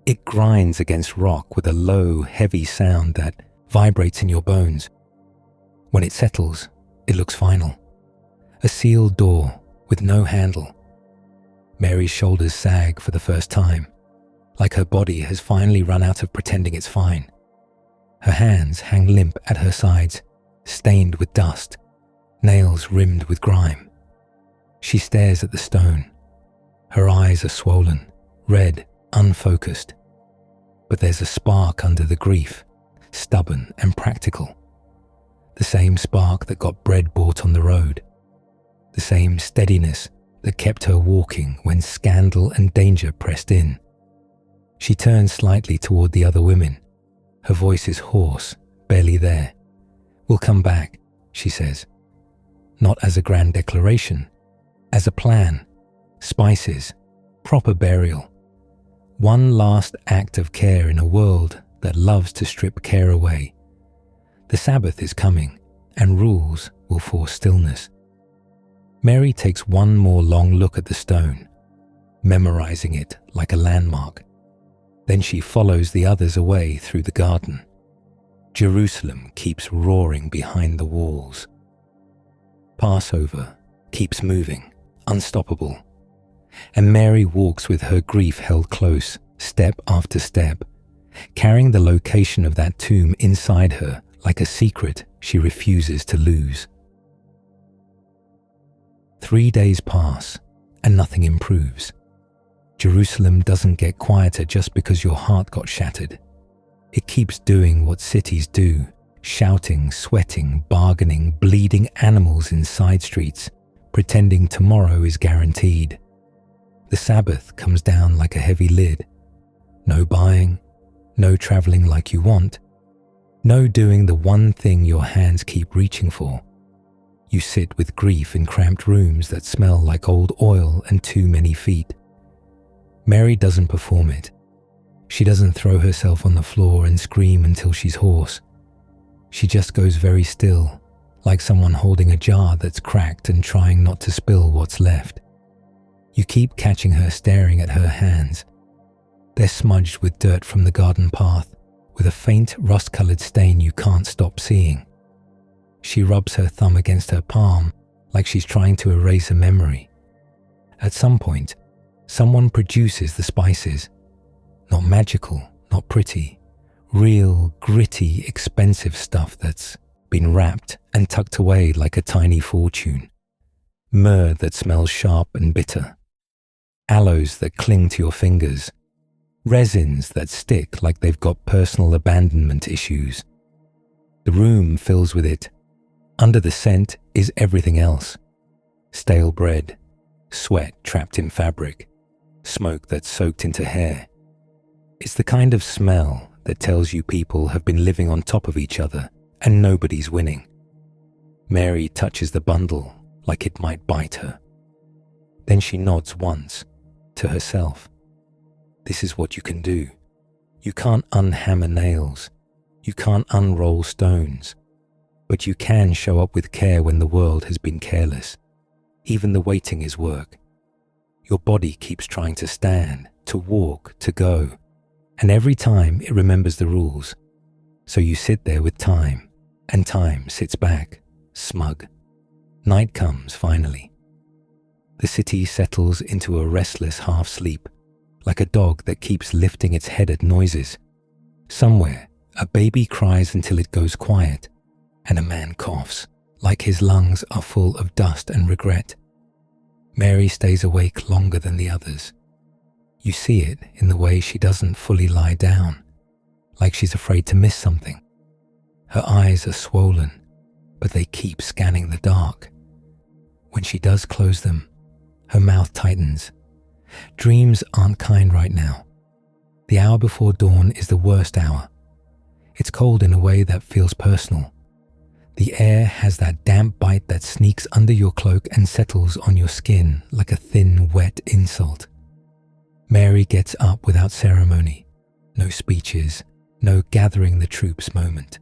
It grinds against rock with a low, heavy sound that vibrates in your bones. When it settles, it looks final. A sealed door with no handle. Mary's shoulders sag for the first time, like her body has finally run out of pretending it's fine. Her hands hang limp at her sides, stained with dust, nails rimmed with grime. She stares at the stone. Her eyes are swollen, red, unfocused. But there's a spark under the grief, stubborn and practical. The same spark that got bread bought on the road. The same steadiness that kept her walking when scandal and danger pressed in. She turns slightly toward the other women. Her voice is hoarse, barely there. "We'll come back," she says. Not as a grand declaration, as a plan. Spices, proper burial. One last act of care in a world that loves to strip care away. The Sabbath is coming, and rules will force stillness. Mary takes one more long look at the stone, memorizing it like a landmark. Then she follows the others away through the garden. Jerusalem keeps roaring behind the walls. Passover keeps moving, unstoppable. And Mary walks with her grief held close, step after step, carrying the location of that tomb inside her like a secret she refuses to lose. 3 days pass, and nothing improves. Jerusalem doesn't get quieter just because your heart got shattered. It keeps doing what cities do, shouting, sweating, bargaining, bleeding animals in side streets, pretending tomorrow is guaranteed. The Sabbath comes down like a heavy lid. No buying, no traveling like you want, no doing the one thing your hands keep reaching for. You sit with grief in cramped rooms that smell like old oil and too many feet. Mary doesn't perform it. She doesn't throw herself on the floor and scream until she's hoarse. She just goes very still, like someone holding a jar that's cracked and trying not to spill what's left. You keep catching her staring at her hands. They're smudged with dirt from the garden path, with a faint rust-colored stain you can't stop seeing. She rubs her thumb against her palm, like she's trying to erase a memory. At some point, someone produces the spices. Not magical, not pretty. Real, gritty, expensive stuff that's been wrapped and tucked away like a tiny fortune. Myrrh that smells sharp and bitter. Aloes that cling to your fingers. Resins that stick like they've got personal abandonment issues. The room fills with it. Under the scent is everything else. Stale bread, sweat trapped in fabric, smoke that's soaked into hair. It's the kind of smell that tells you people have been living on top of each other and nobody's winning. Mary touches the bundle like it might bite her. Then she nods once, to herself. This is what you can do. You can't unhammer nails. You can't unroll stones. But you can show up with care when the world has been careless. Even the waiting is work. Your body keeps trying to stand, to walk, to go. And every time it remembers the rules. So you sit there with time, and time sits back, smug. Night comes finally. The city settles into a restless half-sleep, like a dog that keeps lifting its head at noises. Somewhere, a baby cries until it goes quiet, and a man coughs, like his lungs are full of dust and regret. Mary stays awake longer than the others. You see it in the way she doesn't fully lie down, like she's afraid to miss something. Her eyes are swollen, but they keep scanning the dark. When she does close them, her mouth tightens. Dreams aren't kind right now. The hour before dawn is the worst hour. It's cold in a way that feels personal. The air has that damp bite that sneaks under your cloak and settles on your skin like a thin, wet insult. Mary gets up without ceremony. No speeches, no gathering the troops moment.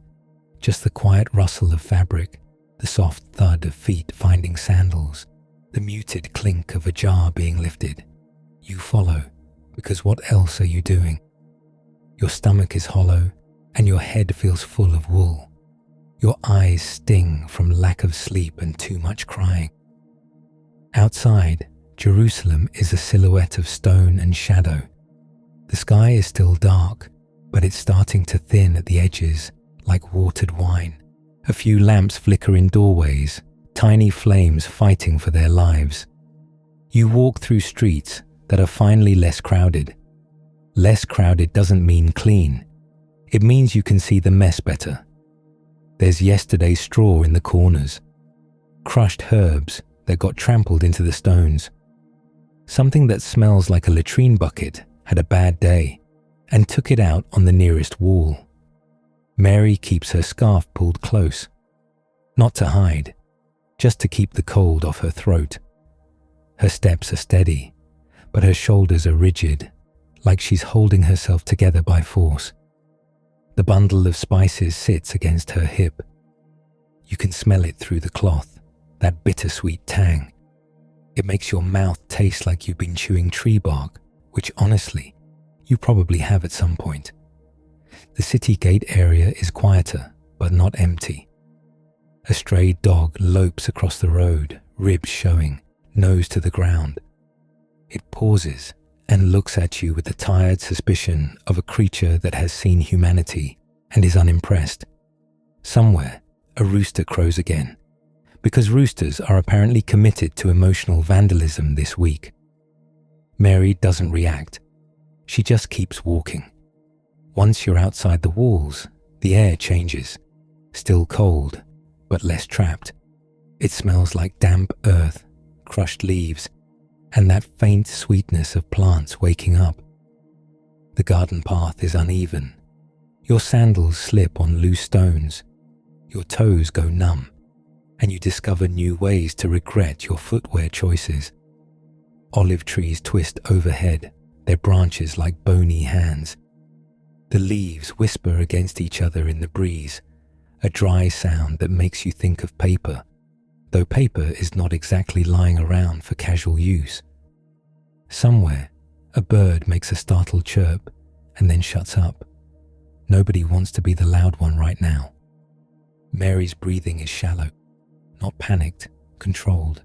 Just the quiet rustle of fabric, the soft thud of feet finding sandals, the muted clink of a jar being lifted. You follow, because what else are you doing? Your stomach is hollow, and your head feels full of wool. Your eyes sting from lack of sleep and too much crying. Outside, Jerusalem is a silhouette of stone and shadow. The sky is still dark, but it's starting to thin at the edges, like watered wine. A few lamps flicker in doorways, tiny flames fighting for their lives. You walk through streets that are finally less crowded. Less crowded doesn't mean clean. It means you can see the mess better. There's yesterday's straw in the corners, crushed herbs that got trampled into the stones. Something that smells like a latrine bucket had a bad day and took it out on the nearest wall. Mary keeps her scarf pulled close, not to hide, just to keep the cold off her throat. Her steps are steady, but her shoulders are rigid, like she's holding herself together by force. The bundle of spices sits against her hip. You can smell it through the cloth, that bittersweet tang. It makes your mouth taste like you've been chewing tree bark, which honestly, you probably have at some point. The city gate area is quieter, but not empty. A stray dog lopes across the road, ribs showing, nose to the ground. It pauses and looks at you with the tired suspicion of a creature that has seen humanity and is unimpressed. Somewhere, a rooster crows again, because roosters are apparently committed to emotional vandalism this week. Mary doesn't react. She just keeps walking. Once you're outside the walls, the air changes. Still cold, but less trapped. It smells like damp earth, crushed leaves, and that faint sweetness of plants waking up. The garden path is uneven. Your sandals slip on loose stones. Your toes go numb, and you discover new ways to regret your footwear choices. Olive trees twist overhead, their branches like bony hands. The leaves whisper against each other in the breeze, a dry sound that makes you think of paper, though paper is not exactly lying around for casual use. Somewhere, a bird makes a startled chirp and then shuts up. Nobody wants to be the loud one right now. Mary's breathing is shallow, not panicked, controlled,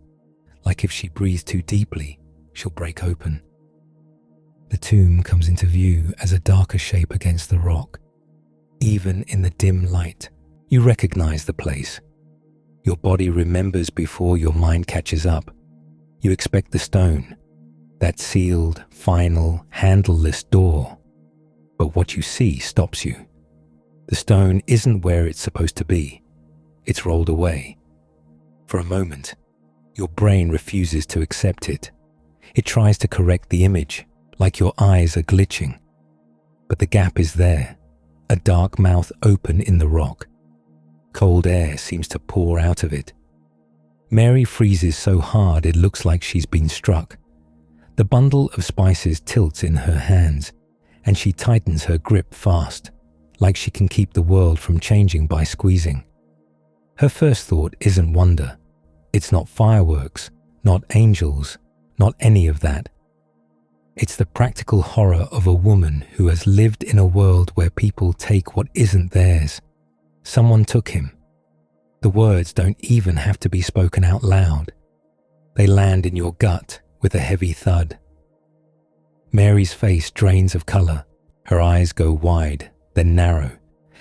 like if she breathes too deeply, she'll break open. The tomb comes into view as a darker shape against the rock. Even in the dim light, you recognize the place. Your body remembers before your mind catches up. You expect the stone, that sealed, final, handleless door. But what you see stops you. The stone isn't where it's supposed to be. It's rolled away. For a moment, Your brain refuses to accept it. It tries to correct the image, like your eyes are glitching. But the gap is there, a dark mouth open in the rock. Cold air seems to pour out of it. Mary freezes so hard it looks like she's been struck. The bundle of spices tilts in her hands, and she tightens her grip fast, like she can keep the world from changing by squeezing. Her first thought isn't wonder. It's not fireworks, not angels, not any of that. It's the practical horror of a woman who has lived in a world where people take what isn't theirs. Someone took him. The words don't even have to be spoken out loud. They land in your gut with a heavy thud. Mary's face drains of color. Her eyes go wide, then narrow,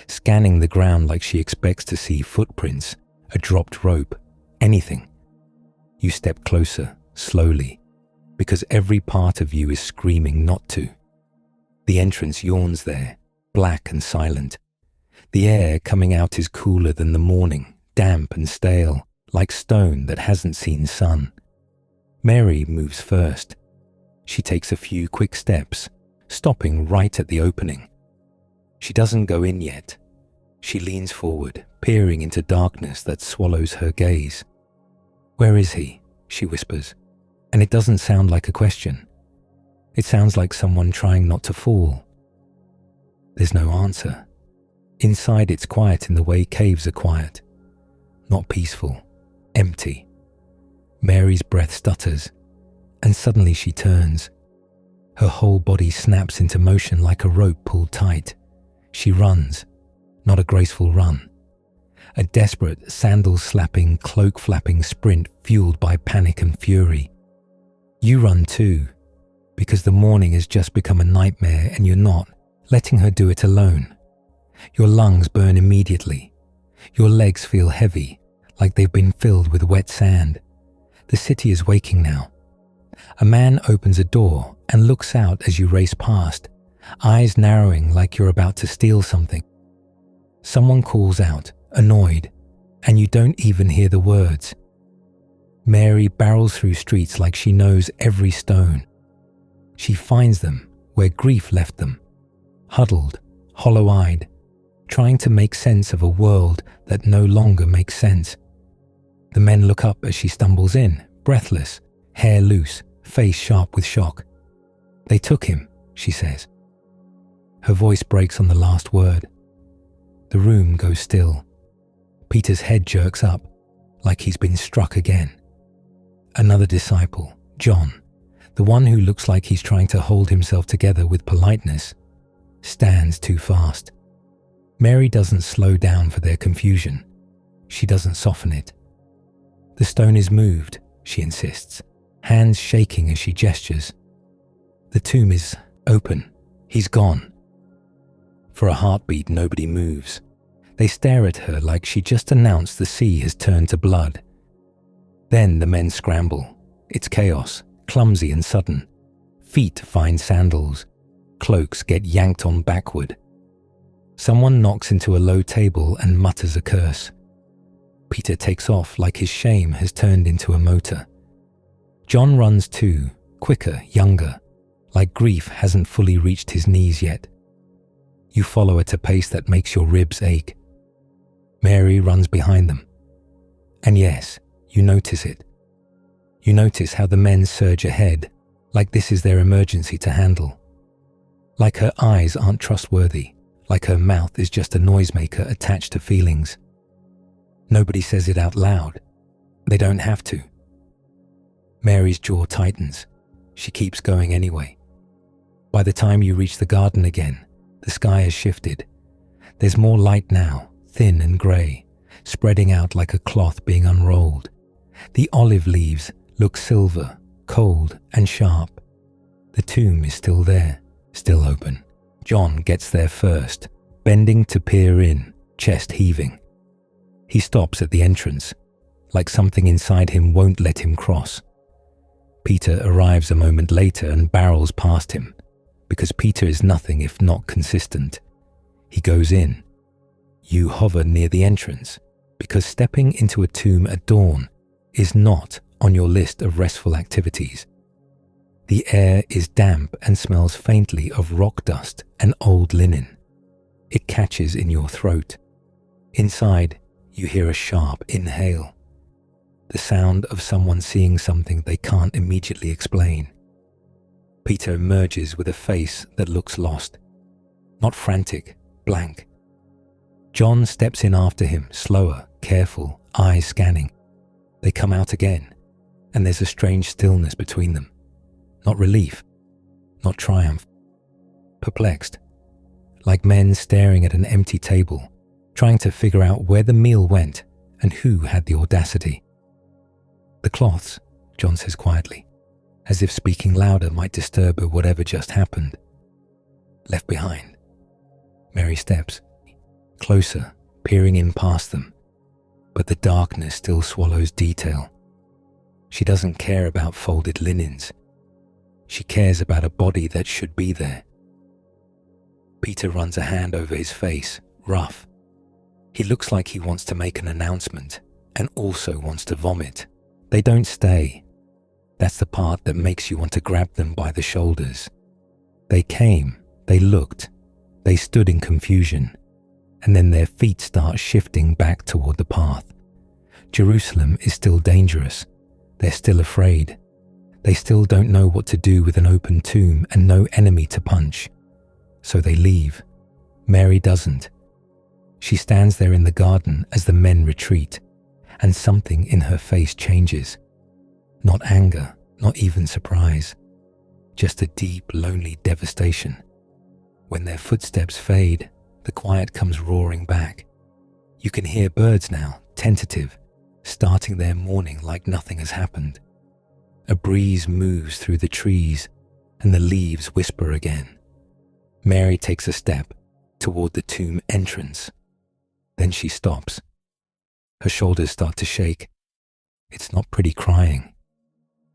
scanning the ground like she expects to see footprints, a dropped rope, anything. You step closer, slowly, because every part of you is screaming not to. The entrance yawns there, black and silent. The air coming out is cooler than the morning, damp and stale, like stone that hasn't seen sun. Mary moves first. She takes a few quick steps, stopping right at the opening. She doesn't go in yet. She leans forward, peering into darkness that swallows her gaze. "Where is he?" she whispers, and it doesn't sound like a question. It sounds like someone trying not to fall. There's no answer. Inside it's quiet in the way caves are quiet. Not peaceful, empty. Mary's breath stutters, and suddenly she turns. Her whole body snaps into motion like a rope pulled tight. She runs, not a graceful run. A desperate, sandal-slapping, cloak-flapping sprint fueled by panic and fury. You run too, because the morning has just become a nightmare and you're not letting her do it alone. Your lungs burn immediately. Your legs feel heavy, like they've been filled with wet sand. The city is waking now. A man opens a door and looks out as you race past, eyes narrowing like you're about to steal something. Someone calls out, annoyed, and you don't even hear the words. Mary barrels through streets like she knows every stone. She finds them where grief left them, huddled, hollow-eyed, trying to make sense of a world that no longer makes sense. The men look up as she stumbles in, breathless, hair loose, face sharp with shock. "They took him," she says. Her voice breaks on the last word. The room goes still. Peter's head jerks up, like he's been struck again. Another disciple, John, the one who looks like he's trying to hold himself together with politeness, stands too fast. Mary doesn't slow down for their confusion. She doesn't soften it. "The stone is moved," she insists, hands shaking as she gestures. "The tomb is open. He's gone." For a heartbeat, nobody moves. They stare at her like she just announced the sea has turned to blood. Then the men scramble. It's chaos, clumsy and sudden. Feet find sandals. Cloaks get yanked on backward. Someone knocks into a low table and mutters a curse. Peter takes off like his shame has turned into a motor. John runs too, quicker, younger, like grief hasn't fully reached his knees yet. You follow at a pace that makes your ribs ache. Mary runs behind them. And yes, you notice it. You notice how the men surge ahead, like this is their emergency to handle. Like her eyes aren't trustworthy, like her mouth is just a noisemaker attached to feelings. Nobody says it out loud. They don't have to. Mary's jaw tightens. She keeps going anyway. By the time you reach the garden again, the sky has shifted. There's more light now, thin and grey, spreading out like a cloth being unrolled. The olive leaves look silver, cold and sharp. The tomb is still there, still open. John gets there first, bending to peer in, chest heaving. He stops at the entrance, like something inside him won't let him cross. Peter arrives a moment later and barrels past him, because Peter is nothing if not consistent. He goes in. You hover near the entrance, because stepping into a tomb at dawn is not on your list of restful activities. The air is damp and smells faintly of rock dust and old linen. It catches in your throat. Inside, you hear a sharp inhale, the sound of someone seeing something they can't immediately explain. Peter emerges with a face that looks lost, not frantic, blank. John steps in after him, slower, careful, eyes scanning. They come out again, and there's a strange stillness between them. Not relief, not triumph. Perplexed, like men staring at an empty table, trying to figure out where the meal went and who had the audacity. The cloths, John says quietly, as if speaking louder might disturb whatever just happened. Left behind. Mary steps, closer, peering in past them, but the darkness still swallows detail. She doesn't care about folded linens. She cares about a body that should be there. Peter runs a hand over his face, rough. He looks like he wants to make an announcement and also wants to vomit. They don't stay. That's the part that makes you want to grab them by the shoulders. They came, they looked, they stood in confusion, and then their feet start shifting back toward the path. Jerusalem is still dangerous. They're still afraid. They still don't know what to do with an open tomb and no enemy to punch. So they leave. Mary doesn't. She stands there in the garden as the men retreat, and something in her face changes. Not anger, not even surprise. Just a deep, lonely devastation. When their footsteps fade, the quiet comes roaring back. You can hear birds now, tentative, starting their morning like nothing has happened. A breeze moves through the trees and the leaves whisper again. Mary takes a step toward the tomb entrance. Then she stops. Her shoulders start to shake. It's not pretty crying.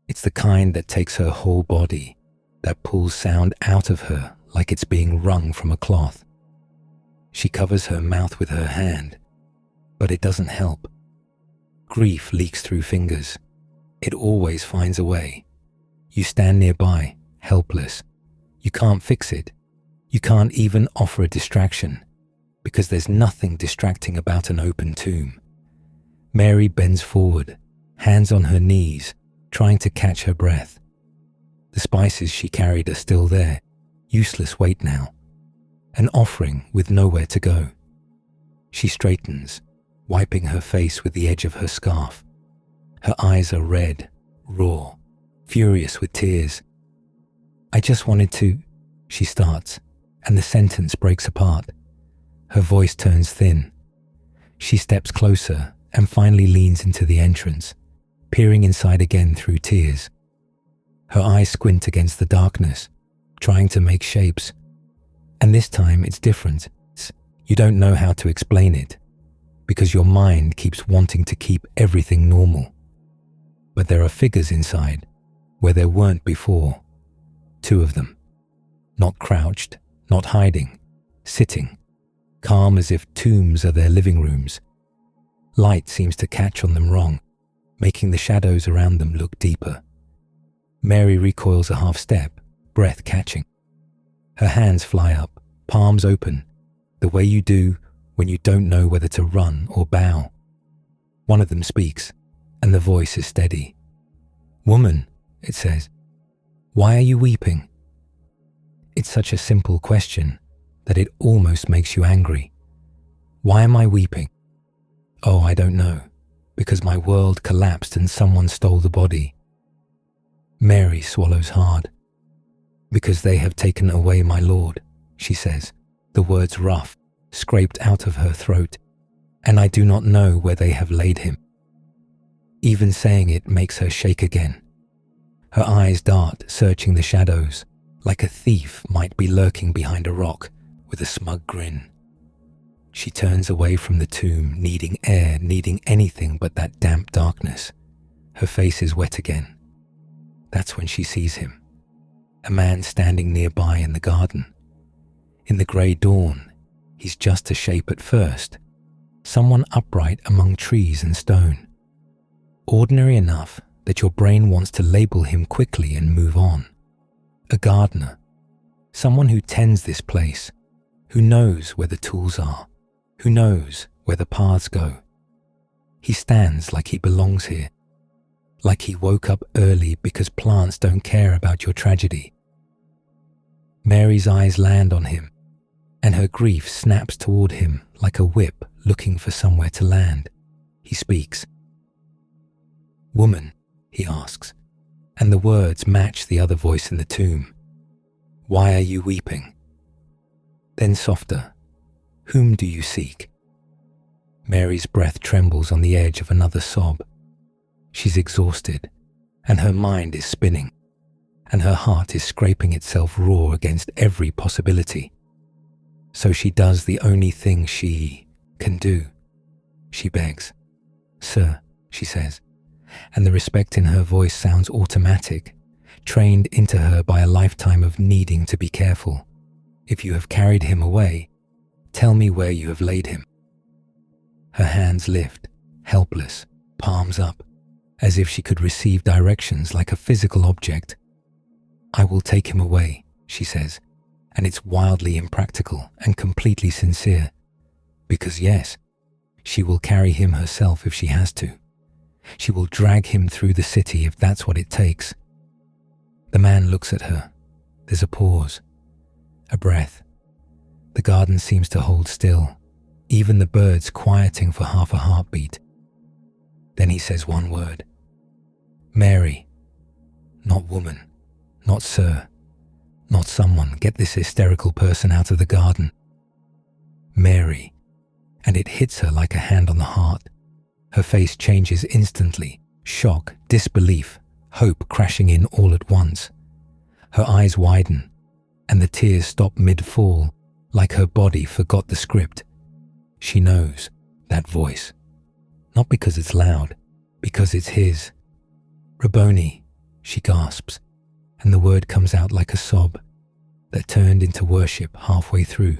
It's the kind that takes her whole body, that pulls sound out of her like it's being wrung from a cloth. She covers her mouth with her hand, but it doesn't help. Grief leaks through fingers. It always finds a way. You stand nearby, helpless. You can't fix it. You can't even offer a distraction, because there's nothing distracting about an open tomb. Mary bends forward, hands on her knees, trying to catch her breath. The spices she carried are still there, useless weight now. An offering with nowhere to go. She straightens, wiping her face with the edge of her scarf. Her eyes are red, raw, furious with tears. I just wanted to, she starts, and the sentence breaks apart. Her voice turns thin. She steps closer and finally leans into the entrance, peering inside again through tears. Her eyes squint against the darkness, trying to make shapes. And this time it's different. You don't know how to explain it, because your mind keeps wanting to keep everything normal. But there are figures inside, where there weren't before. 2 of them. Not crouched, not hiding, sitting, calm as if tombs are their living rooms. Light seems to catch on them wrong, making the shadows around them look deeper. Mary recoils a half step, breath catching. Her hands fly up, palms open, the way you do when you don't know whether to run or bow. One of them speaks, and the voice is steady. "Woman," it says, "why are you weeping?" It's such a simple question that it almost makes you angry. Why am I weeping? Oh, I don't know, because my world collapsed and someone stole the body. Mary swallows hard. "Because they have taken away my Lord," she says, the words rough, scraped out of her throat, "and I do not know where they have laid him." Even saying it makes her shake again. Her eyes dart, searching the shadows, like a thief might be lurking behind a rock with a smug grin. She turns away from the tomb, needing air, needing anything but that damp darkness. Her face is wet again. That's when she sees him. A man standing nearby in the garden. In the grey dawn, he's just a shape at first. Someone upright among trees and stone. Ordinary enough, that your brain wants to label him quickly and move on. A gardener, someone who tends this place, who knows where the tools are, who knows where the paths go. He stands like he belongs here, like he woke up early because plants don't care about your tragedy. Mary's eyes land on him, and her grief snaps toward him like a whip looking for somewhere to land. He speaks. "Woman," he asks, and the words match the other voice in the tomb. "Why are you weeping?" Then softer, "Whom do you seek?" Mary's breath trembles on the edge of another sob. She's exhausted, and her mind is spinning, and her heart is scraping itself raw against every possibility. So she does the only thing she can do. She begs. "Sir," she says, and the respect in her voice sounds automatic, trained into her by a lifetime of needing to be careful. "If you have carried him away, tell me where you have laid him." Her hands lift, helpless, palms up, as if she could receive directions like a physical object. "I will take him away," she says, and it's wildly impractical and completely sincere. Because yes, she will carry him herself if she has to. She will drag him through the city if that's what it takes. The man looks at her. There's a pause, a breath. The garden seems to hold still, even the birds quieting for half a heartbeat. Then he says one word. "Mary." Not woman, not sir, not someone. Get this hysterical person out of the garden. Mary. And it hits her like a hand on the heart. Her face changes instantly, shock, disbelief, hope crashing in all at once. Her eyes widen, and the tears stop mid-fall, like her body forgot the script. She knows that voice. Not because it's loud, because it's his. "Rabboni," she gasps, and the word comes out like a sob that turned into worship halfway through.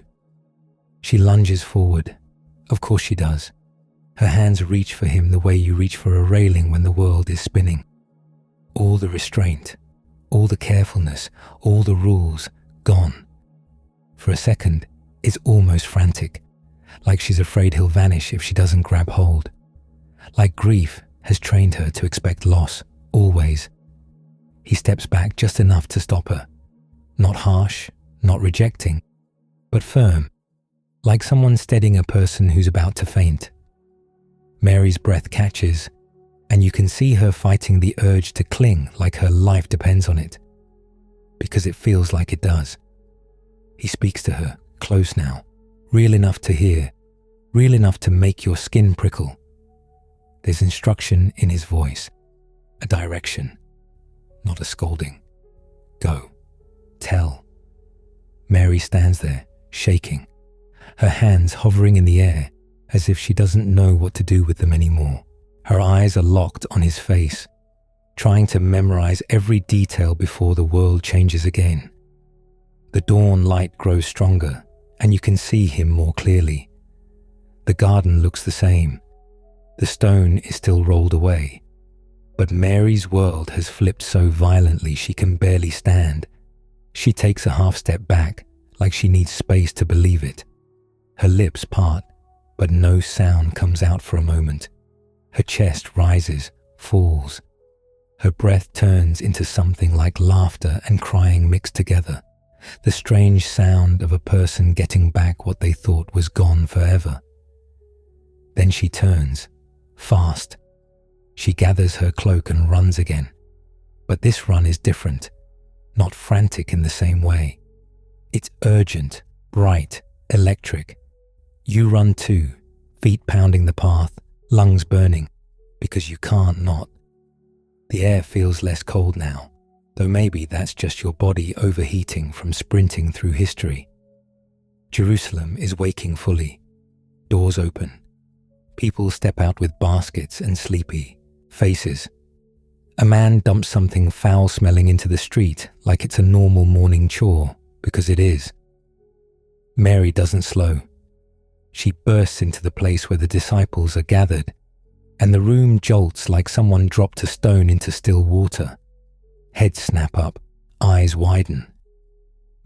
She lunges forward. Of course she does. Her hands reach for him the way you reach for a railing when the world is spinning. All the restraint, all the carefulness, all the rules, gone. For a second, it's almost frantic, like she's afraid he'll vanish if she doesn't grab hold. Like grief has trained her to expect loss, always. He steps back just enough to stop her. Not harsh, not rejecting, but firm, like someone steadying a person who's about to faint. Mary's breath catches, and you can see her fighting the urge to cling like her life depends on it, because it feels like it does. He speaks to her, close now, real enough to hear, real enough to make your skin prickle. There's instruction in his voice, a direction, not a scolding. Go. Tell. Mary stands there, shaking, her hands hovering in the air as if she doesn't know what to do with them anymore. Her eyes are locked on his face, trying to memorize every detail before the world changes again. The dawn light grows stronger, and you can see him more clearly. The garden looks the same. The stone is still rolled away, but Mary's world has flipped so violently she can barely stand. She takes a half step back, like she needs space to believe it. Her lips part, but no sound comes out for a moment. Her chest rises, falls. Her breath turns into something like laughter and crying mixed together, the strange sound of a person getting back what they thought was gone forever. Then she turns, fast. She gathers her cloak and runs again. But this run is different, not frantic in the same way. It's urgent, bright, electric. You run too, feet pounding the path, lungs burning, because you can't not. The air feels less cold now, though maybe that's just your body overheating from sprinting through history. Jerusalem is waking fully. Doors open. People step out with baskets and sleepy faces. A man dumps something foul-smelling into the street like it's a normal morning chore, because it is. Mary doesn't slow. She bursts into the place where the disciples are gathered, and the room jolts like someone dropped a stone into still water. Heads snap up, eyes widen.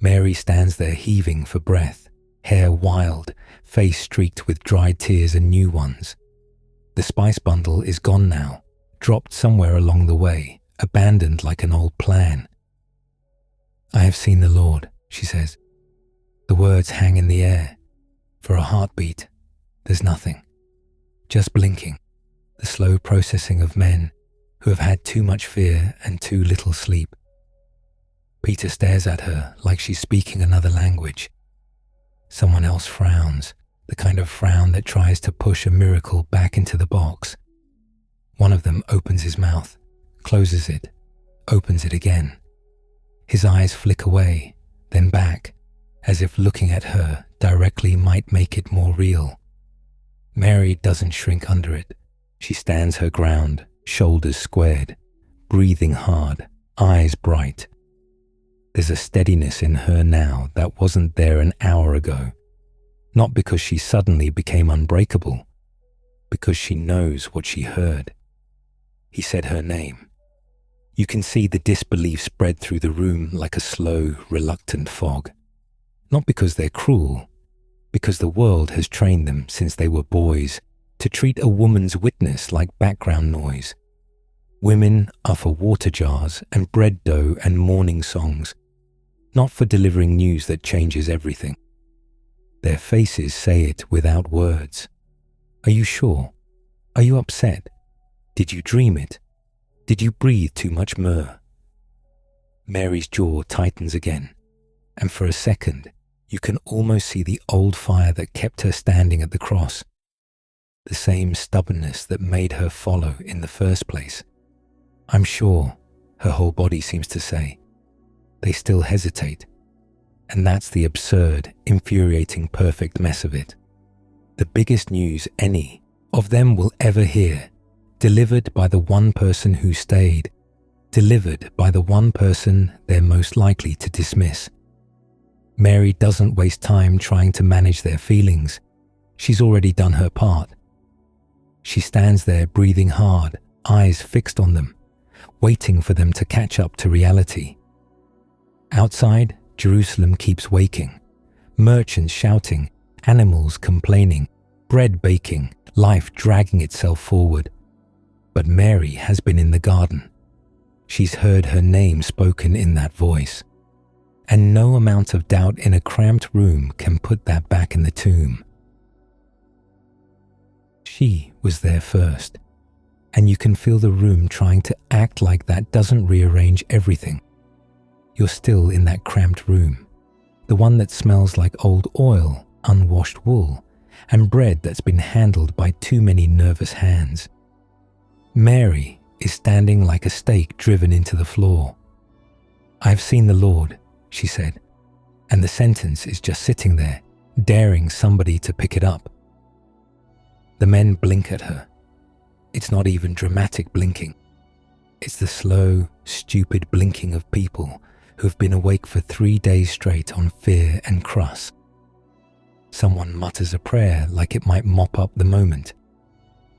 Mary stands there heaving for breath, hair wild, face streaked with dried tears and new ones. The spice bundle is gone now, dropped somewhere along the way, abandoned like an old plan. "I have seen the Lord," she says. The words hang in the air. For a heartbeat, there's nothing. Just blinking, the slow processing of men who have had too much fear and too little sleep. Peter stares at her like she's speaking another language. Someone else frowns, the kind of frown that tries to push a miracle back into the box. One of them opens his mouth, closes it, opens it again. His eyes flick away, then back, as if looking at her directly might make it more real. Mary doesn't shrink under it. She stands her ground, shoulders squared, breathing hard, eyes bright. There's a steadiness in her now that wasn't there an hour ago. Not because she suddenly became unbreakable, because she knows what she heard. He said her name. You can see the disbelief spread through the room like a slow, reluctant fog. Not because they're cruel, because the world has trained them since they were boys to treat a woman's witness like background noise. Women are for water jars and bread dough and mourning songs, not for delivering news that changes everything. Their faces say it without words. Are you sure? Are you upset? Did you dream it? Did you breathe too much myrrh? Mary's jaw tightens again, and for a second, you can almost see the old fire that kept her standing at the cross. The same stubbornness that made her follow in the first place. I'm sure, her whole body seems to say. They still hesitate. And that's the absurd, infuriating, perfect mess of it. The biggest news any of them will ever hear, delivered by the one person who stayed, delivered by the one person they're most likely to dismiss. Mary doesn't waste time trying to manage their feelings. She's already done her part. She stands there breathing hard, eyes fixed on them, waiting for them to catch up to reality. Outside, Jerusalem keeps waking. Merchants shouting, animals complaining, bread baking, life dragging itself forward. But Mary has been in the garden. She's heard her name spoken in that voice. And no amount of doubt in a cramped room can put that back in the tomb. She was there first, and you can feel the room trying to act like that doesn't rearrange everything. You're still in that cramped room, the one that smells like old oil, unwashed wool, and bread that's been handled by too many nervous hands. Mary is standing like a stake driven into the floor. "I've seen the Lord," she said, and the sentence is just sitting there, daring somebody to pick it up. The men blink at her. It's not even dramatic blinking. It's the slow, stupid blinking of people who've been awake for 3 days straight on fear and cruss. Someone mutters a prayer like it might mop up the moment.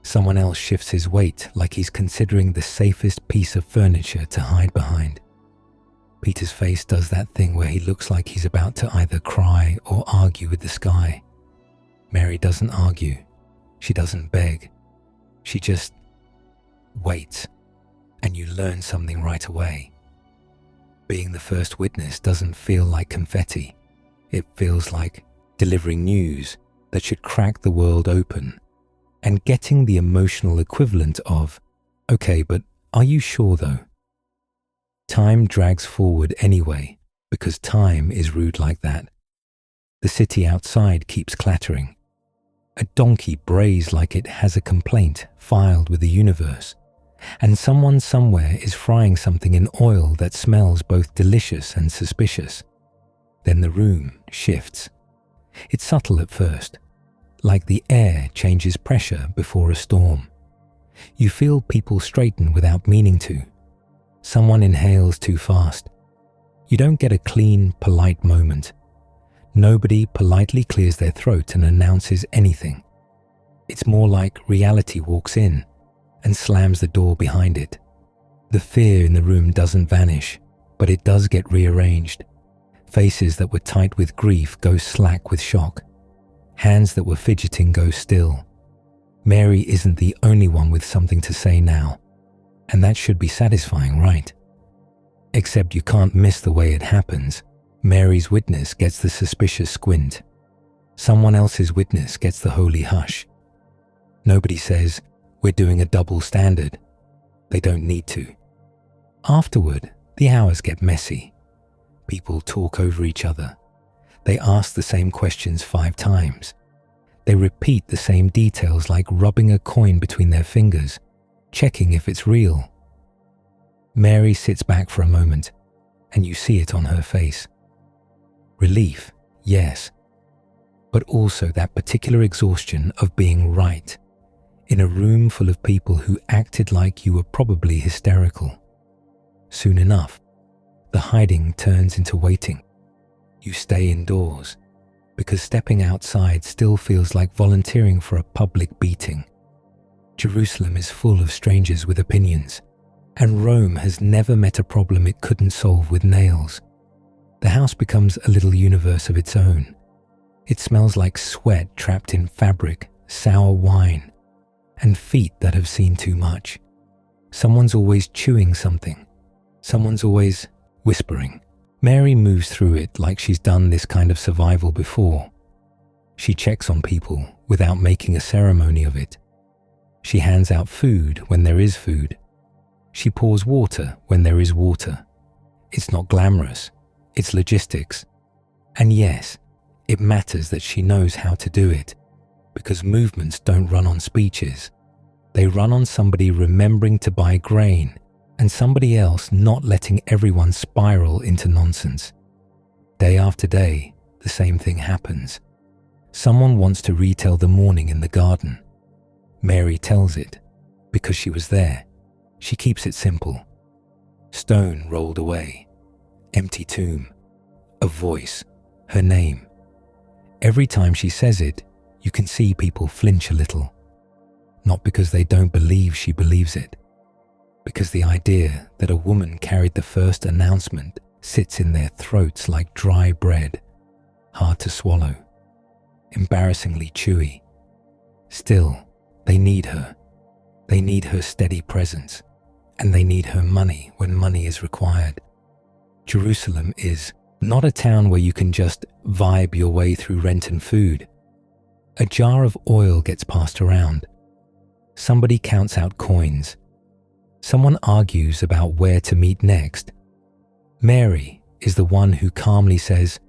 Someone else shifts his weight like he's considering the safest piece of furniture to hide behind. Peter's face does that thing where he looks like he's about to either cry or argue with the sky. Mary doesn't argue. She doesn't beg. She just waits, and you learn something right away. Being the first witness doesn't feel like confetti. It feels like delivering news that should crack the world open and getting the emotional equivalent of, "Okay, but are you sure though?" Time drags forward anyway, because time is rude like that. The city outside keeps clattering. A donkey brays like it has a complaint filed with the universe, and someone somewhere is frying something in oil that smells both delicious and suspicious. Then the room shifts. It's subtle at first, like the air changes pressure before a storm. You feel people straighten without meaning to. Someone inhales too fast. You don't get a clean, polite moment. Nobody politely clears their throat and announces anything. It's more like reality walks in, and slams the door behind it. The fear in the room doesn't vanish, but it does get rearranged. Faces that were tight with grief go slack with shock. Hands that were fidgeting go still. Mary isn't the only one with something to say now, and that should be satisfying, right? Except you can't miss the way it happens. Mary's witness gets the suspicious squint. Someone else's witness gets the holy hush. Nobody says, "We're doing a double standard." They don't need to. Afterward, the hours get messy. People talk over each other. They ask the same questions 5 times. They repeat the same details, like rubbing a coin between their fingers, checking if it's real. Mary sits back for a moment, and you see it on her face. Relief, yes, but also that particular exhaustion of being right in a room full of people who acted like you were probably hysterical. Soon enough, the hiding turns into waiting. You stay indoors because stepping outside still feels like volunteering for a public beating. Jerusalem is full of strangers with opinions, and Rome has never met a problem it couldn't solve with nails. The house becomes a little universe of its own. It smells like sweat trapped in fabric, sour wine, and feet that have seen too much. Someone's always chewing something. Someone's always whispering. Mary moves through it like she's done this kind of survival before. She checks on people without making a ceremony of it. She hands out food when there is food. She pours water when there is water. It's not glamorous. It's logistics. And yes, it matters that she knows how to do it, because movements don't run on speeches. They run on somebody remembering to buy grain and somebody else not letting everyone spiral into nonsense. Day after day, the same thing happens. Someone wants to retell the morning in the garden. Mary tells it because she was there. She keeps it simple. Stone rolled away. Empty tomb. A voice. Her name. Every time she says it, you can see people flinch a little. Not because they don't believe she believes it, because the idea that a woman carried the first announcement sits in their throats like dry bread, hard to swallow, embarrassingly chewy. Still, they need her. They need her steady presence, and they need her money when money is required. Jerusalem is not a town where you can just vibe your way through rent and food. A jar of oil gets passed around. Somebody counts out coins. Someone argues about where to meet next. Mary is the one who calmly says,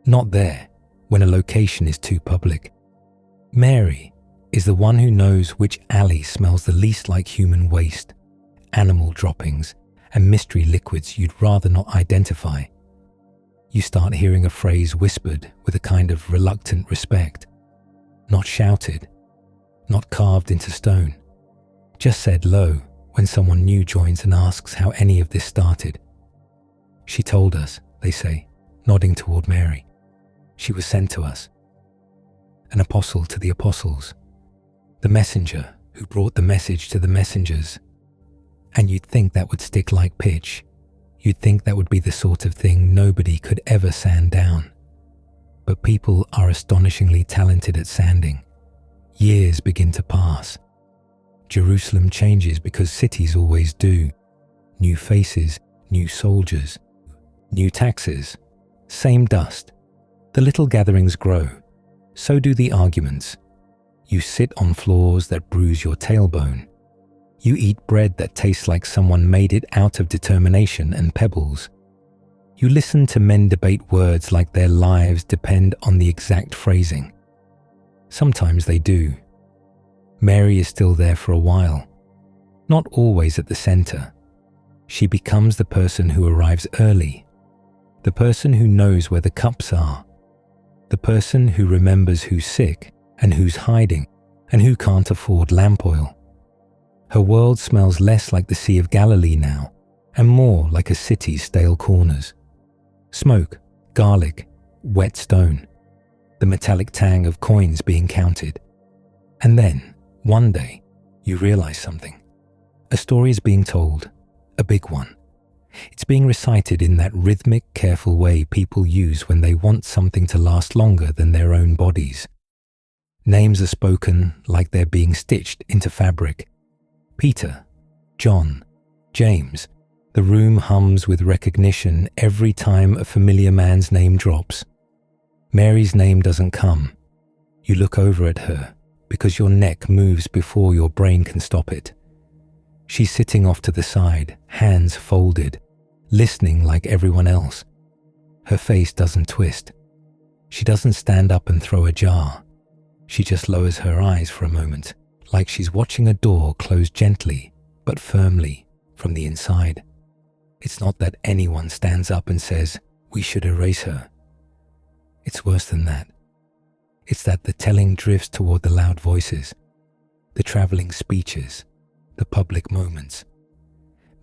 "Not there," when a location is too public. Mary is the one who knows which alley smells the least like human waste, animal droppings, and mystery liquids you'd rather not identify. You start hearing a phrase whispered with a kind of reluctant respect. Not shouted, not carved into stone, just said low when someone new joins and asks how any of this started. "She told us," they say, nodding toward Mary. "She was sent to us. An apostle to the apostles. The messenger who brought the message to the messengers." And you'd think that would stick like pitch. You'd think that would be the sort of thing nobody could ever sand down. But people are astonishingly talented at sanding. Years begin to pass. Jerusalem changes because cities always do. New faces, new soldiers, new taxes, same dust. The little gatherings grow. So do the arguments. You sit on floors that bruise your tailbone. You eat bread that tastes like someone made it out of determination and pebbles. You listen to men debate words like their lives depend on the exact phrasing. Sometimes they do. Mary is still there for a while. Not always at the center. She becomes the person who arrives early. The person who knows where the cups are. The person who remembers who's sick and who's hiding and who can't afford lamp oil. Her world smells less like the Sea of Galilee now, and more like a city's stale corners. Smoke, garlic, wet stone, the metallic tang of coins being counted. And then, one day, you realize something. A story is being told, a big one. It's being recited in that rhythmic, careful way people use when they want something to last longer than their own bodies. Names are spoken like they're being stitched into fabric. Peter, John, James. The room hums with recognition every time a familiar man's name drops. Mary's name doesn't come. You look over at her because your neck moves before your brain can stop it. She's sitting off to the side, hands folded, listening like everyone else. Her face doesn't twist. She doesn't stand up and throw a jar. She just lowers her eyes for a moment, like she's watching a door close gently but firmly from the inside. It's not that anyone stands up and says, "We should erase her." It's worse than that. It's that the telling drifts toward the loud voices, the traveling speeches, the public moments.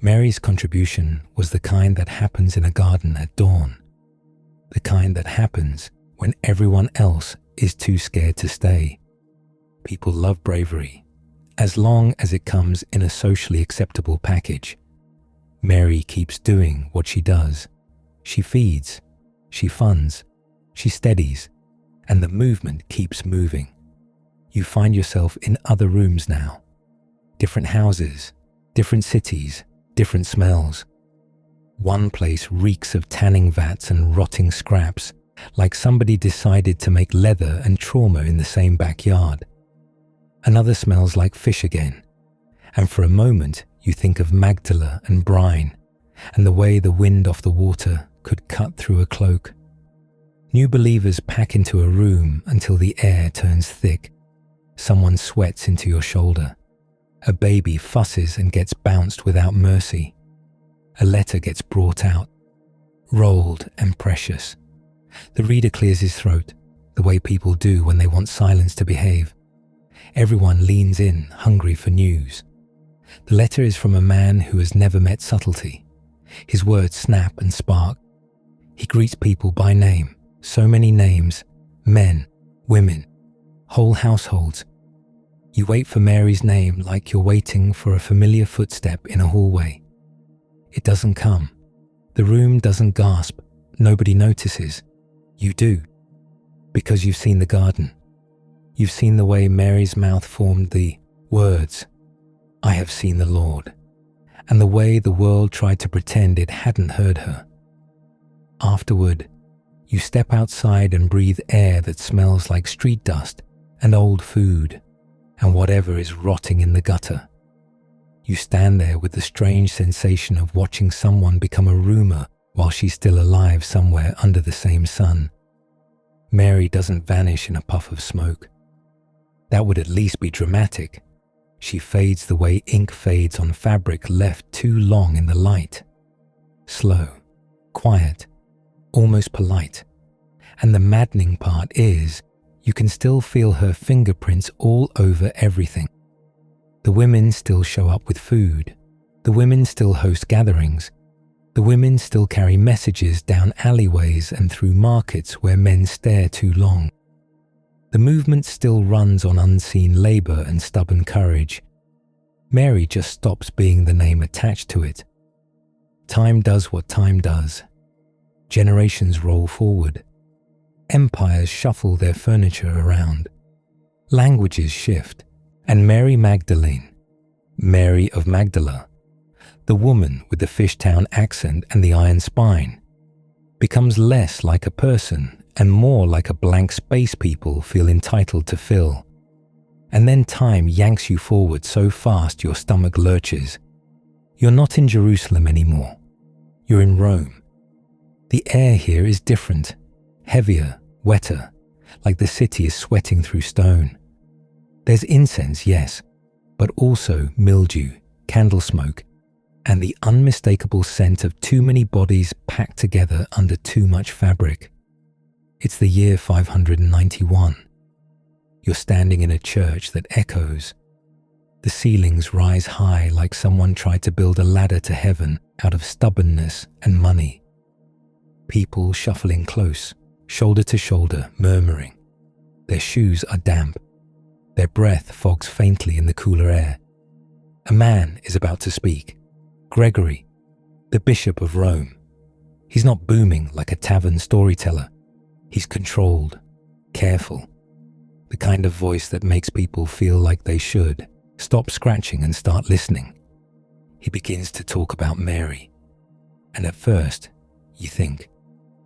Mary's contribution was the kind that happens in a garden at dawn, the kind that happens when everyone else is too scared to stay. People love bravery, as long as it comes in a socially acceptable package. Mary keeps doing what she does. She feeds, she funds, she steadies, and the movement keeps moving. You find yourself in other rooms now. Different houses, different cities, different smells. One place reeks of tanning vats and rotting scraps, like somebody decided to make leather and trauma in the same backyard. Another smells like fish again, and for a moment you think of Magdala and brine, and the way the wind off the water could cut through a cloak. New believers pack into a room until the air turns thick. Someone sweats into your shoulder. A baby fusses and gets bounced without mercy. A letter gets brought out, rolled and precious. The reader clears his throat, the way people do when they want silence to behave. Everyone leans in, hungry for news. The letter is from a man who has never met subtlety. His words snap and spark. He greets people by name, so many names, men, women, whole households. You wait for Mary's name like you're waiting for a familiar footstep in a hallway. It doesn't come. The room doesn't gasp. Nobody notices. You do, because you've seen the garden. You've seen the way Mary's mouth formed the words, "I have seen the Lord," and the way the world tried to pretend it hadn't heard her. Afterward, you step outside and breathe air that smells like street dust and old food and whatever is rotting in the gutter. You stand there with the strange sensation of watching someone become a rumor while she's still alive somewhere under the same sun. Mary doesn't vanish in a puff of smoke. That would at least be dramatic. She fades the way ink fades on fabric left too long in the light. Slow, quiet, almost polite. And the maddening part is, you can still feel her fingerprints all over everything. The women still show up with food. The women still host gatherings. The women still carry messages down alleyways and through markets where men stare too long. The movement still runs on unseen labor and stubborn courage. Mary just stops being the name attached to it. Time does what time does. Generations roll forward. Empires shuffle their furniture around. Languages shift. And Mary Magdalene, Mary of Magdala, the woman with the Fishtown accent and the iron spine, becomes less like a person and more like a blank space people feel entitled to fill. And then time yanks you forward so fast your stomach lurches. You're not in Jerusalem anymore. You're in Rome. The air here is different, heavier, wetter, like the city is sweating through stone. There's incense, yes, but also mildew, candle smoke, and the unmistakable scent of too many bodies packed together under too much fabric. It's the year 591. You're standing in a church that echoes. The ceilings rise high like someone tried to build a ladder to heaven out of stubbornness and money. People shuffling close, shoulder to shoulder, murmuring. Their shoes are damp. Their breath fogs faintly in the cooler air. A man is about to speak. Gregory, the Bishop of Rome. He's not booming like a tavern storyteller. He's controlled, careful. The kind of voice that makes people feel like they should stop scratching and start listening. He begins to talk about Mary. And at first, you think,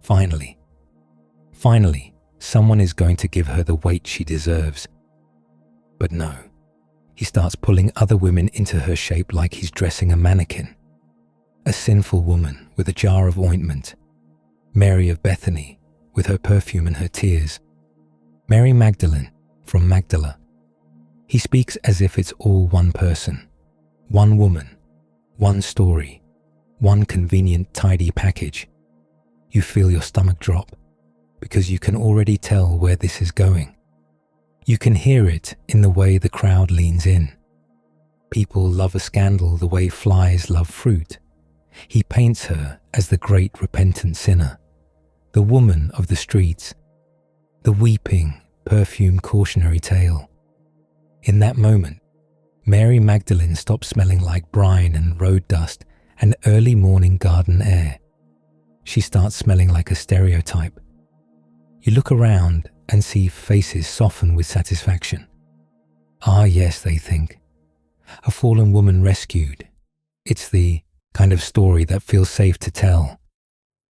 finally, someone is going to give her the weight she deserves. But no, he starts pulling other women into her shape like he's dressing a mannequin. A sinful woman with a jar of ointment. Mary of Bethany with her perfume and her tears. Mary Magdalene from Magdala. He speaks as if it's all one person, one woman, one story, one convenient, tidy package. You feel your stomach drop because you can already tell where this is going. You can hear it in the way the crowd leans in. People love a scandal the way flies love fruit. He paints her as the great repentant sinner, the woman of the streets, the weeping, perfume cautionary tale. In that moment, Mary Magdalene stops smelling like brine and road dust and early morning garden air. She starts smelling like a stereotype. You look around and see faces soften with satisfaction. Ah yes, they think. A fallen woman rescued. It's the kind of story that feels safe to tell.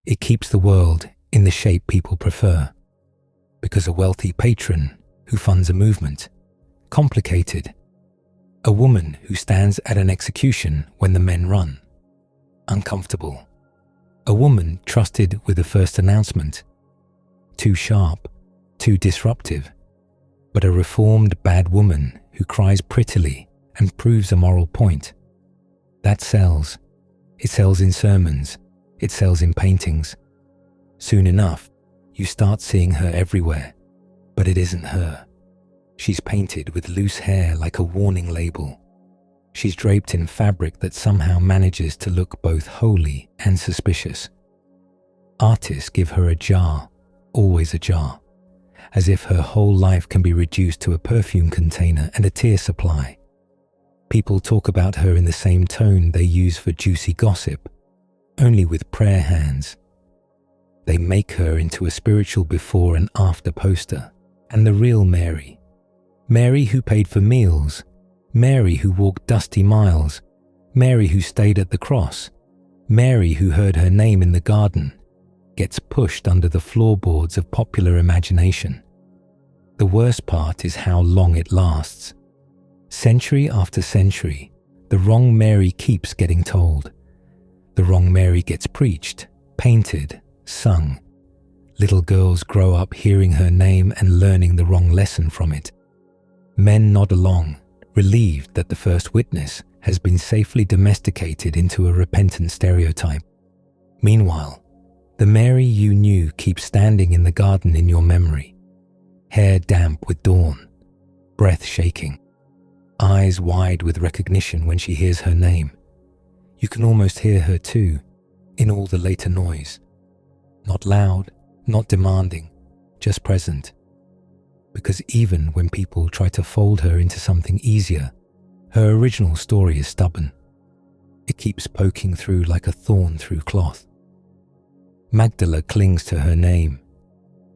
It keeps the world in the shape people prefer. Because a wealthy patron who funds a movement. Complicated. A woman who stands at an execution when the men run. Uncomfortable. A woman trusted with the first announcement. Too sharp, too disruptive. But a reformed bad woman who cries prettily and proves a moral point. That sells. It sells in sermons. It sells in paintings. Soon enough, you start seeing her everywhere. But it isn't her. She's painted with loose hair like a warning label. She's draped in fabric that somehow manages to look both holy and suspicious. Artists give her a jar, always a jar, as if her whole life can be reduced to a perfume container and a tear supply. People talk about her in the same tone they use for juicy gossip, only with prayer hands. They make her into a spiritual before and after poster, and the real Mary. Mary who paid for meals, Mary who walked dusty miles, Mary who stayed at the cross, Mary who heard her name in the garden, gets pushed under the floorboards of popular imagination. The worst part is how long it lasts. Century after century, the wrong Mary keeps getting told. The wrong Mary gets preached, painted, sung. Little girls grow up hearing her name and learning the wrong lesson from it. Men nod along, relieved that the first witness has been safely domesticated into a repentant stereotype. Meanwhile, the Mary you knew keeps standing in the garden in your memory, hair damp with dawn, breath shaking, eyes wide with recognition when she hears her name. You can almost hear her too, in all the later noise. Not loud, not demanding, just present. Because even when people try to fold her into something easier, her original story is stubborn. It keeps poking through like a thorn through cloth. Magdala clings to her name.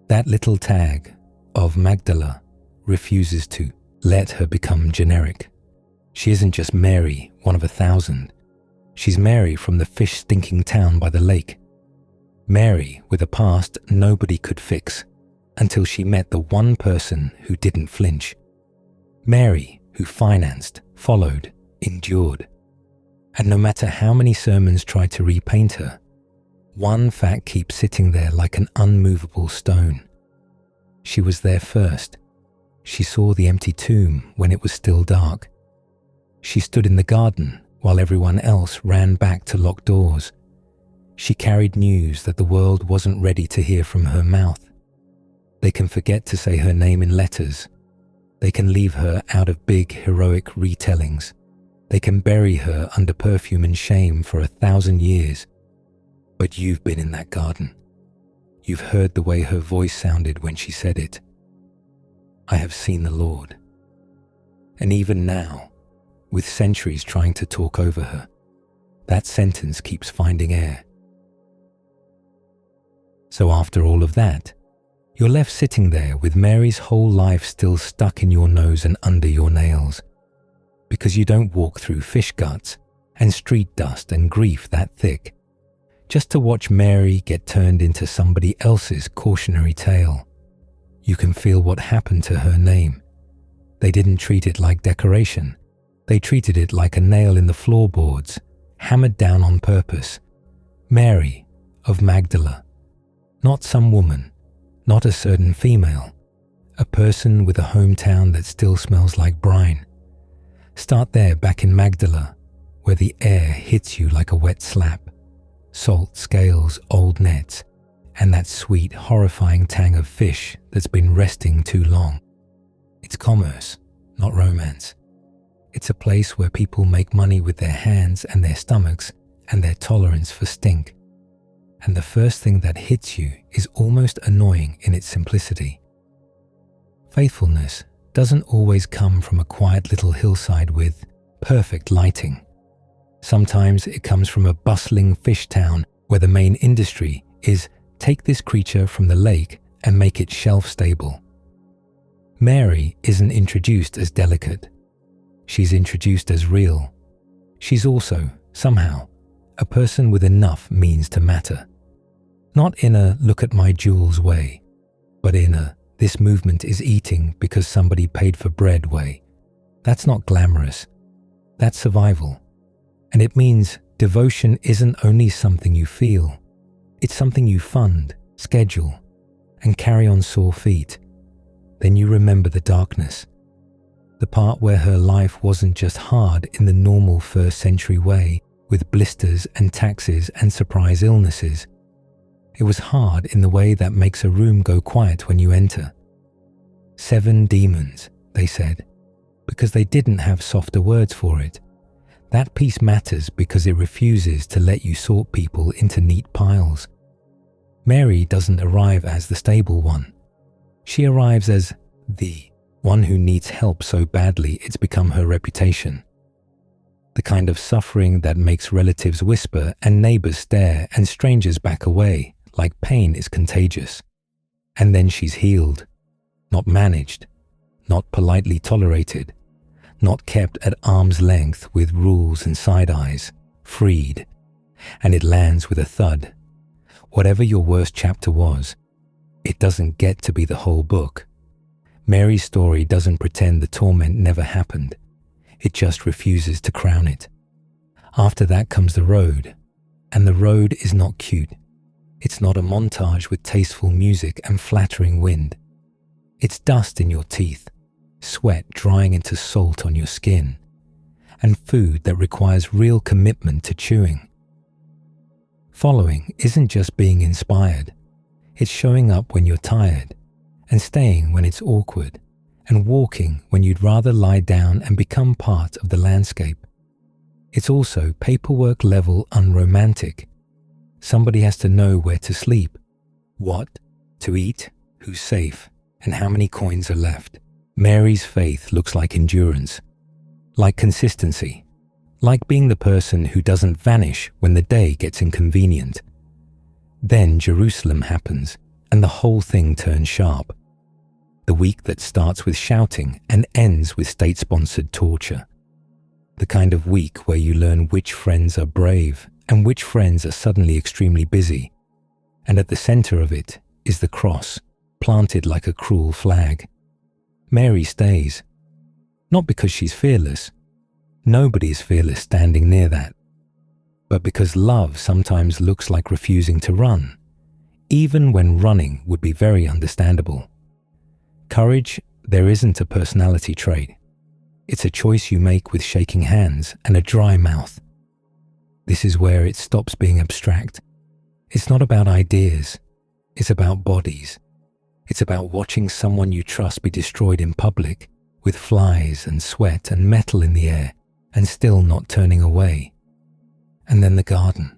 That little tag of Magdala refuses to let her become generic. She isn't just Mary, one of 1,000. She's Mary from the fish-stinking town by the lake. Mary with a past nobody could fix until she met the one person who didn't flinch. Mary who financed, followed, endured. And no matter how many sermons try to repaint her, one fact keeps sitting there like an unmovable stone. She was there first. She saw the empty tomb when it was still dark. She stood in the garden while everyone else ran back to locked doors. She carried news that the world wasn't ready to hear from her mouth. They can forget to say her name in letters. They can leave her out of big, heroic retellings. They can bury her under perfume and shame for 1,000 years. But you've been in that garden. You've heard the way her voice sounded when she said it. I have seen the Lord. And even now, with centuries trying to talk over her. That sentence keeps finding air. So after all of that, you're left sitting there with Mary's whole life still stuck in your nose and under your nails, because you don't walk through fish guts and street dust and grief that thick, just to watch Mary get turned into somebody else's cautionary tale. You can feel what happened to her name. They didn't treat it like decoration. They treated it like a nail in the floorboards, hammered down on purpose. Mary of Magdala. Not some woman, not a certain female, a person with a hometown that still smells like brine. Start there back in Magdala, where the air hits you like a wet slap. Salt scales, old nets, and that sweet, horrifying tang of fish that's been resting too long. It's commerce, not romance. It's a place where people make money with their hands and their stomachs and their tolerance for stink. And the first thing that hits you is almost annoying in its simplicity. Faithfulness doesn't always come from a quiet little hillside with perfect lighting. Sometimes it comes from a bustling fish town where the main industry is take this creature from the lake and make it shelf-stable. Mary isn't introduced as delicate. She's introduced as real. She's also, somehow, a person with enough means to matter. Not in a look at my jewels way, but in a this movement is eating because somebody paid for bread way. That's not glamorous. That's survival. And it means devotion isn't only something you feel. It's something you fund, schedule, and carry on sore feet. Then you remember the darkness. The part where her life wasn't just hard in the normal first century way, with blisters and taxes and surprise illnesses. It was hard in the way that makes a room go quiet when you enter. 7 demons, they said, because they didn't have softer words for it. That piece matters because it refuses to let you sort people into neat piles. Mary doesn't arrive as the stable one. She arrives as the one who needs help so badly it's become her reputation. The kind of suffering that makes relatives whisper and neighbors stare and strangers back away, like pain is contagious. And then she's healed, not managed, not politely tolerated, not kept at arm's length with rules and side eyes, freed. And it lands with a thud. Whatever your worst chapter was, it doesn't get to be the whole book. Mary's story doesn't pretend the torment never happened. It just refuses to crown it. After that comes the road, and the road is not cute. It's not a montage with tasteful music and flattering wind. It's dust in your teeth, sweat drying into salt on your skin, and food that requires real commitment to chewing. Following isn't just being inspired. It's showing up when you're tired, and staying when it's awkward, and walking when you'd rather lie down and become part of the landscape. It's also paperwork level unromantic. Somebody has to know where to sleep, what to eat, who's safe, and how many coins are left. Mary's faith looks like endurance, like consistency, like being the person who doesn't vanish when the day gets inconvenient. Then Jerusalem happens, and the whole thing turns sharp. The week that starts with shouting and ends with state-sponsored torture. The kind of week where you learn which friends are brave and which friends are suddenly extremely busy. And at the center of it is the cross, planted like a cruel flag. Mary stays. Not because she's fearless. Nobody is fearless standing near that. But because love sometimes looks like refusing to run, even when running would be very understandable. Courage, there isn't a personality trait. It's a choice you make with shaking hands and a dry mouth. This is where it stops being abstract. It's not about ideas. It's about bodies. It's about watching someone you trust be destroyed in public, with flies and sweat and metal in the air, and still not turning away. And then the garden.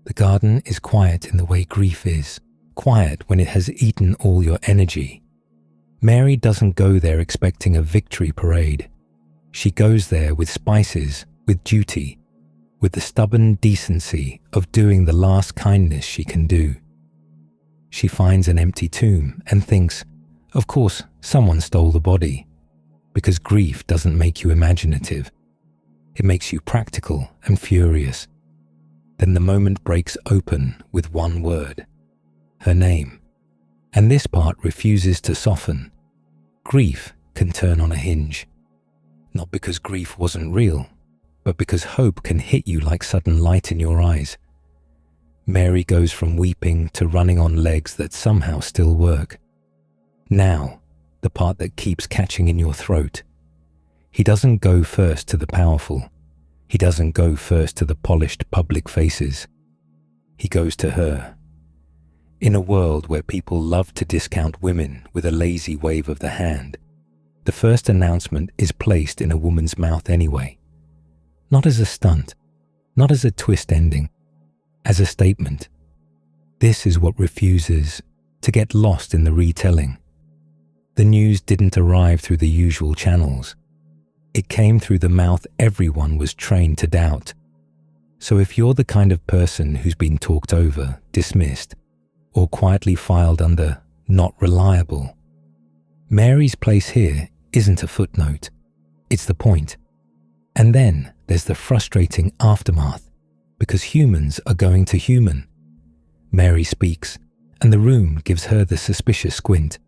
The garden is quiet in the way grief is, quiet when it has eaten all your energy. Mary doesn't go there expecting a victory parade. She goes there with spices, with duty, with the stubborn decency of doing the last kindness she can do. She finds an empty tomb and thinks, of course, someone stole the body, because grief doesn't make you imaginative. It makes you practical and furious. Then the moment breaks open with one word, her name. And this part refuses to soften. Grief can turn on a hinge. Not because grief wasn't real, but because hope can hit you like sudden light in your eyes. Mary goes from weeping to running on legs that somehow still work. Now, the part that keeps catching in your throat. He doesn't go first to the powerful. He doesn't go first to the polished public faces. He goes to her. In a world where people love to discount women with a lazy wave of the hand, the first announcement is placed in a woman's mouth anyway. Not as a stunt, not as a twist ending, as a statement. This is what refuses to get lost in the retelling. The news didn't arrive through the usual channels. It came through the mouth everyone was trained to doubt. So if you're the kind of person who's been talked over, dismissed, or quietly filed under not reliable, Mary's place here isn't a footnote. It's the point. And then there's the frustrating aftermath, because humans are going to human. Mary speaks, and the room gives her the suspicious squint.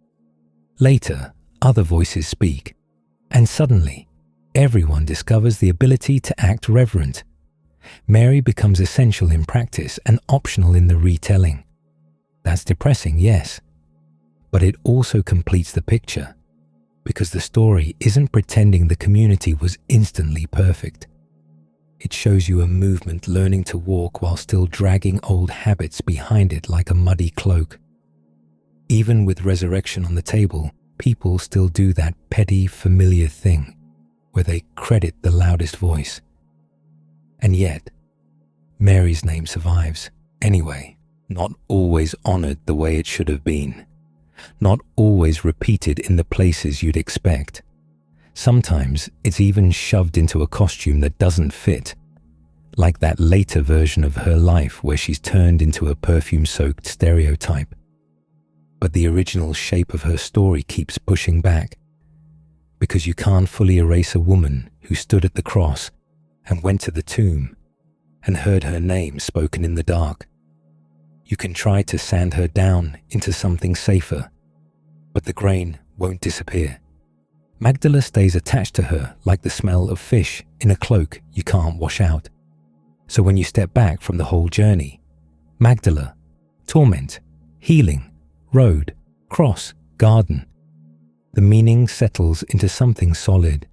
Later, other voices speak, and suddenly, everyone discovers the ability to act reverent. Mary becomes essential in practice and optional in the retelling. That's depressing, yes, but it also completes the picture, because the story isn't pretending the community was instantly perfect. It shows you a movement learning to walk while still dragging old habits behind it like a muddy cloak. Even with resurrection on the table, people still do that petty, familiar thing where they credit the loudest voice. And yet, Mary's name survives, anyway, not always honored the way it should have been, not always repeated in the places you'd expect. Sometimes it's even shoved into a costume that doesn't fit, like that later version of her life where she's turned into a perfume-soaked stereotype. But the original shape of her story keeps pushing back, because you can't fully erase a woman who stood at the cross and went to the tomb and heard her name spoken in the dark. You can try to sand her down into something safer, but the grain won't disappear. Magdala stays attached to her like the smell of fish in a cloak you can't wash out. So when you step back from the whole journey, Magdala, torment, healing, road, cross, garden, the meaning settles into something solid.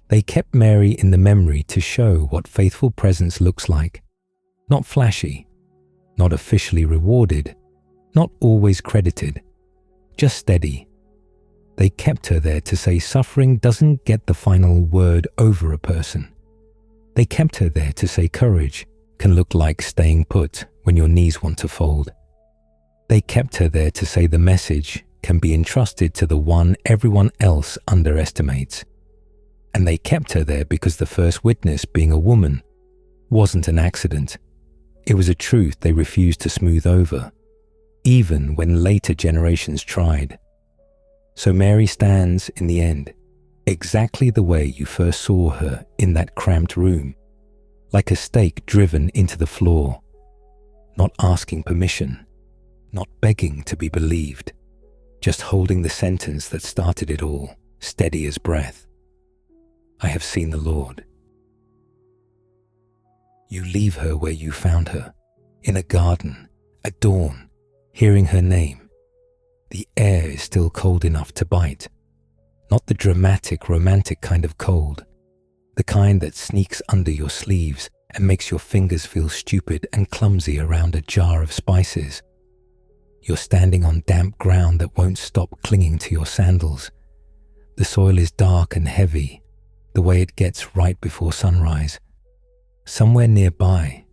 They kept Mary in the memory to show what faithful presence looks like. Not flashy, not officially rewarded, not always credited, just steady. They kept her there to say suffering doesn't get the final word over a person. They kept her there to say courage can look like staying put when your knees want to fold. They kept her there to say the message can be entrusted to the one everyone else underestimates. And they kept her there because the first witness, being a woman, wasn't an accident. It was a truth they refused to smooth over, even when later generations tried. So Mary stands, in the end, exactly the way you first saw her in that cramped room, like a stake driven into the floor, not asking permission, not begging to be believed, just holding the sentence that started it all, steady as breath. I have seen the Lord. You leave her where you found her, in a garden, at dawn, hearing her name. The air is still cold enough to bite, not the dramatic, romantic kind of cold, the kind that sneaks under your sleeves and makes your fingers feel stupid and clumsy around a jar of spices. You're standing on damp ground that won't stop clinging to your sandals. The soil is dark and heavy, the way it gets right before sunrise. Somewhere nearby,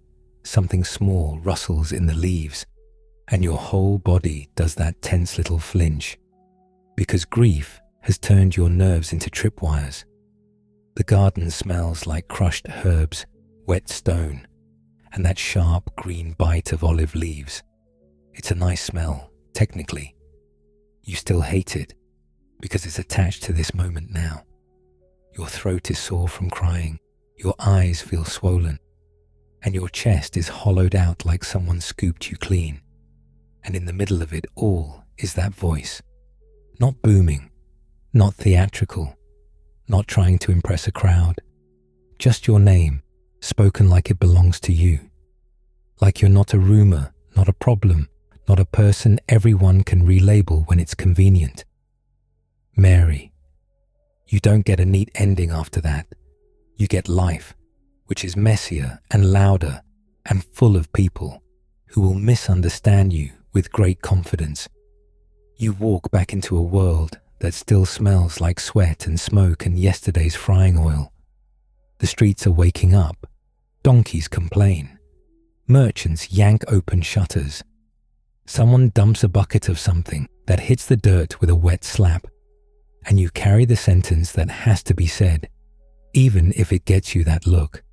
something small rustles in the leaves, and your whole body does that tense little flinch, because grief has turned your nerves into tripwires. The garden smells like crushed herbs, wet stone, and that sharp green bite of olive leaves. It's a nice smell, technically. You still hate it because it's attached to this moment now. Your throat is sore from crying, your eyes feel swollen, and your chest is hollowed out like someone scooped you clean. And in the middle of it all is that voice. Not booming, not theatrical, not trying to impress a crowd. Just your name, spoken like it belongs to you. Like you're not a rumor, not a problem, not a person everyone can relabel when it's convenient. Mary. You don't get a neat ending after that. You get life, which is messier and louder and full of people who will misunderstand you with great confidence. You walk back into a world that still smells like sweat and smoke and yesterday's frying oil. The streets are waking up. Donkeys complain. Merchants yank open shutters. Someone dumps a bucket of something that hits the dirt with a wet slap, and you carry the sentence that has to be said, even if it gets you that look.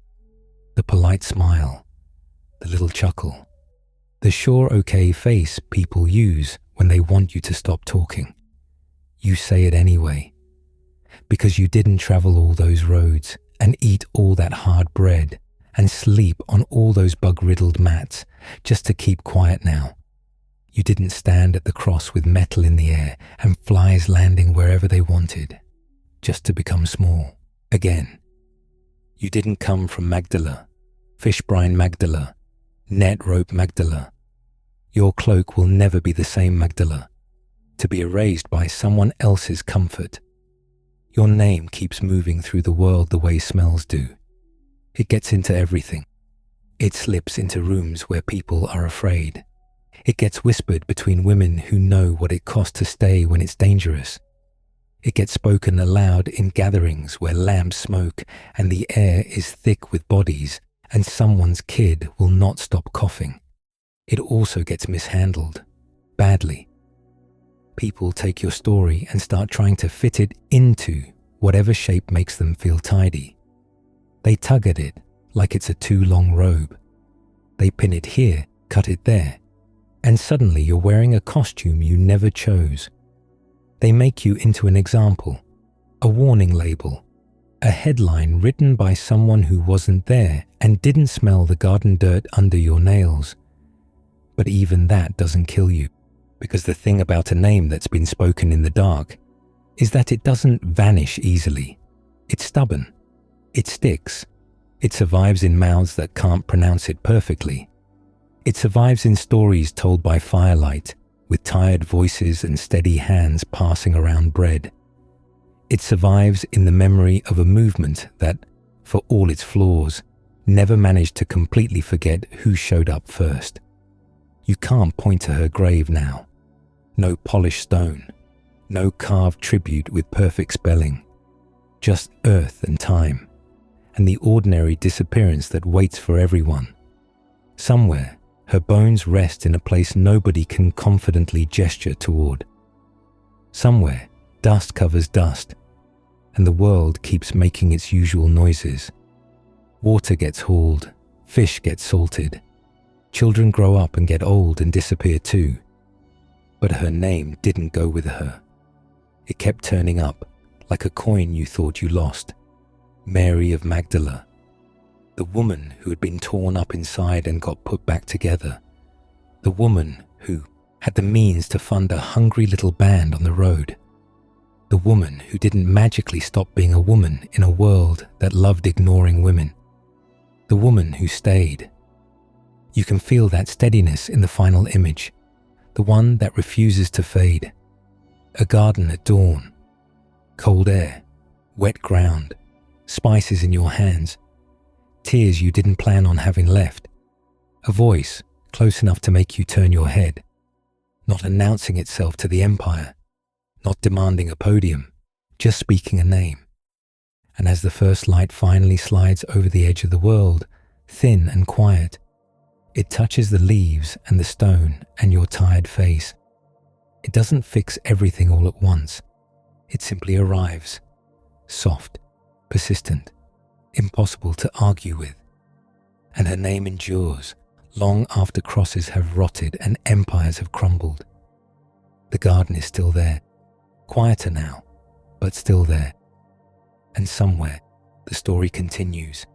The polite smile, the little chuckle, the sure okay face people use when they want you to stop talking. You say it anyway, because you didn't travel all those roads and eat all that hard bread and sleep on all those bug-riddled mats just to keep quiet now. You didn't stand at the cross with metal in the air and flies landing wherever they wanted, just to become small again. You didn't come from Magdala, fish brine Magdala, net rope Magdala. Your cloak will never be the same Magdala, to be erased by someone else's comfort. Your name keeps moving through the world the way smells do. It gets into everything. It slips into rooms where people are afraid. It gets whispered between women who know what it costs to stay when it's dangerous. It gets spoken aloud in gatherings where lamps smoke and the air is thick with bodies and someone's kid will not stop coughing. It also gets mishandled, badly. People take your story and start trying to fit it into whatever shape makes them feel tidy. They tug at it like it's a too long robe. They pin it here, cut it there, and suddenly you're wearing a costume you never chose. They make you into an example, a warning label, a headline written by someone who wasn't there and didn't smell the garden dirt under your nails. But even that doesn't kill you, because the thing about a name that's been spoken in the dark is that it doesn't vanish easily. It's stubborn. It sticks. It survives in mouths that can't pronounce it perfectly. It survives in stories told by firelight, with tired voices and steady hands passing around bread. It survives in the memory of a movement that, for all its flaws, never managed to completely forget who showed up first. You can't point to her grave now. No polished stone, no carved tribute with perfect spelling, just earth and time, and the ordinary disappearance that waits for everyone. Somewhere, her bones rest in a place nobody can confidently gesture toward. Somewhere, dust covers dust, and the world keeps making its usual noises. Water gets hauled, fish get salted, children grow up and get old and disappear too. But her name didn't go with her. It kept turning up, like a coin you thought you lost. Mary of Magdala, the woman who had been torn up inside and got put back together. The woman who had the means to fund a hungry little band on the road. The woman who didn't magically stop being a woman in a world that loved ignoring women. The woman who stayed. You can feel that steadiness in the final image, the one that refuses to fade. A garden at dawn, cold air, wet ground, spices in your hands, tears you didn't plan on having left, a voice close enough to make you turn your head, not announcing itself to the empire, not demanding a podium, just speaking a name. And as the first light finally slides over the edge of the world, thin and quiet, it touches the leaves and the stone and your tired face. It doesn't fix everything all at once. It simply arrives, soft, persistent, impossible to argue with, and her name endures long after crosses have rotted and empires have crumbled. The garden is still there, quieter now, but still there. And somewhere, the story continues,